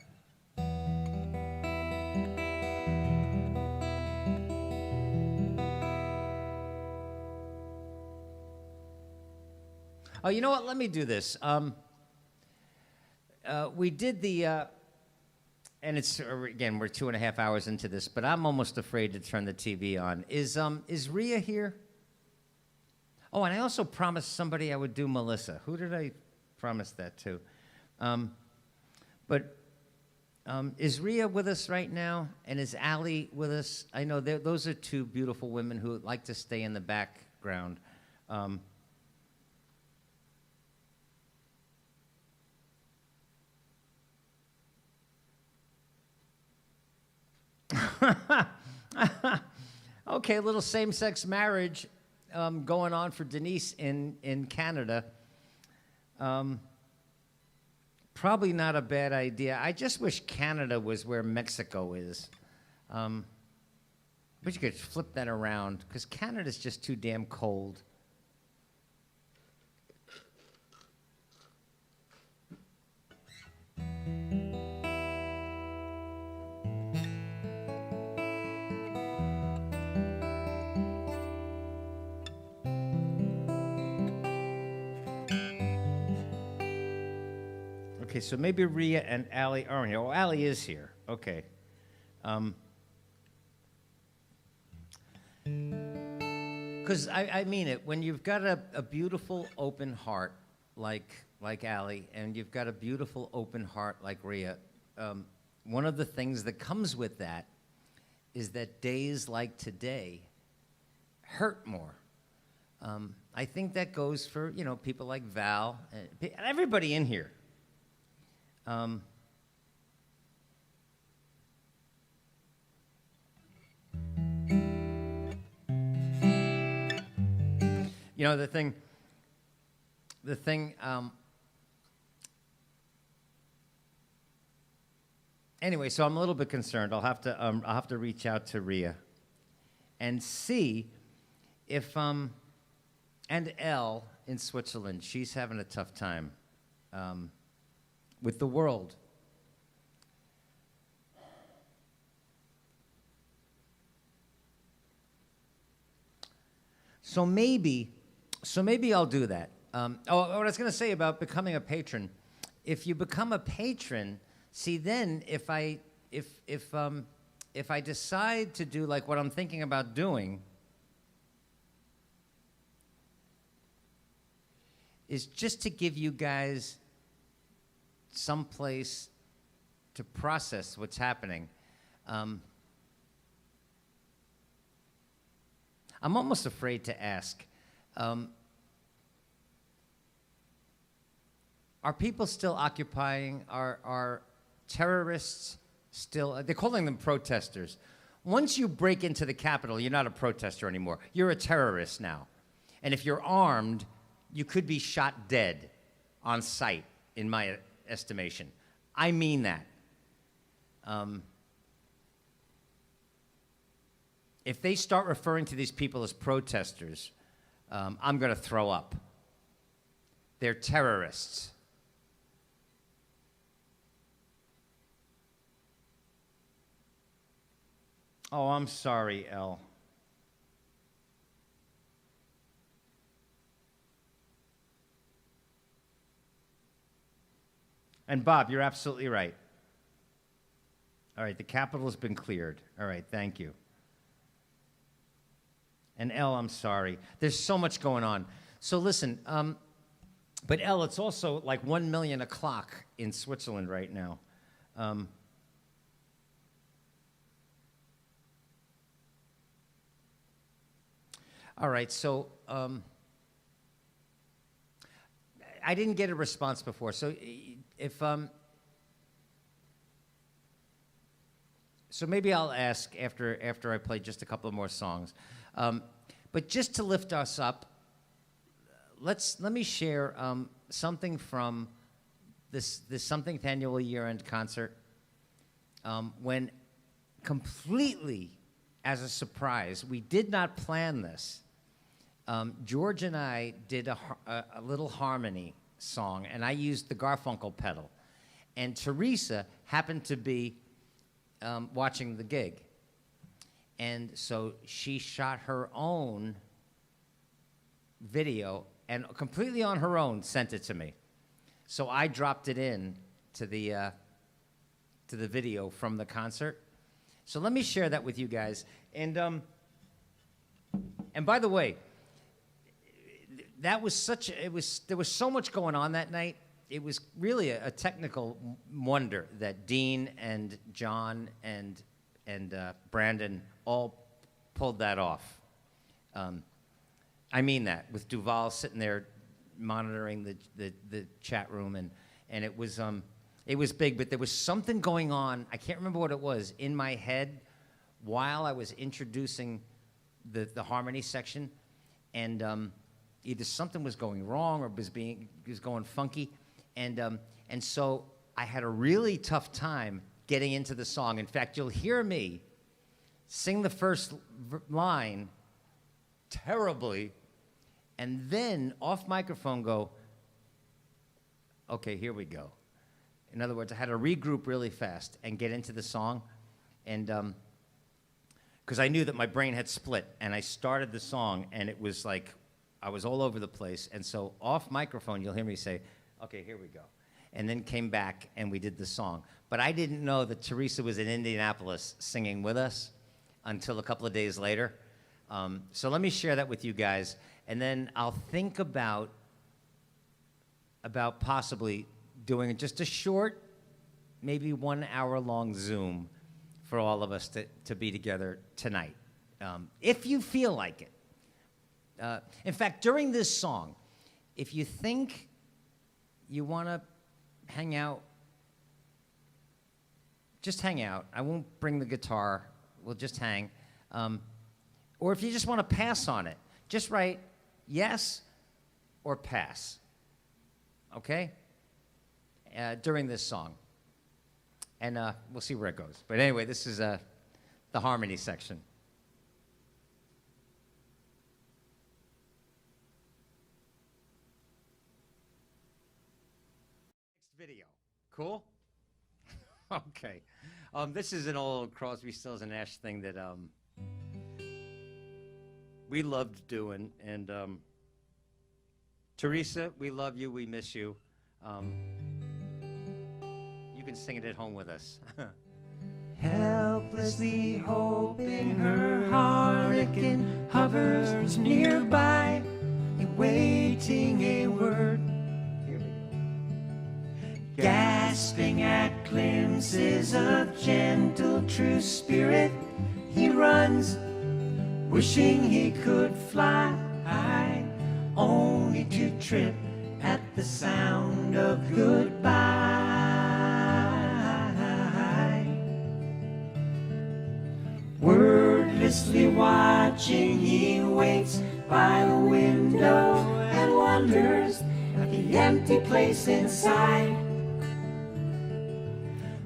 Oh, you know what? Let me do this. We did the, and it's, again, we're 2.5 hours into this, but I'm almost afraid to turn the TV on. Is Rhea here? Oh, and I also promised somebody I would do Melissa. Who did I promise that to? Is Rhea with us right now? And is Allie with us? I know those are two beautiful women who like to stay in the background. Okay, a little same-sex marriage going on for Denise in Canada. Probably not a bad idea. I just wish Canada was where Mexico is. But you could flip that around, because Canada's just too damn cold. Okay, so maybe Rhea and Allie aren't here. Oh, Allie is here. Okay. Because I mean it. When you've got a beautiful, open heart like Allie, and you've got a beautiful, open heart like Rhea, one of the things that comes with that is that days like today hurt more. I think that goes for, people like Val and everybody in here. The thing, anyway, so I'm a little bit concerned. I'll have to reach out to Rhea and see if, and Elle in Switzerland, she's having a tough time with the world. So maybe I'll do that. What I was going to say about becoming a patron, if you become a patron, see, then if I decide to do like what I'm thinking about doing, is just to give you guys some place to process what's happening. I'm almost afraid to ask. Are people still occupying? Are terrorists still? They're calling them protesters. Once you break into the Capitol, you're not a protester anymore. You're a terrorist now. And if you're armed, you could be shot dead on sight, in my estimation. I mean that. If they start referring to these people as protesters, I'm going to throw up. They're terrorists. Oh, I'm sorry, Elle. And Bob, you're absolutely right. All right, the Capitol has been cleared. All right, thank you. And Elle, I'm sorry. There's so much going on. So listen, but Elle, it's also like 1 million o'clock in Switzerland right now. All right, so I didn't get a response before. So if so maybe I'll ask after I play just a couple of more songs. But just to lift us up, let me share something from this Something Annual Year-End concert. When completely as a surprise, we did not plan this. George and I did a little harmony song, and I used the Garfunkel pedal. And Teresa happened to be watching the gig. And so she shot her own video and completely on her own sent it to me. So I dropped it in to the video from the concert. So let me share that with you guys. And by the way, that was there was so much going on that night. It was really a technical wonder that Dean and John and Brandon all pulled that off. I mean that, with Duval sitting there monitoring the chat room, and it was big, but there was something going on, I can't remember what it was, in my head while I was introducing the harmony section, and either something was going wrong or was going funky, and so I had a really tough time getting into the song. In fact, you'll hear me sing the first line terribly, and then off microphone go, okay, here we go. In other words, I had to regroup really fast and get into the song, and because I knew that my brain had split, and I started the song, and it was like I was all over the place, and so off microphone, you'll hear me say, okay, here we go, and then came back, and we did the song. But I didn't know that Teresa was in Indianapolis singing with us until a couple of days later. So let me share that with you guys, and then I'll think about possibly doing just a short, maybe 1 hour long Zoom for all of us to be together tonight, if you feel like it. In fact, during this song, if you think you want to hang out, just hang out. I won't bring the guitar. We'll just hang. Or if you just want to pass on it, just write yes or pass. Okay? During this song. And we'll see where it goes. But anyway, this is the harmony section. Next video. Cool? Okay. This is an old Crosby, Stills, and Nash thing that we loved doing. And Teresa, we love you. We miss you. You can sing it at home with us. Helplessly hoping her harlequin hovers nearby, awaiting a word. Here we go. Gasping at glimpses of gentle true spirit, he runs, wishing he could fly, only to trip at the sound of goodbye. Wordlessly watching, he waits by the window and wonders at the empty place inside.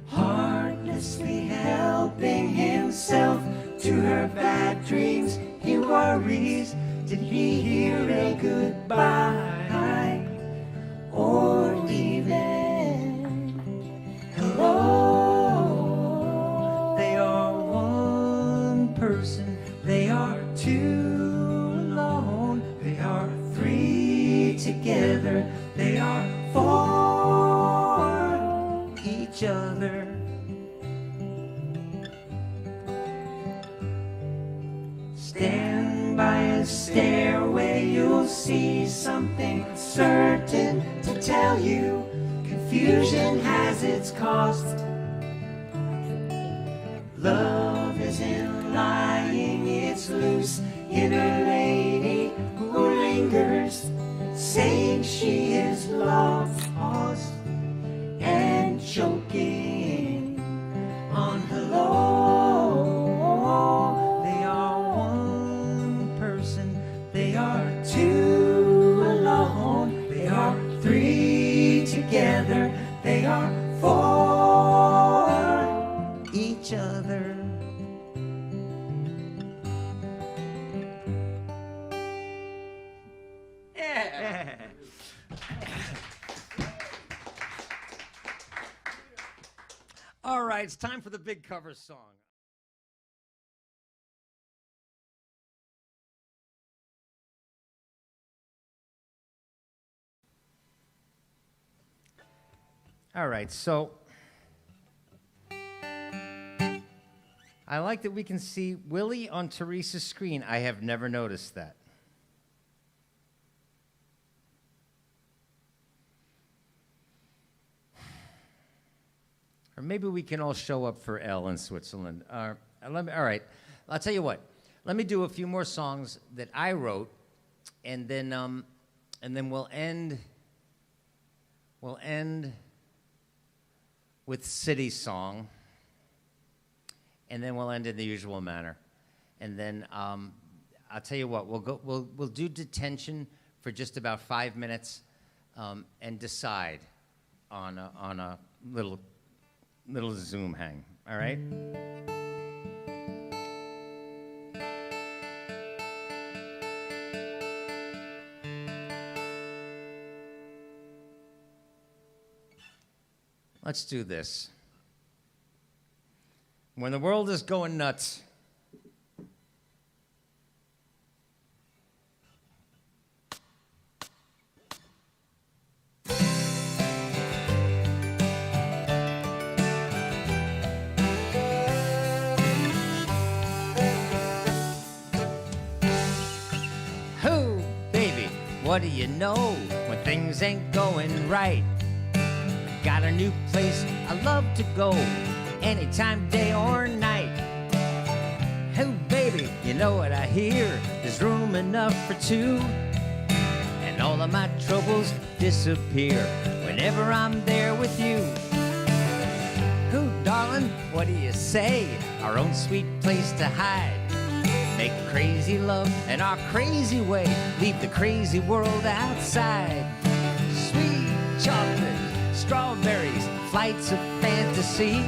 Heartlessly helping himself to her bad dreams, he worries, did he hear a goodbye? Or even hello? They are one person, they are two alone, they are three together, they are for each other. Stand by a stairway, you'll see something certain to tell you. Confusion has its cost. Love isn't lying, it's loose in a lady who lingers, saying she is lost and choking on hello. They are one person, they are two alone, they are three together, they are for each other. Yeah. All right, it's time for the big cover song. All right, so I like that we can see Willie on Teresa's screen. I have never noticed that. Or maybe we can all show up for Elle in Switzerland. All right, I'll tell you what. Let me do a few more songs that I wrote, and then we'll end with City Song, and then we'll end in the usual manner. And then I'll tell you what. We'll do Detention for just about 5 minutes, and decide on a little Zoom hang, all right? Let's do this. When the world is going nuts, what do you know when things ain't going right? Got a new place I love to go, anytime, day or night. Oh, baby, baby, you know what I hear? There's room enough for two, and all of my troubles disappear whenever I'm there with you. Who, darling, what do you say? Our own sweet place to hide. Make crazy love in our crazy way. Leave the crazy world outside. Sweet chocolate, strawberries, flights of fantasy.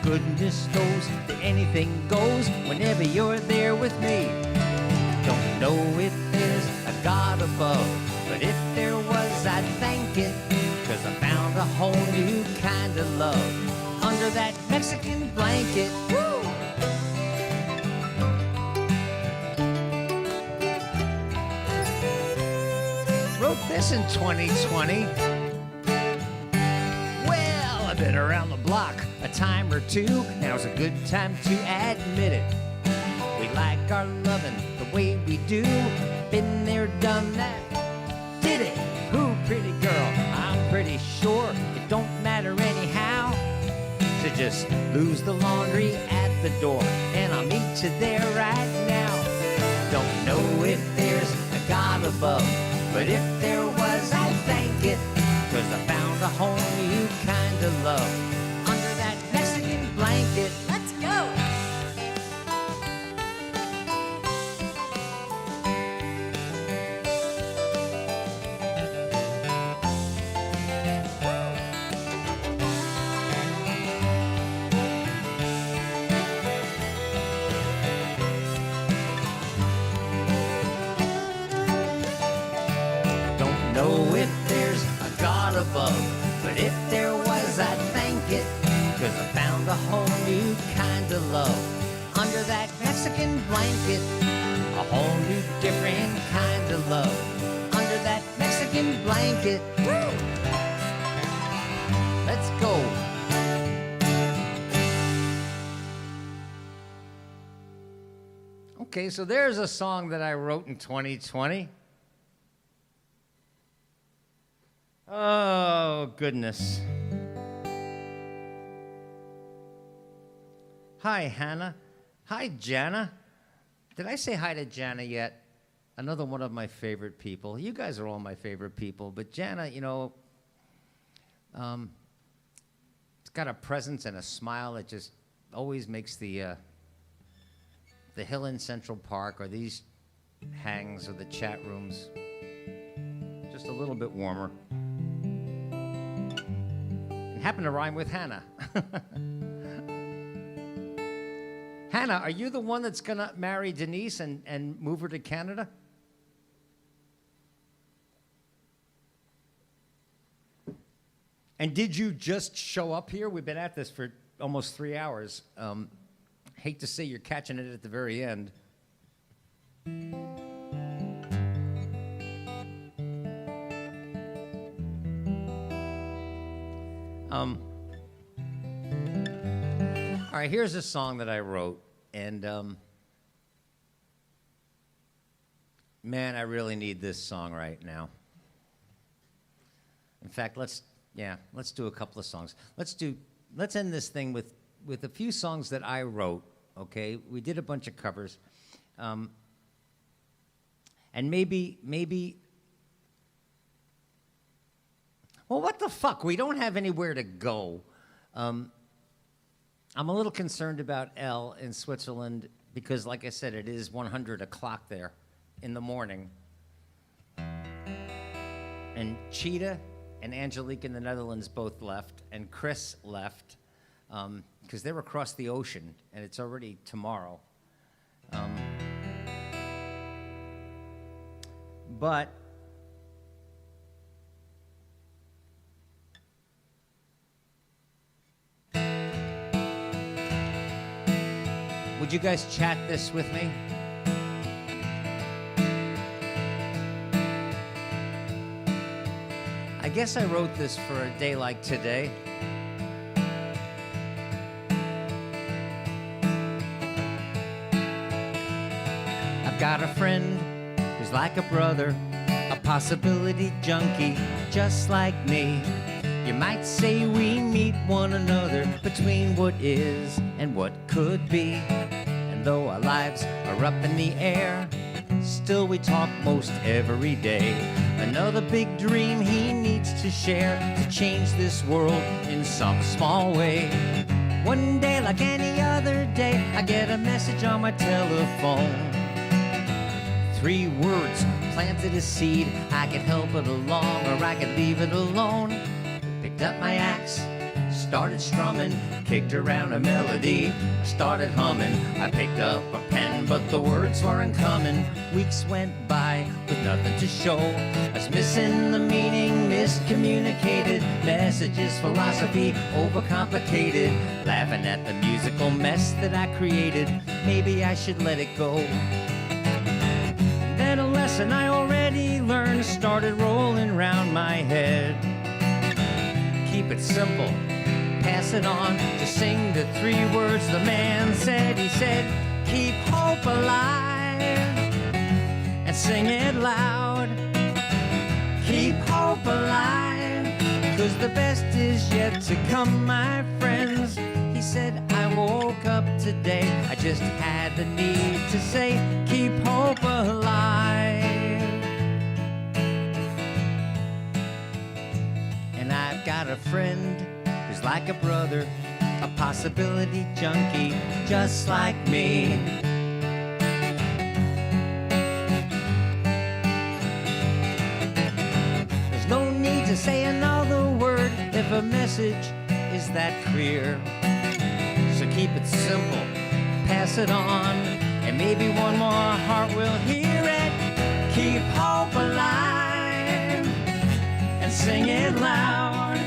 Goodness knows that anything goes whenever you're there with me. Don't know if there's a God above, but if there was, I'd thank it, 'cause I found a whole new kind of love under that Mexican blanket. Woo! Wrote this in 2020. Well, I've been around the block a time or two. Now's a good time to admit it. We like our loving the way we do. Been there, done that, did it. Who, pretty girl? I'm pretty sure it don't matter anyhow. To just lose the laundry at the door, and I'll meet you there right now. Don't know if there's a God above, but if there was, I'd thank it, 'cause I found a whole new kind of love under that Mexican blanket. Let's go. Don't know if there's a God above, but if there was, I'd thank it, 'cause I found a whole new kind of love under that Mexican blanket. A whole new different kind of love under that Mexican blanket. Woo! Let's go. Okay, so there's a song that I wrote in 2020. Oh, goodness. Hi, Hannah. Hi, Jana. Did I say hi to Jana yet? Another one of my favorite people. You guys are all my favorite people, but Jana, you know, it's got a presence and a smile that just always makes the Hill in Central Park or these hangs or the chat rooms just a little bit warmer. It happened to rhyme with Hannah. Hannah, are you the one that's going to marry Denise and move her to Canada? And did you just show up here? We've been at this for almost 3 hours. Hate to say you're catching it at the very end. All right, here's a song that I wrote, and man, I really need this song right now. In fact, let's do a couple of songs. Let's end this thing with a few songs that I wrote. Okay, we did a bunch of covers, and maybe. Well, what the fuck? We don't have anywhere to go. I'm a little concerned about Elle in Switzerland because, like I said, it is 100 o'clock there in the morning. And Cheetah and Angelique in the Netherlands both left, and Chris left because they're across the ocean, and it's already tomorrow. But would you guys chat this with me? I guess I wrote this for a day like today. I've got a friend who's like a brother, a possibility junkie, just like me. You might say we meet one another between what is and what could be. And And though our lives are up in the air, still we talk most every day. Another big dream he needs to share, to change this world in some small way. One day like any other day, I get a message on my telephone. 3 words planted a seed. I could help it along or I could leave it alone. Picked up my axe, started strumming, kicked around a melody, started humming. I picked up a pen, but the words weren't coming. Weeks went by with nothing to show. I was missing the meaning, miscommunicated messages, philosophy overcomplicated, laughing at the musical mess that I created. Maybe I should let it go. Then a lesson I already learned started rolling round my head. Keep it simple, pass it on, just sing the 3 words the man said. He said, keep hope alive and sing it loud. Keep hope alive, 'cause the best is yet to come, my friends. He said, I woke up today, I just had the need to say, keep hope alive. And I've got a friend who's like a brother, a possibility junkie, just like me. There's no need to say another word if a message is that clear. So keep it simple, pass it on, and maybe one more heart will hear it. Keep hope alive and sing it loud.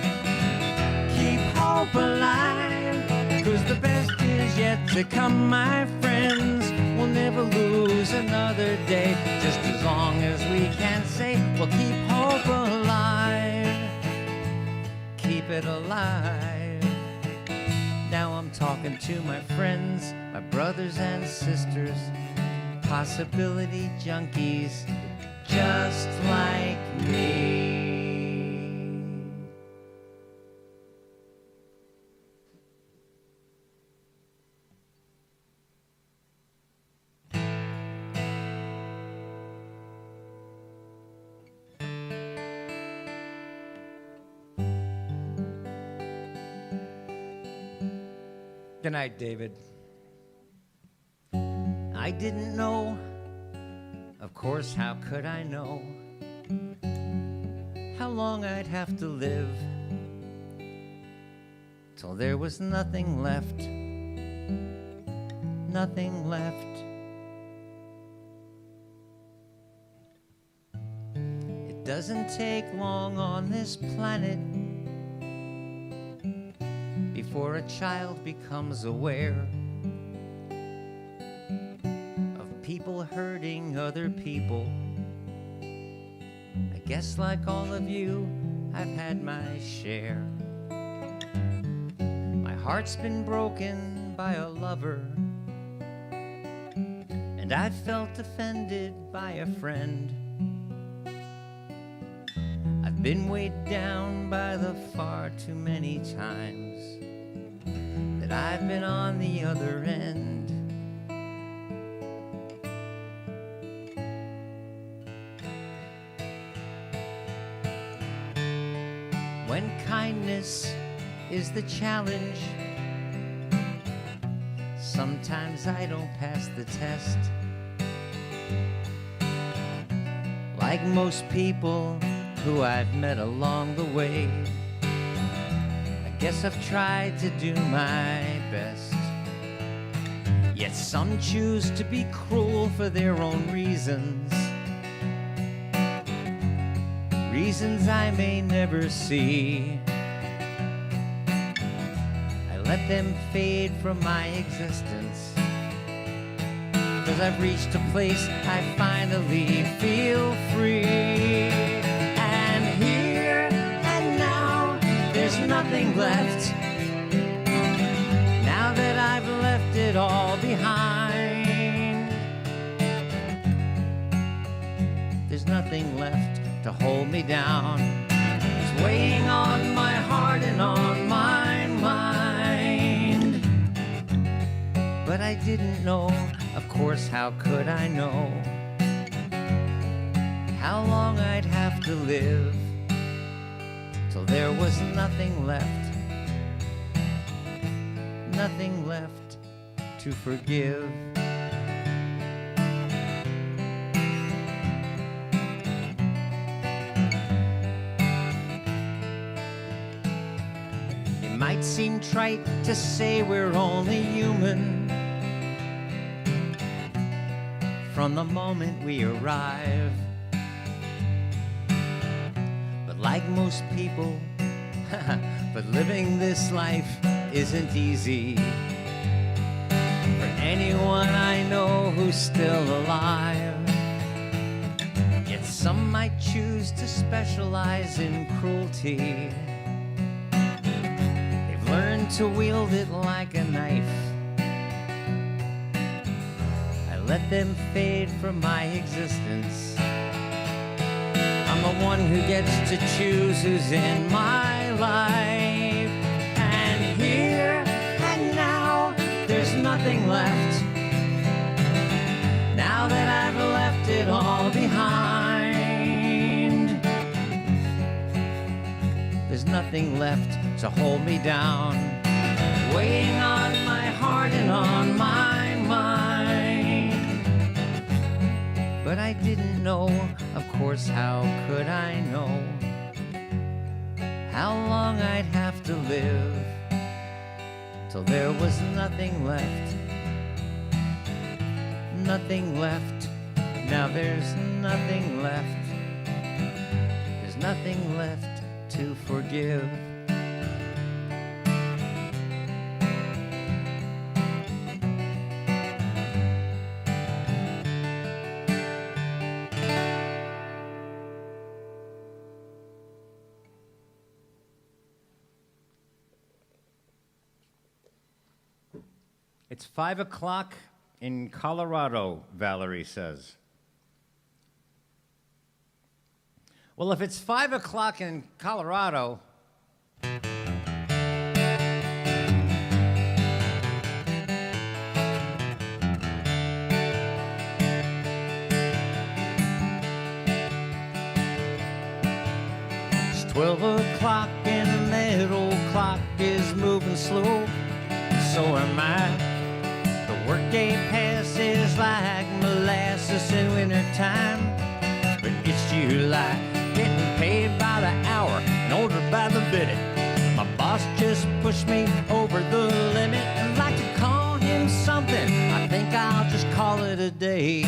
Keep hope alive, 'cause the best is yet to come, my friends. We'll never lose another day, just as long as we can say, we'll keep hope alive. Keep it alive. Now I'm talking to my friends, my brothers and sisters, possibility junkies, just like me. Good night, David. I didn't know, of course, how could I know how long I'd have to live till there was nothing left, nothing left. It doesn't take long on this planet before a child becomes aware of people hurting other people. I guess like all of you, I've had my share. My heart's been broken by a lover, and I've felt offended by a friend. I've been weighed down by the far too many times that I've been on the other end. When kindness is the challenge, sometimes I don't pass the test. Like most people who I've met along the way, I guess I've tried to do my best. Yet some choose to be cruel for their own reasons, reasons I may never see. I let them fade from my existence, 'cause I've reached a place I finally feel free. And here and now, there's nothing left, now that I've left it all behind. There's nothing left to hold me down. It's weighing on my heart and on my mind. But I didn't know, of course, how could I know how long I'd have to live till there was nothing left, nothing left to forgive. It might seem trite to say we're only human from the moment we arrive. But like most people, but living this life isn't easy for anyone I know who's still alive. Yet some might choose to specialize in cruelty. They've learned to wield it like a knife. I let them fade from my existence. I'm the one who gets to choose who's in my life. And here and now, there's nothing left. Now that I've left it all behind, there's nothing left to hold me down, weighing on my heart and on my mind. But I didn't know, of course, how could I know how long I'd have to live till there was nothing left, nothing left. Now there's nothing left, there's nothing left to forgive. It's 5 o'clock in Colorado, Valerie says. Well, if it's 5 o'clock in Colorado, it's 12 o'clock and that old clock is moving slow, so am I. The workday passes like molasses in wintertime, but it's July, getting paid by the hour and ordered by the minute. My boss just pushed me over the limit. I'd like to call him something, I think I'll just call it a day.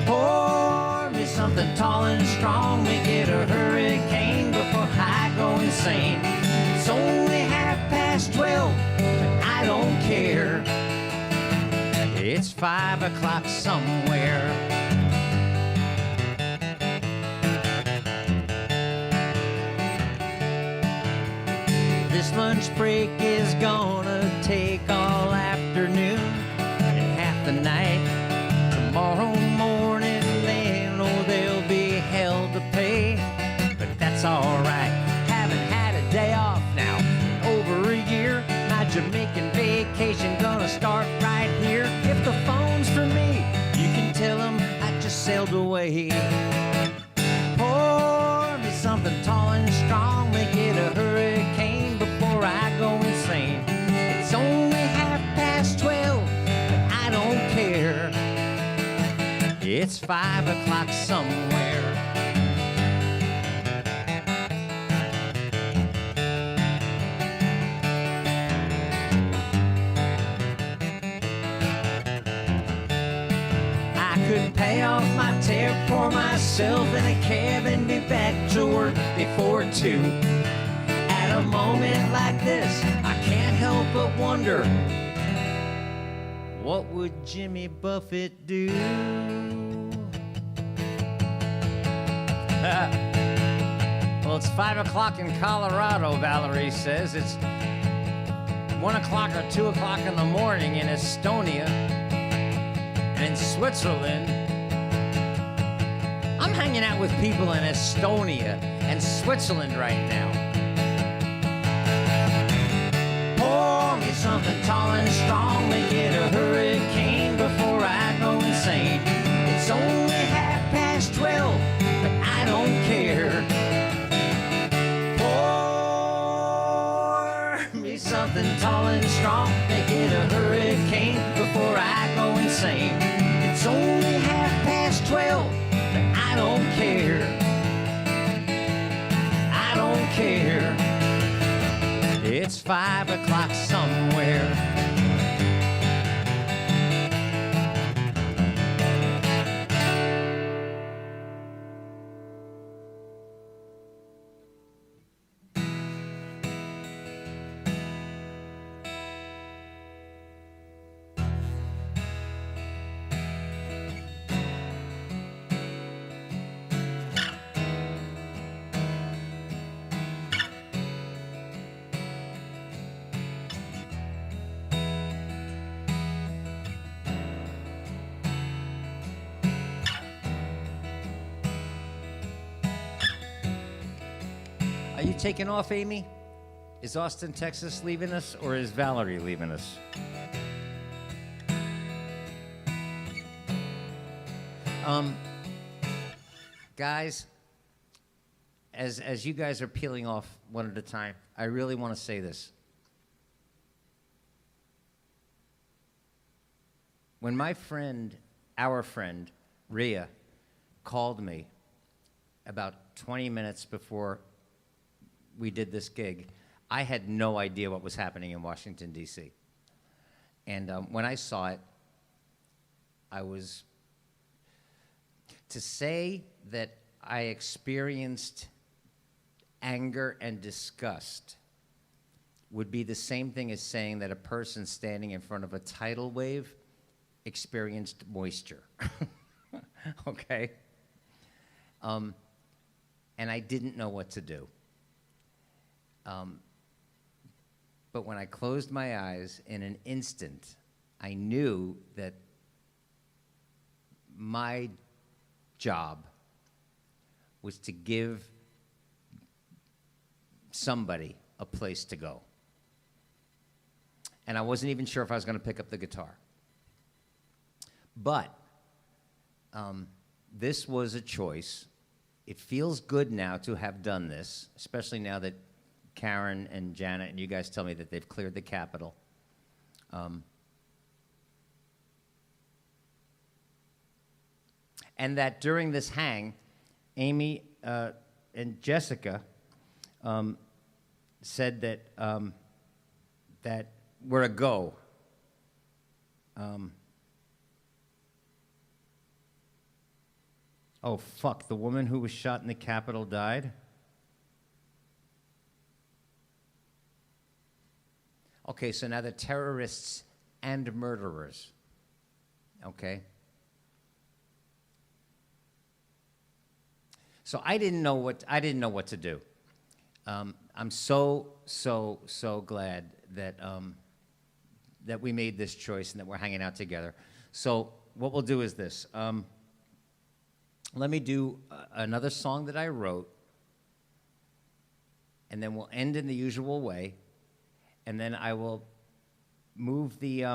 Pour me something tall and strong, make it a hurricane before I go insane. It's only 12:30, but I don't care. It's 5 o'clock somewhere. This lunch break is gonna take all afternoon and half the night. Tomorrow morning they know they'll be hell to pay, but that's alright. Haven't had a day off now over a year. My Jamaican vacation gonna start right here. If the phone's for me, you can tell them I just sailed away. Pour me something tall and strong, make it a hurricane before I go insane. It's only 12:30, but I don't care. It's 5 o'clock somewhere. Could pay off my tab for myself in a cab and be back to work before 2. At a moment like this, I can't help but wonder, what would Jimmy Buffett do? Well, it's 5 o'clock in Colorado, Valerie says. It's 1 o'clock or 2 o'clock in the morning in Estonia. In Switzerland. I'm hanging out with people in Estonia and Switzerland right now. Pour me something tall and strong, make it a hurricane before I go insane. It's only 12:30, but I don't care. Pour me something tall and strong, make it a hurricane before I go insane. It's only 12:30, but I don't care. I don't care. It's 5 o'clock somewhere. Are you taking off, Amy? Is Austin, Texas leaving us, or is Valerie leaving us? Guys, as you guys are peeling off one at a time, I really want to say this. When my friend, our friend, Rhea, called me about 20 minutes before we did this gig, I had no idea what was happening in Washington, D.C. And when I saw it, to say that I experienced anger and disgust would be the same thing as saying that a person standing in front of a tidal wave experienced moisture. Okay? And I didn't know what to do. But when I closed my eyes, in an instant, I knew that my job was to give somebody a place to go. And I wasn't even sure if I was going to pick up the guitar. But this was a choice. It feels good now to have done this, especially now that Karen and Janet and you guys tell me that they've cleared the Capitol. And that during this hang, Amy and Jessica said that that we're a go. Oh, fuck, the woman who was shot in the Capitol died? Okay, so now they're terrorists and murderers. Okay? So I didn't know what to do. I'm so glad that that we made this choice and that we're hanging out together. So what we'll do is this. Let me do another song that I wrote, and then we'll end in the usual way, and then I will move the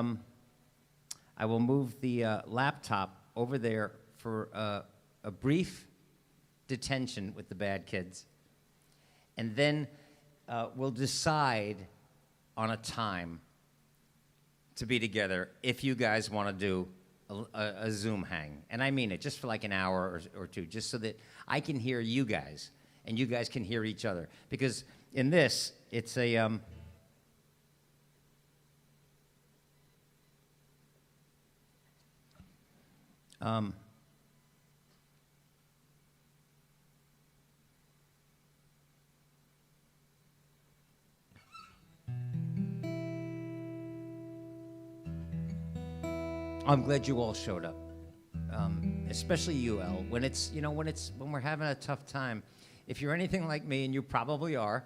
laptop over there for a brief detention with the bad kids, and then we'll decide on a time to be together if you guys want to do a Zoom hang. And I mean it, just for like an hour or two, just so that I can hear you guys and you guys can hear each other. Because in this, it's a... I'm glad you all showed up, especially you, El. When we're having a tough time, if you're anything like me, and you probably are,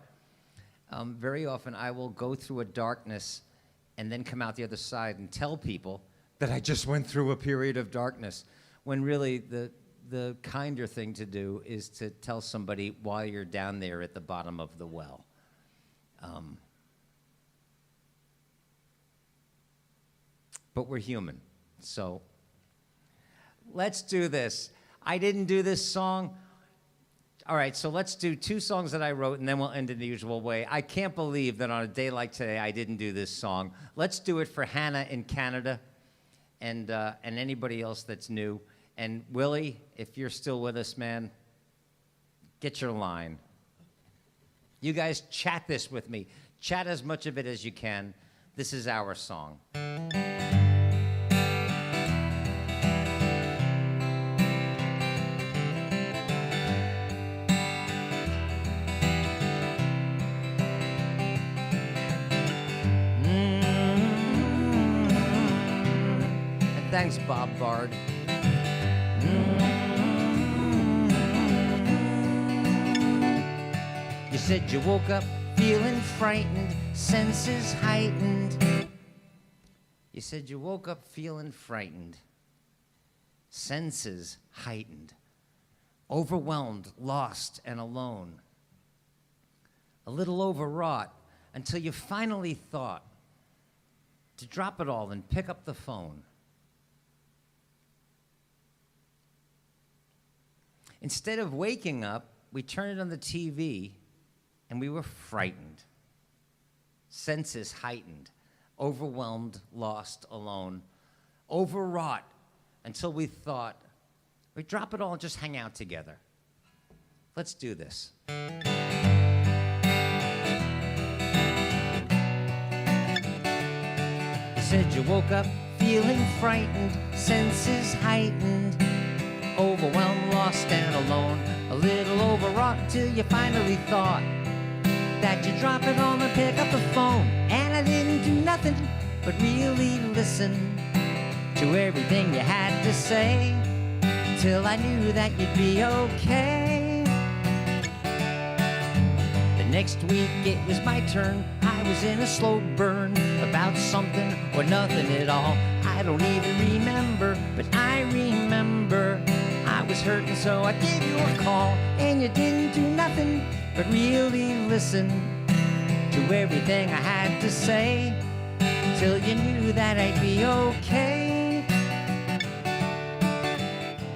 very often I will go through a darkness and then come out the other side and tell people that I just went through a period of darkness, when really the kinder thing to do is to tell somebody while you're down there at the bottom of the well. but we're human. So let's do this. I didn't do this song. All right, so let's do 2 songs that I wrote, and then we'll end in the usual way. I can't believe that on a day like today, I didn't do this song. Let's do it for Hannah in Canada and anybody else that's new. And Willie, if you're still with us, man, get your line. You guys chat this with me. Chat as much of it as you can. This is our song. Thanks, Bob Bard. You said you woke up feeling frightened, senses heightened. You said you woke up feeling frightened, senses heightened, overwhelmed, lost, and alone. A little overwrought until you finally thought to drop it all and pick up the phone. Instead of waking up, we turned it on the TV, and we were frightened, senses heightened, overwhelmed, lost, alone, overwrought, until we thought, we drop it all and just hang out together. Let's do this. You said you woke up feeling frightened, senses heightened, overwhelmed, lost, and alone. A little overwrought till you finally thought that you'd drop it on and pick up the phone. And I didn't do nothing but really listen to everything you had to say, till I knew that you'd be okay. The next week it was my turn. I was in a slow burn about something or nothing at all. I don't even remember, but I remember I was hurting, so I gave you a call. And you didn't do nothing but really listen to everything I had to say, till you knew that I'd be okay.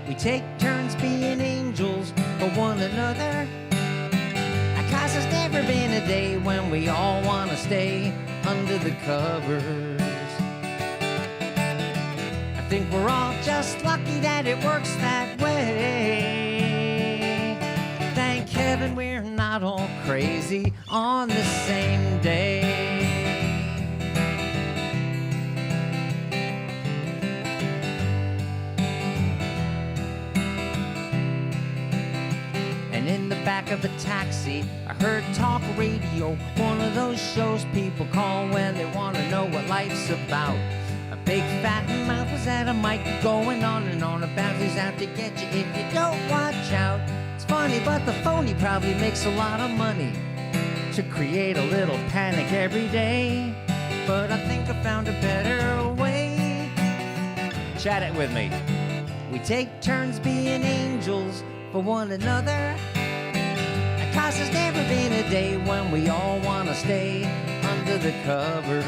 We take turns being angels for one another, 'cause there's never been a day when we all want to stay under the covers. I think we're all just lucky that it works that way. Thank heaven we're not all crazy on the same day. And in the back of the taxi, I heard talk radio, one of those shows people call when they want to know what life's about. A big fat mouth was at a mic going on and on about who's out to get you if you don't watch out. It's funny, but the phony probably makes a lot of money to create a little panic every day. But I think I found a better way. Chat it with me. We take turns being angels for one another, 'cause there's never been a day when we all want to stay under the covers.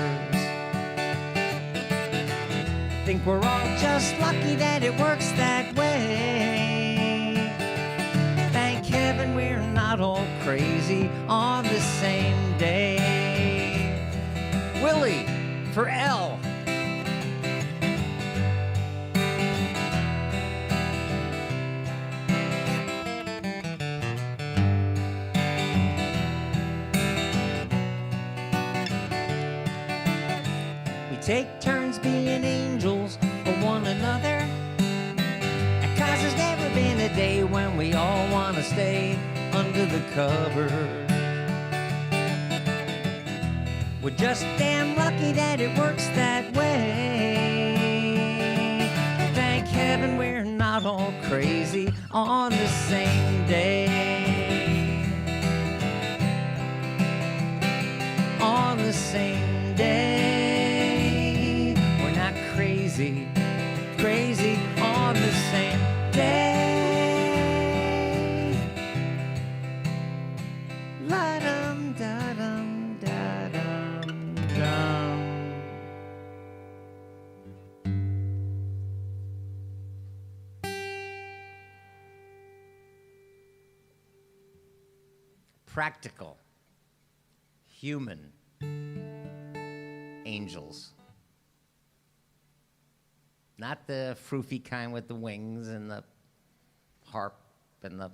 Think we're all just lucky that it works that way. Thank heaven we're not all crazy on the same day. Willie for L. Take turns being angels for one another, 'cause there's never been a day when we all want to stay under the covers. We're just damn lucky that it works that way. Thank heaven we're not all crazy on the same day. On the same day. Crazy, crazy on the same day. La-dum, da-dum, da-dum, dum. practical, human angels. Not the froofy kind with the wings and the harp and the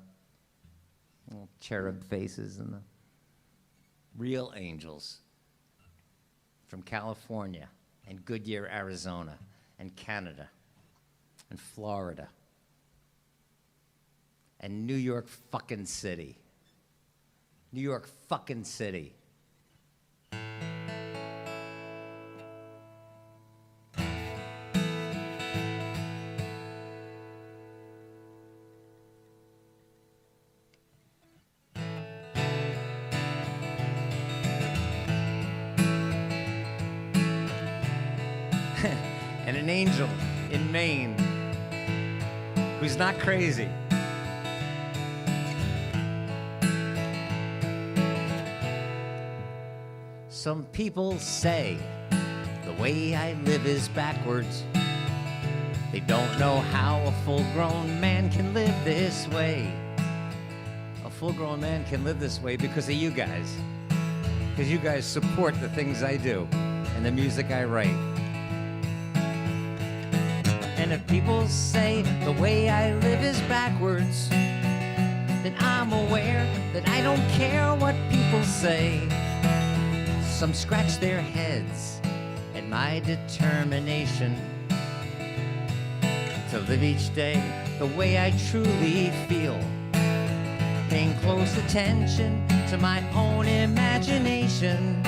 little cherub faces and the real angels from California and Goodyear, Arizona and Canada and Florida and New York fucking City. New York fucking City. And an angel in Maine who's not crazy. Some people say the way I live is backwards. They don't know how a full-grown man can live this way. A full-grown man can live this way because of you guys. Because you guys support the things I do and the music I write. And if people say the way I live is backwards, then I'm aware that I don't care what people say. Some scratch their heads at my determination to live each day the way I truly feel, paying close attention to my own imagination,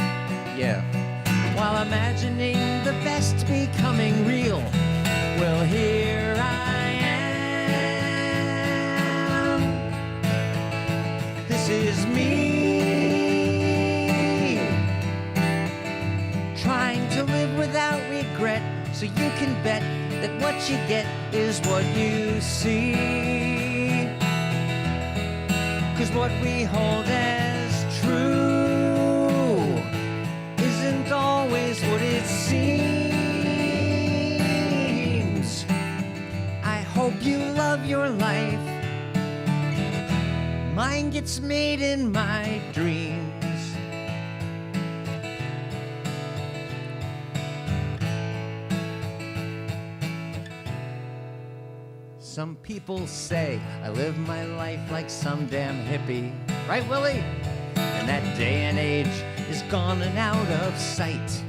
yeah, while imagining the best becoming real. Well, here I am. This is me, trying to live without regret, so you can bet that what you get is what you see. 'Cause what we hold as true isn't always what it seems. I hope you love your life. Mine gets made in my dreams. Some people say I live my life like some damn hippie. Right, Willie? And that day and age is gone and out of sight.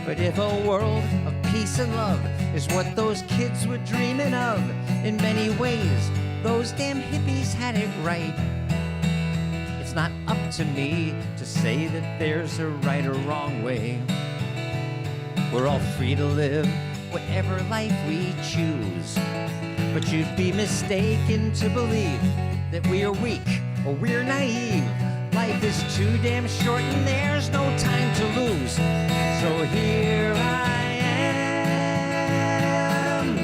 But if a world of peace and love is what those kids were dreaming of, in many ways, those damn hippies had it right. It's not up to me to say that there's a right or wrong way. We're all free to live whatever life we choose. But you'd be mistaken to believe that we are weak or we're naive. Life is too damn short and there's no time to lose. So here I am,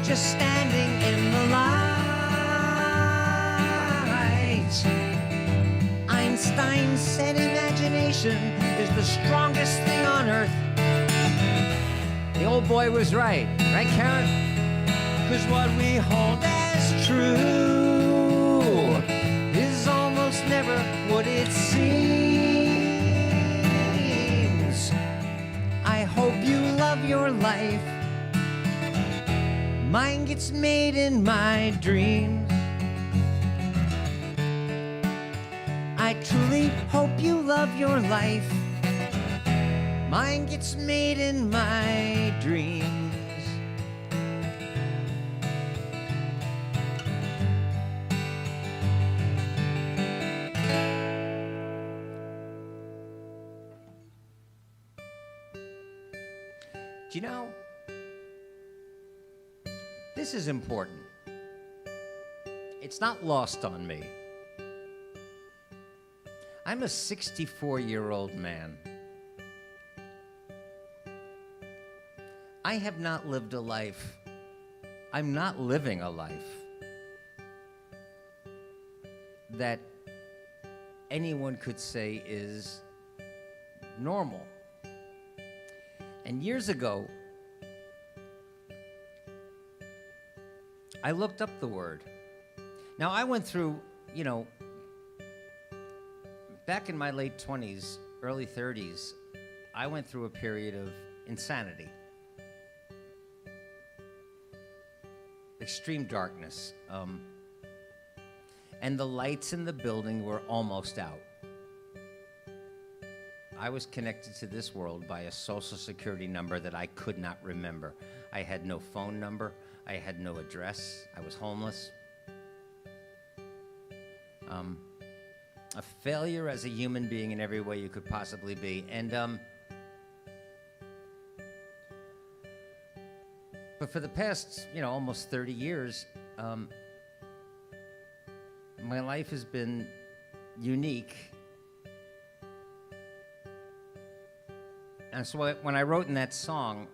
just standing in the light. Einstein said imagination is the strongest thing on earth. The old boy was right, Karen? 'Cause what we hold as true is almost never what it seems. I hope you love your life. Mine gets made in my dreams. I truly hope you love your life. Mine gets made in my dreams. Do you know, this is important. It's not lost on me. I'm a 64-year-old man. I have not lived a life. I'm not living a life that anyone could say is normal. And years ago, I looked up the word. Now, I went through, back in my late 20s, early 30s, I went through a period of insanity. Extreme darkness. And the lights in the building were almost out. I was connected to this world by a social security number that I could not remember. I had no phone number. I had no address. I was homeless. A failure as a human being in every way you could possibly be. And but for the past, almost 30 years, my life has been unique. And so when I wrote in that song,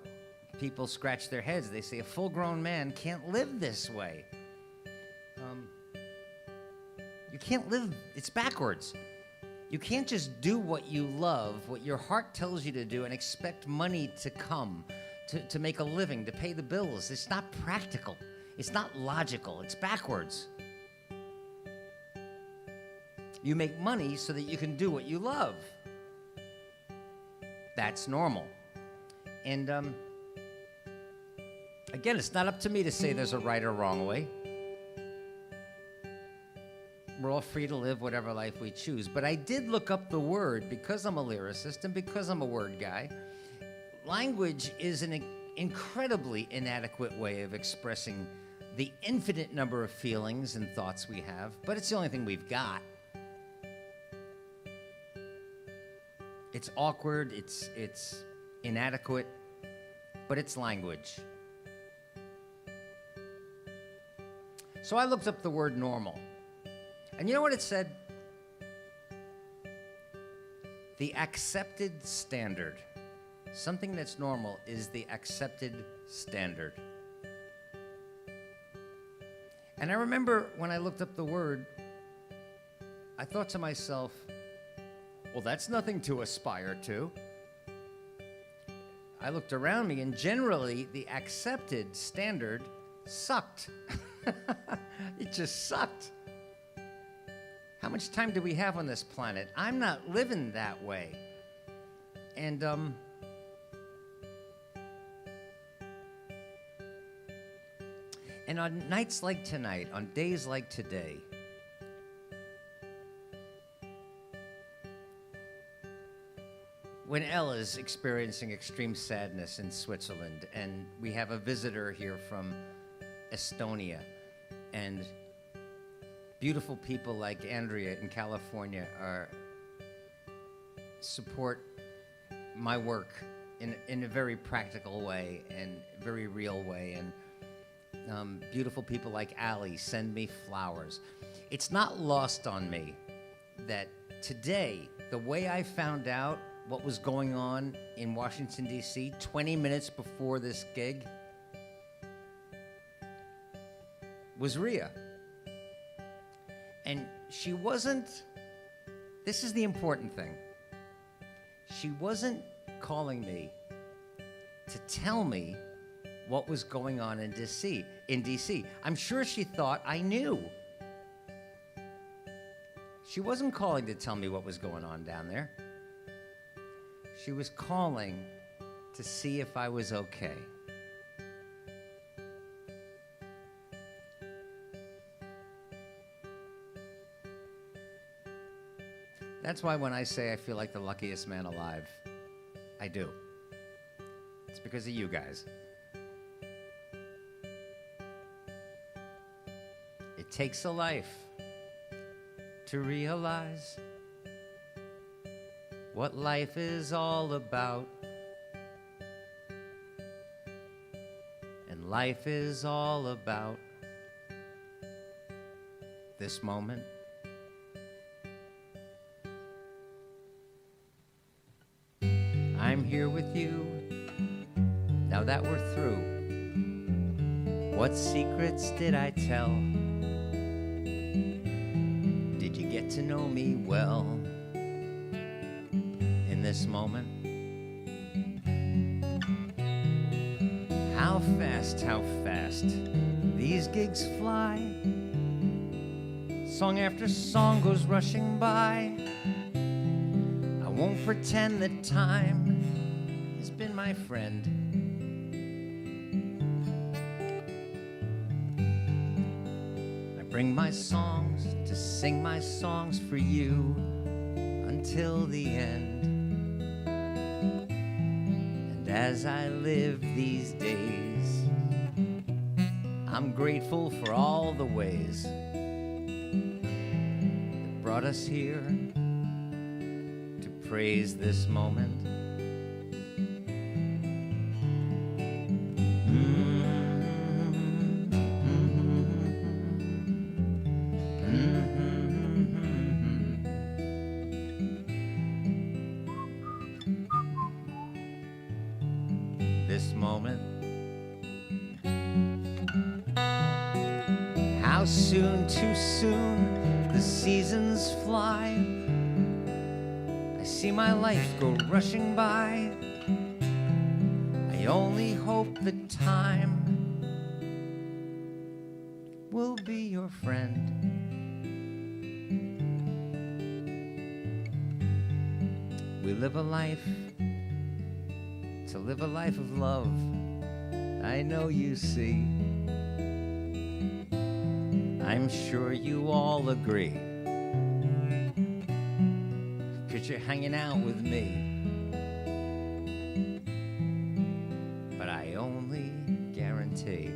people scratch their heads. They say, a full-grown man can't live this way. You can't live, it's backwards. You can't just do what you love, what your heart tells you to do, and expect money to come, to make a living, to pay the bills. It's not practical. It's not logical. It's backwards. You make money so that you can do what you love. That's normal. And again, it's not up to me to say there's a right or wrong way. We're all free to live whatever life we choose. But I did look up the word because I'm a lyricist and because I'm a word guy. Language is an incredibly inadequate way of expressing the infinite number of feelings and thoughts we have, but it's the only thing we've got. It's awkward, it's inadequate, but it's language. So I looked up the word normal. And you know what it said? The accepted standard. Something that's normal is the accepted standard. And I remember when I looked up the word, I thought to myself, well, that's nothing to aspire to. I looked around me, and generally, the accepted standard sucked. It just sucked. How much time do we have on this planet? I'm not living that way. And on nights like tonight, on days like today, when Ella's experiencing extreme sadness in Switzerland, and we have a visitor here from Estonia, and beautiful people like Andrea in California support my work in a very practical way and very real way, and beautiful people like Allie send me flowers. It's not lost on me that today, the way I found out what was going on in Washington, D.C., 20 minutes before this gig, was Rhea. And she wasn't, this is the important thing, she wasn't calling me to tell me what was going on in D.C. I'm sure she thought I knew. She wasn't calling to tell me what was going on down there. She was calling to see if I was okay. That's why when I say I feel like the luckiest man alive, I do. It's because of you guys. It takes a life to realize what life is all about. And life is all about this moment. I'm here with you, now that we're through. What secrets did I tell? Did you get to know me well in this moment? How fast these gigs fly. Song after song goes rushing by. won't pretend that time has been my friend. I bring my songs to sing my songs for you until the end. And as I live these days, I'm grateful for all the ways that brought us here to praise this moment. This moment. How soon, too soon, the seasons fly. I see my life go rushing by. I only hope that time will be your friend. We live a life to live a life of love. I know you see. I'm sure you all agree, 'cause you're hanging out with me. But I only guarantee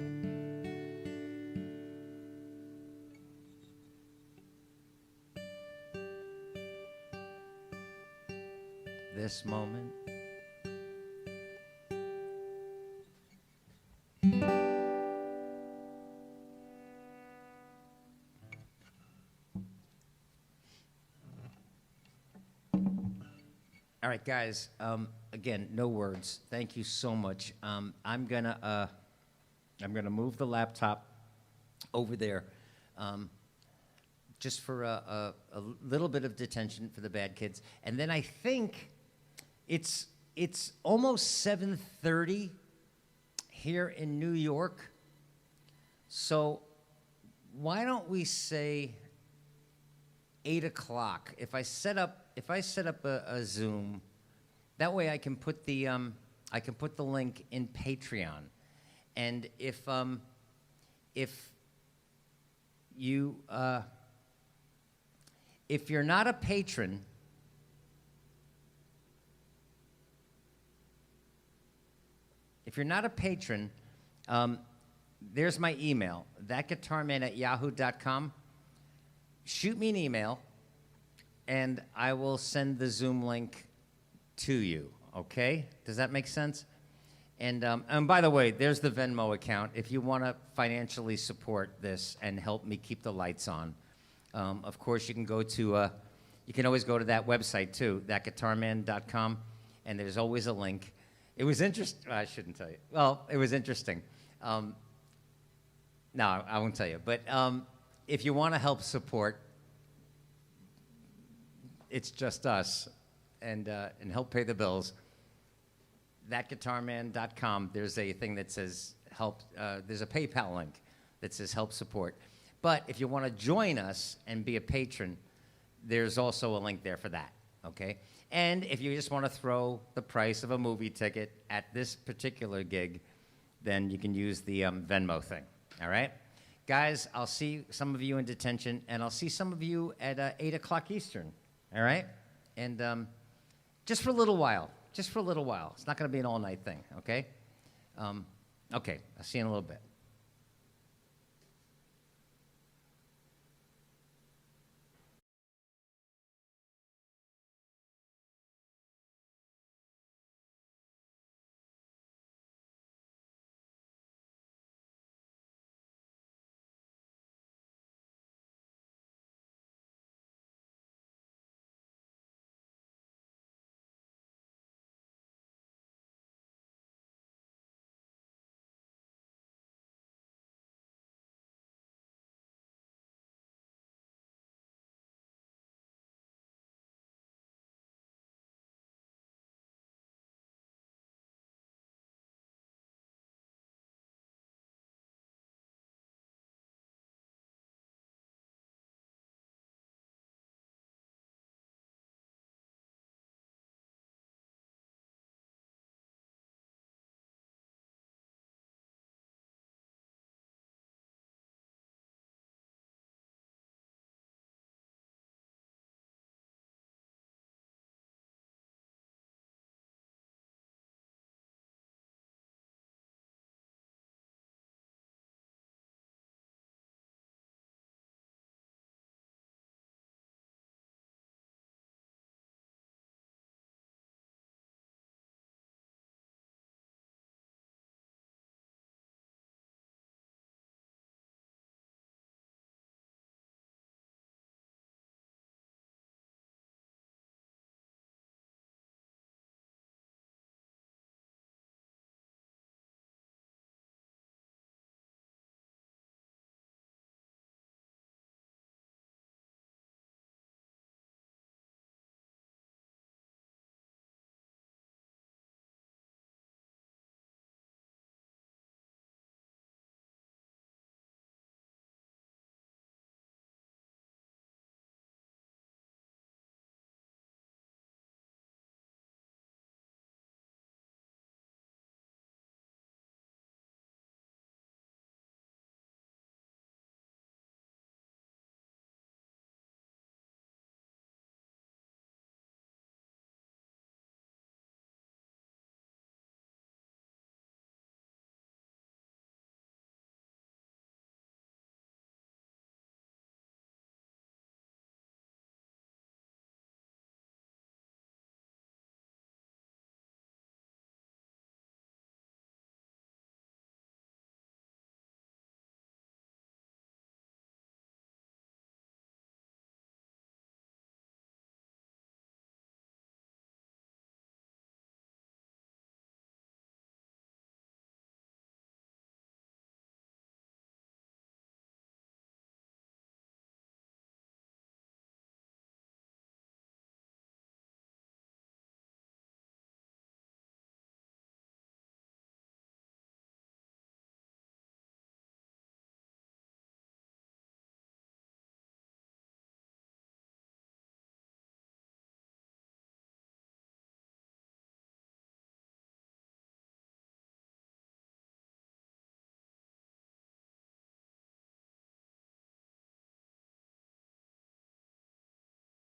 this moment. All right, guys. Again, no words. Thank you so much. I'm gonna move the laptop over there, just for a little bit of detention for the bad kids, and then I think it's almost 7:30 here in New York. So why don't we say 8 o'clock? If I set up a Zoom, that way I can put the link in Patreon, and if you're not a patron, there's my email, thatguitarman@yahoo.com. Shoot me an email, and I will send the Zoom link to you, okay? Does that make sense? And by the way, there's the Venmo account if you want to financially support this and help me keep the lights on. Of course, you can always go to that website too, thatguitarman.com, and there's always a link. It was interesting. I shouldn't tell you. Well, it was interesting. No, I won't tell you. But if you want to help support, it's just us, and help pay the bills. Thatguitarman.com. There's a thing that says help. There's a PayPal link that says help support. But if you want to join us and be a patron, there's also a link there for that. Okay. And if you just want to throw the price of a movie ticket at this particular gig, then you can use the Venmo thing. All right? Guys, I'll see some of you in detention, and I'll see some of you at 8 o'clock Eastern. All right? And just for a little while. Just for a little while. It's not going to be an all-night thing, okay? Okay, I'll see you in a little bit.